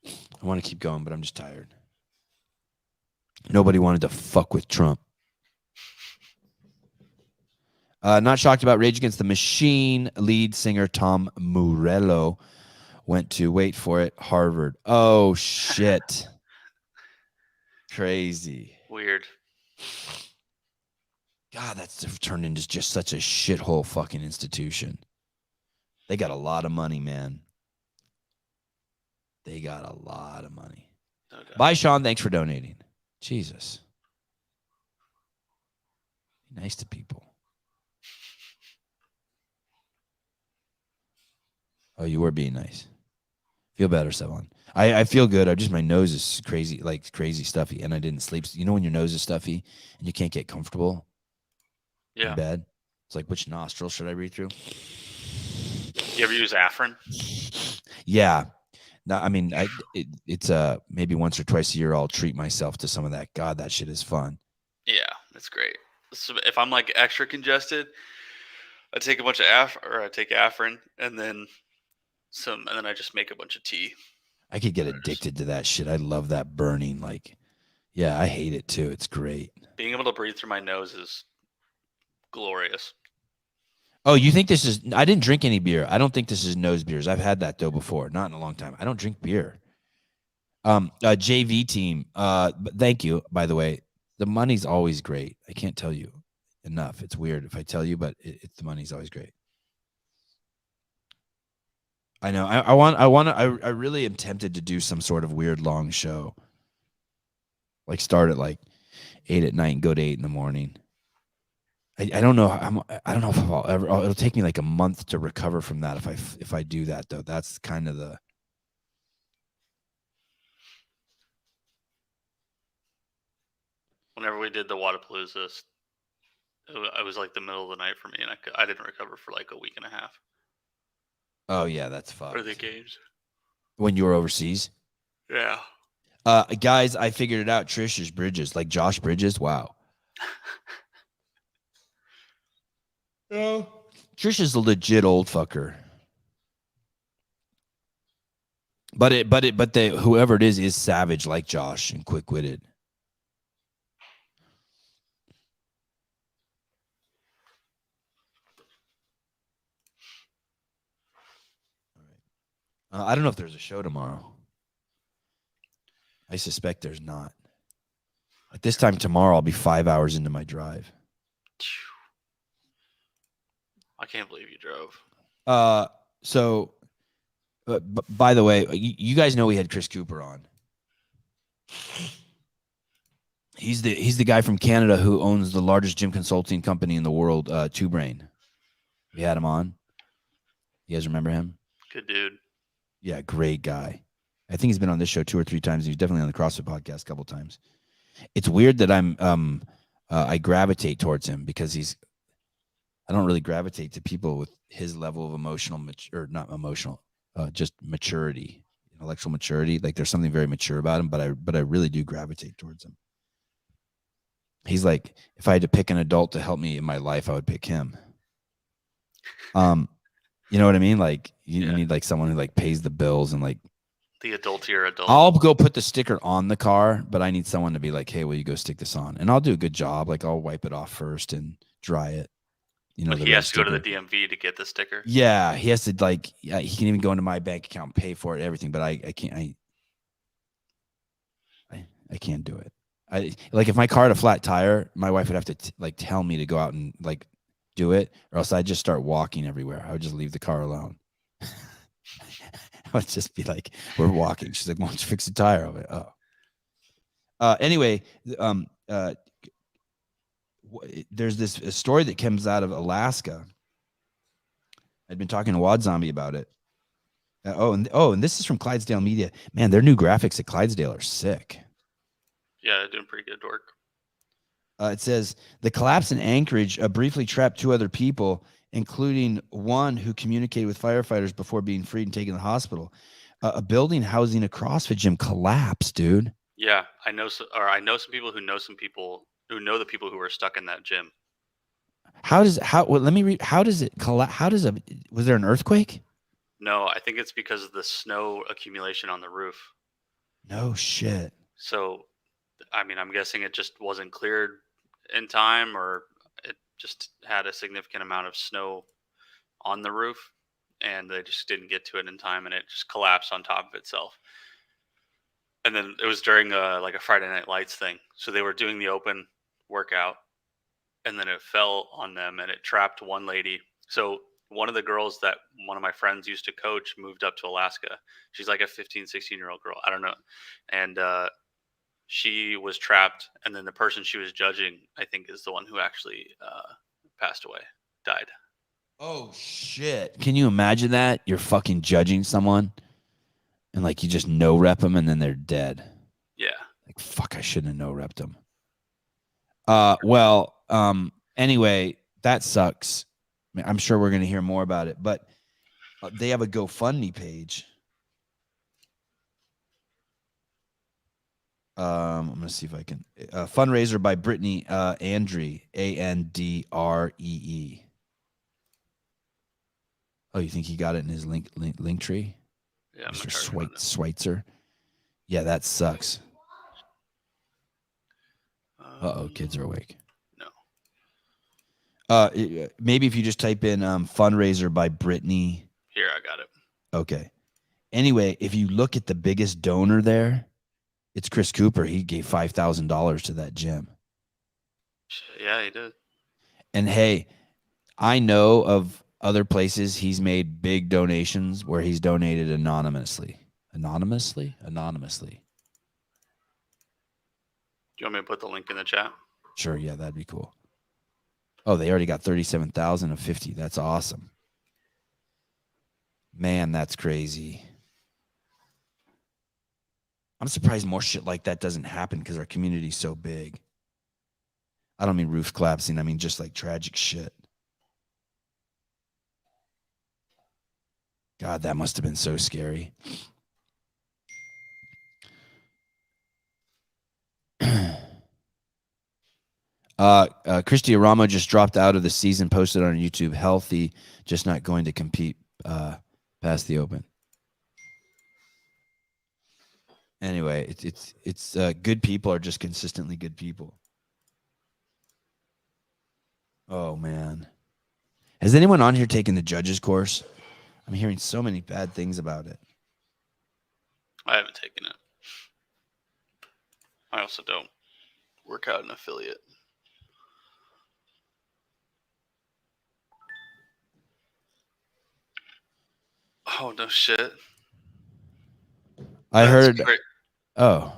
I want to keep going, but I'm just tired. Nobody wanted to fuck with Trump. Not shocked about Rage Against the Machine. Lead singer Tom Morello went to, wait for it, Harvard. Oh, shit. Crazy. Weird. God, that's turned into just such a shithole fucking institution. They got a lot of money, man. They got a lot of money. No doubt. Bye, Sean. Thanks for donating. Jesus. Be nice to people. Oh, you were being nice. Feel better, Sevan. I feel good. My nose is crazy, like crazy stuffy, and I didn't sleep. You know when your nose is stuffy and you can't get comfortable in bed? It's like, which nostril should I breathe through? You ever use Afrin? Yeah. No, I mean, it's maybe once or twice a year I'll treat myself to some of that. God, that shit is fun. Yeah, that's great. So if I'm like extra congested, I take a bunch of I take Afrin and then I just make a bunch of tea. I could get addicted to that shit. I love that burning. Like, yeah, I hate it too. It's great. Being able to breathe through my nose is glorious. Oh, you think this is? I didn't drink any beer. I don't think this is nose beers. I've had that though before, not in a long time. I don't drink beer. JV team. But thank you, by the way. The money's always great. I can't tell you enough. It's weird if I tell you, but the money's always great. I know. I really am tempted to do some sort of weird long show. Like start at like 8 at night and go to 8 in the morning. I don't know. I don't know if I'll ever. It'll take me like a month to recover from that. If I do that though, that's kind of the. Whenever we did the Wadapalooza, it was like the middle of the night for me, and I didn't recover for like a week and a half. Oh yeah, that's fucked. For the games. When you were overseas. Yeah. Guys, I figured it out. Trish's Bridges, like Josh Bridges. Wow. Trish is a legit old fucker. But whoever it is savage like Josh and quick-witted. I don't know if there's a show tomorrow. I suspect there's not. At this time tomorrow, I'll be 5 hours into my drive. I can't believe you drove. By the way, you guys know we had Chris Cooper on. He's the guy from Canada who owns the largest gym consulting company in the world, Two Brain. We had him on. You guys remember him? Good dude. Yeah, great guy. I think he's been on this show 2 or 3 times. He's definitely on the CrossFit podcast a couple times. It's weird that I gravitate towards him because I don't really gravitate to people with his level of just maturity, intellectual maturity. Like there's something very mature about him, but I really do gravitate towards him. He's like, if I had to pick an adult to help me in my life, I would pick him. You know what I mean? Like you need like someone who like pays the bills and like the adultier adult. I'll go put the sticker on the car, but I need someone to be like, hey, will you go stick this on? And I'll do a good job. Like I'll wipe it off first and dry it. You know, he has to go to the DMV to get the sticker. Yeah, he has to he can even go into my bank account and pay for it, everything. But I can't. I can't do it. Like if my car had a flat tire, my wife would have to tell me to go out and like do it, or else I'd just start walking everywhere. I would just leave the car alone. I would just be like, "We're walking." She's like, "Why don't you fix the tire?" I'm like, "Oh." Anyway, there's this story that comes out of Alaska. I'd been talking to Wad Zombie about it. And this is from Clydesdale Media. Man, their new graphics at Clydesdale are sick. Yeah, they're doing pretty good work. It says the collapse in Anchorage briefly trapped 2 other people, including one who communicated with firefighters before being freed and taken to the hospital. A building housing a CrossFit gym collapsed, dude. Yeah, I know some people who know some people who know the people who were stuck in that gym. Let me read. How does it collapse? Was there an earthquake? No, I think it's because of the snow accumulation on the roof. No shit. So, I mean, I'm guessing it just wasn't cleared in time, or it just had a significant amount of snow on the roof, and they just didn't get to it in time, and it just collapsed on top of itself. And then it was during like a Friday Night Lights thing. So they were doing the open workout, and then it fell on them, and it trapped one lady. So one of the girls that one of my friends used to coach moved up to Alaska. She's like a 15, 16-year-old girl. I don't know. And she was trapped. And then the person she was judging, I think, is the one who actually passed away, died. Oh, shit. Can you imagine that? You're fucking judging someone and like you just no-rep them and then they're dead. Yeah. Like, fuck, I shouldn't have no-repped them. Anyway, that sucks. I mean, I'm sure we're going to hear more about it, but they have a GoFundMe page. I'm going to see if I can. Fundraiser by Bethany Andre, Andree. Oh, you think he got it in his link tree? Yeah, Mr. Schweitzer. Yeah, that sucks. Uh-oh, kids are awake. No. Maybe if you just type in fundraiser by Bethany. Here, I got it. Okay. Anyway, if you look at the biggest donor there, it's Chris Cooper. He gave $5,000 to that gym. Yeah, he did. And hey, I know of other places he's made big donations where he's donated anonymously. Anonymously? Do you want me to put the link in the chat? Sure, yeah, that'd be cool. Oh, they already got 37,000 of 50. That's awesome. Man, that's crazy. I'm surprised more shit like that doesn't happen because our community's so big. I don't mean roof collapsing. I mean just like tragic shit. God, that must have been so scary. Christy Aramo just dropped out of the season, posted on YouTube, healthy, just not going to compete past the Open. Anyway, it's good people are just consistently good people. Oh, man. Has anyone on here taken the judges course? I'm hearing so many bad things about it. I haven't taken it. I also don't work out an affiliate. Oh, no shit. I heard. Great. Oh.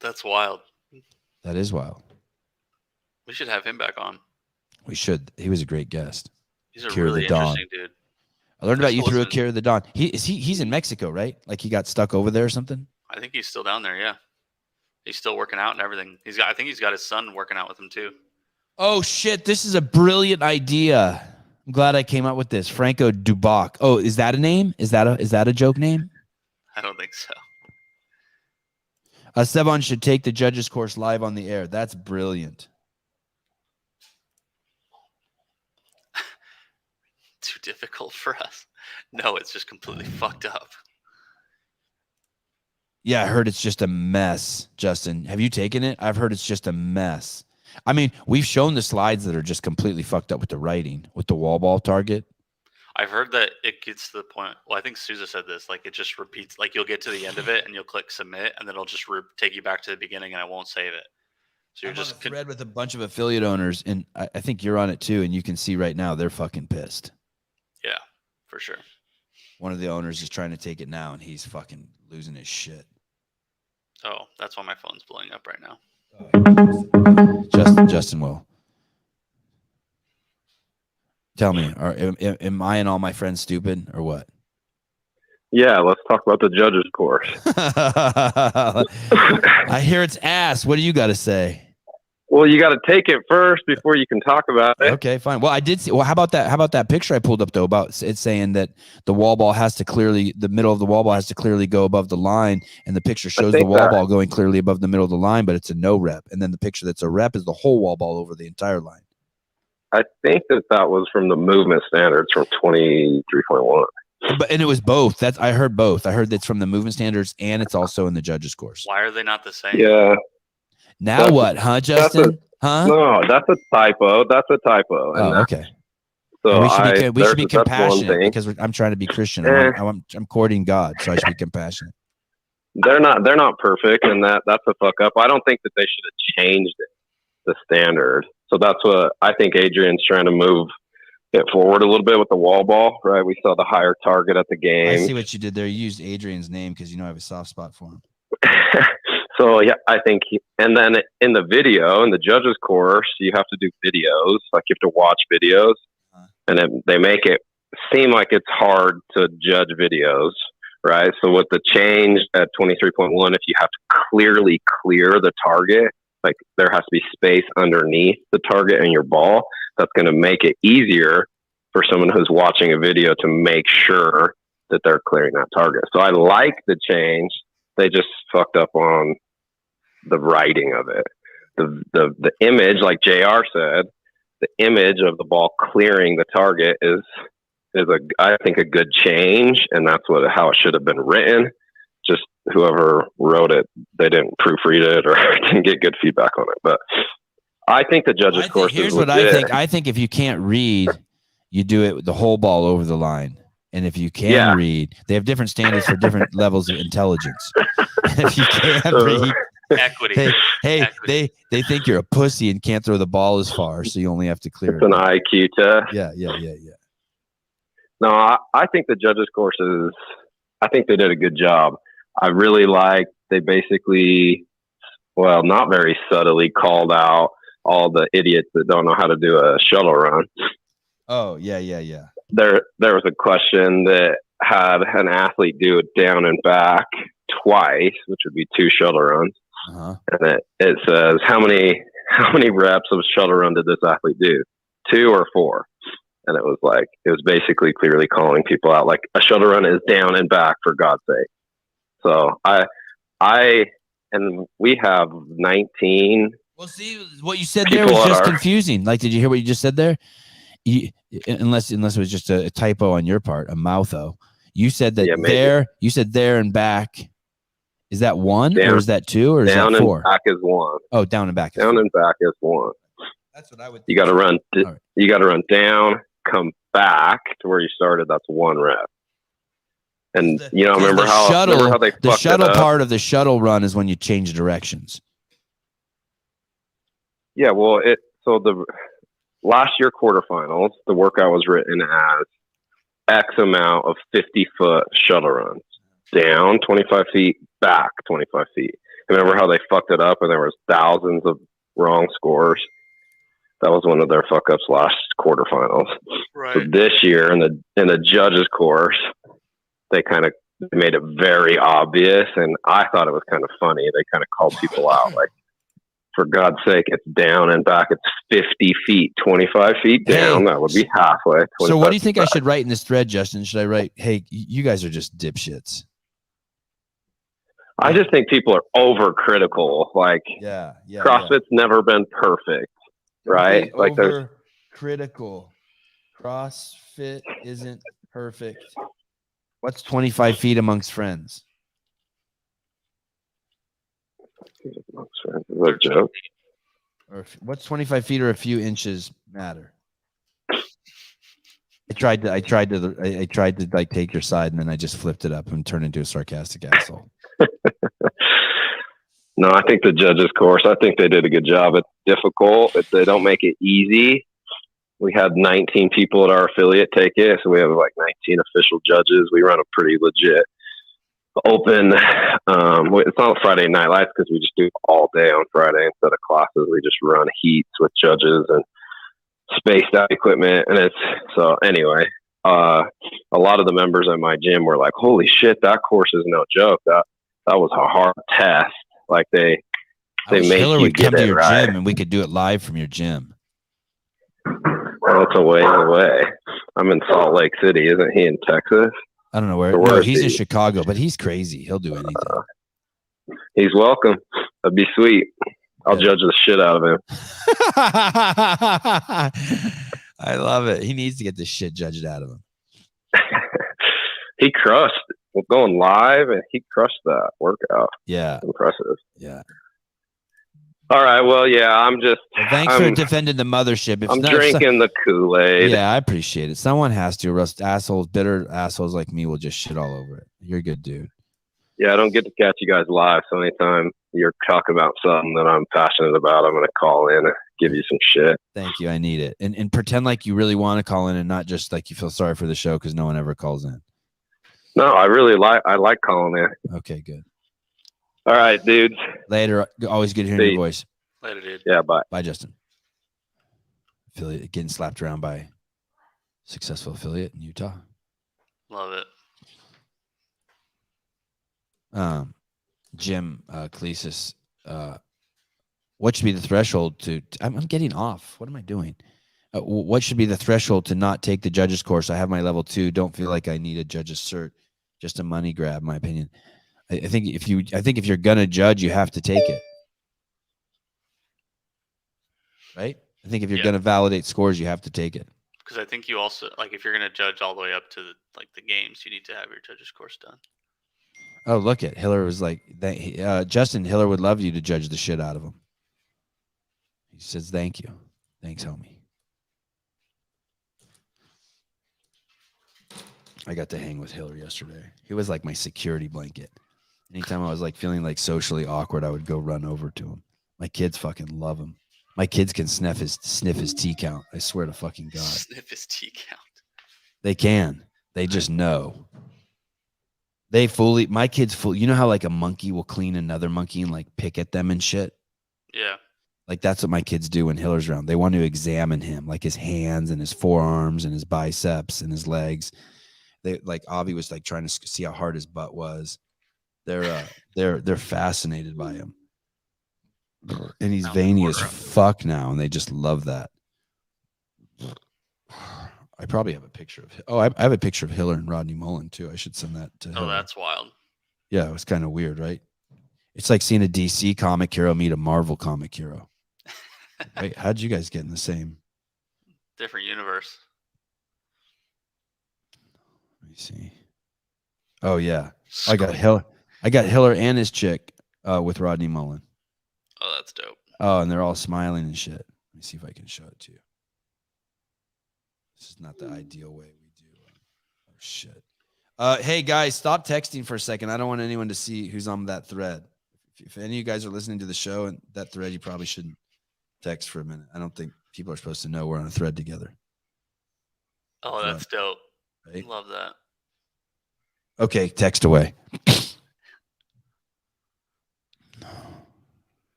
That's wild. That is wild. We should have him back on. We should. He was a great guest. He's a Cure really the Dawn. interesting dude. I learned about you through Cure the Dawn. He's in Mexico, right? Like he got stuck over there or something? I think he's still down there, yeah. He's still working out and everything. I think he's got his son working out with him too. Oh shit, this is a brilliant idea. I'm glad I came up with this. Franco Duboc. Oh, is that a name? Is that a joke name? I don't think so. Sevan should take the judges course live on the air. That's brilliant. Too difficult for us. No, it's just completely fucked up. Yeah, I heard it's just a mess, Justin. Have you taken it? I've heard it's just a mess. I mean, we've shown the slides that are just completely fucked up with the writing, with the wall ball target. I've heard that it gets to the point. Well, I think Sousa said this. Like it just repeats. Like you'll get to the end of it and you'll click submit, and then it'll just take you back to the beginning, and I won't save it. So you're I'm just on a thread with a bunch of affiliate owners, and I think you're on it too. And you can see right now they're fucking pissed. Yeah, for sure. One of the owners is trying to take it now, and he's fucking losing his shit. Oh, that's why my phone's blowing up right now. Justin will. Tell me, am I and all my friends stupid or what? Yeah, let's talk about the judges course. I hear it's ass. What do you got to say? Well, you got to take it first before you can talk about it. Okay, fine. Well, I did see. Well, how about that picture I pulled up though about it saying that the wall ball has to clearly, the middle of the wall ball has to clearly go above the line, and the picture shows the wall ball going clearly above the middle of the line, but it's a no rep, and then the picture that's a rep is the whole wall ball over the entire line. I think that was from the movement standards from 23.1. And it was both. I heard both. I heard that's from the movement standards and it's also in the judges course. Why are they not the same? Yeah. Now what, huh, Justin? No, that's a typo. That's a typo. Oh, okay. So we should be compassionate because I'm trying to be Christian. I'm courting God, so I should be compassionate. They're not perfect, and that's a fuck up. I don't think that they should have changed the standard. So that's what I think Adrian's trying to move it forward a little bit with the wall ball, right? We saw the higher target at the game. I see what you did there. You used Adrian's name because you know I have a soft spot for him. So yeah, I think, and then in the video, in the judges course, you have to do videos. Like you have to watch videos, and then they make it seem like it's hard to judge videos, right? So with the change at 23.1, if you have to clearly clear the target, like there has to be space underneath the target and your ball, that's going to make it easier for someone who's watching a video to make sure that they're clearing that target. So I like the change. They just fucked up on the writing of it. The image, like JR said, the image of the ball clearing the target is I think a good change, and that's how it should have been written. Just whoever wrote it, they didn't proofread it or didn't get good feedback on it. But I think the judges course Here's is what legit. I think. I think if you can't read, you do it with the whole ball over the line. And if you can read, they have different standards for different levels of intelligence. If you can't read, equity. Equity. They think you're a pussy and can't throw the ball as far, so you only have to clear It's an IQ test. Yeah. No, I think the judges courses, I think they did a good job. I really like, they basically, well, not very subtly called out all the idiots that don't know how to do a shuttle run. Oh, yeah. There was a question that had an athlete do it down and back twice, which would be 2 shuttle runs. And it says, how many reps of shuttle run did this athlete do? 2 or 4? And it was basically clearly calling people out. Like, a shuttle run is down and back, for God's sake. So and we have 19. Well, see, what you said there was just confusing. Like, did you hear what you just said there? Unless it was just a typo on your part, a moutho. You said that there. You said there and back. Is that 1 or is that 2 or is that 4? Down and back is 1. Oh, down and back. Down and back is 1. That's what I would. You got to run. You got to run down, come back to where you started. That's 1 rep. And remember how they the fucked shuttle it up? part of the shuttle run is when you change directions. Yeah, well, so the last year quarterfinals, the workout was written as X amount of 50-foot shuttle runs, down 25 feet, back 25 feet. Remember how they fucked it up and there was thousands of wrong scores? That was one of their fuck ups last quarterfinals. Right. So this year in the judges course, they kind of made it very obvious, and I thought it was kind of funny. They kind of called people out, like, for God's sake, it's down and back. It's 50 feet, 25 feet down. That would be halfway. So what do you think I should write in this thread, Justin? Should I write, hey, you guys are just dipshits? I just think people are overcritical. Like, CrossFit's never been perfect, right? Like, there's critical. CrossFit isn't perfect. What's 25 feet amongst friends? Is that a joke? Or what's 25 feet or a few inches matter? I tried to like take your side, and then I just flipped it up and turned into a sarcastic asshole. No, I think the judges course, I think they did a good job. It's difficult. They don't make it easy. We had 19 people at our affiliate take it, so we have like 19 official judges. We run a pretty legit open. It's not Friday night lights because we just do it all day on Friday instead of classes. We just run heats with judges and spaced out equipment, and anyway. A lot of the members at my gym were like, "Holy shit, that course is no joke. That was a hard test." Like they make Hiller you would come get to it your right. gym, and we could do it live from your gym. Well, it's a ways away. I'm in Salt Lake City. Isn't he in Texas? I don't know where. So where No, is he's in he? Chicago, but he's crazy. He'll do anything. He's welcome. That'd be sweet. I'll judge the shit out of him. I love it. He needs to get this shit judged out of him. He crushed. We're going live, and he crushed that workout. Yeah. Impressive. Yeah. All right. Well, yeah, I'm just. Well, thanks for defending the mothership. I'm drinking the Kool-Aid. Yeah, I appreciate it. Someone has to, or else bitter assholes like me will just shit all over it. You're a good dude. Yeah, I don't get to catch you guys live, so anytime you're talking about something that I'm passionate about, I'm going to call in and give you some shit. Thank you. I need it. And pretend like you really want to call in and not just like you feel sorry for the show because no one ever calls in. No, I like calling in. Okay, good. All right, dudes. Later. Always good hearing your voice. Later, dude. Yeah, bye. Bye, Justin. Affiliate getting slapped around by successful affiliate in Utah. Love it. Jim Clesis, what should be the threshold to? I'm getting off. What am I doing? What should be the threshold to not take the judges course? I have my level 2. Don't feel like I need a judge's cert. Just a money grab, in my opinion. I think if you're gonna judge, you have to take it. Right? I think if you're gonna validate scores, you have to take it. Because I think you also like if you're gonna judge all the way up to the games, you need to have your judges course done. Oh, look at Hiller was like Justin Hiller would love you to judge the shit out of him. He says thank you. Thanks, homie. I got to hang with Hiller yesterday. He was like my security blanket. Anytime I was like feeling like socially awkward, I would go run over to him. My kids fucking love him. My kids can sniff his tea count. I swear to fucking God. Sniff his tea count. They can. They just know. My kids you know how like a monkey will clean another monkey and like pick at them and shit? Yeah. Like that's what my kids do when Hiller's around. They want to examine him, like his hands and his forearms and his biceps and his legs. They like Avi was like trying to see how hard his butt was. They're fascinated by him. And he's veiny as fuck now, and they just love that. I probably have a picture of I have a picture of Hiller and Rodney Mullen too. I should send that to Hiller. That's wild. Yeah, it was kind of weird, right? It's like seeing a DC comic hero meet a Marvel comic hero. Right? How'd you guys get in the same? Different universe. Let me see. Oh yeah, I got Hiller and his chick with Rodney Mullen. Oh, that's dope. Oh, and they're all smiling and shit. Let me see if I can show it to you. This is not the ideal way we do. Oh shit. Hey guys, stop texting for a second. I don't want anyone to see who's on that thread. If any of you guys are listening to the show and that thread, you probably shouldn't text for a minute. I don't think people are supposed to know we're on a thread together. Oh, that's dope. Right? Love that. Okay, text away.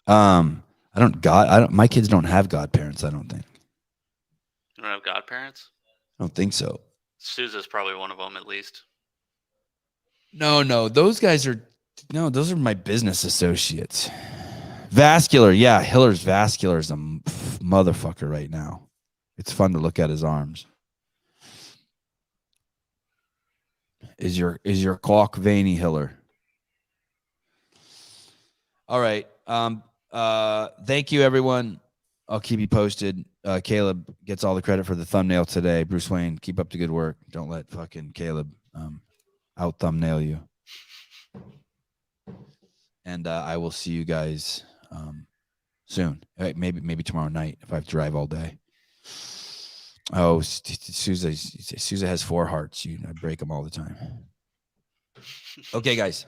My kids don't have godparents, I don't think. You don't have godparents? I don't think so. Sousa's probably one of them at least. No, those are my business associates. Vascular, yeah, Hiller's vascular is a motherfucker right now. It's fun to look at his arms. Is your clock veiny, Hiller? All right. Thank you, everyone. I'll keep you posted. Caleb gets all the credit for the thumbnail today. Bruce Wayne, keep up the good work. Don't let fucking Caleb out thumbnail you. And I will see you guys soon. Maybe tomorrow night if I have to drive all day. Oh, Sousa has 4 hearts. I break them all the time. Okay, guys.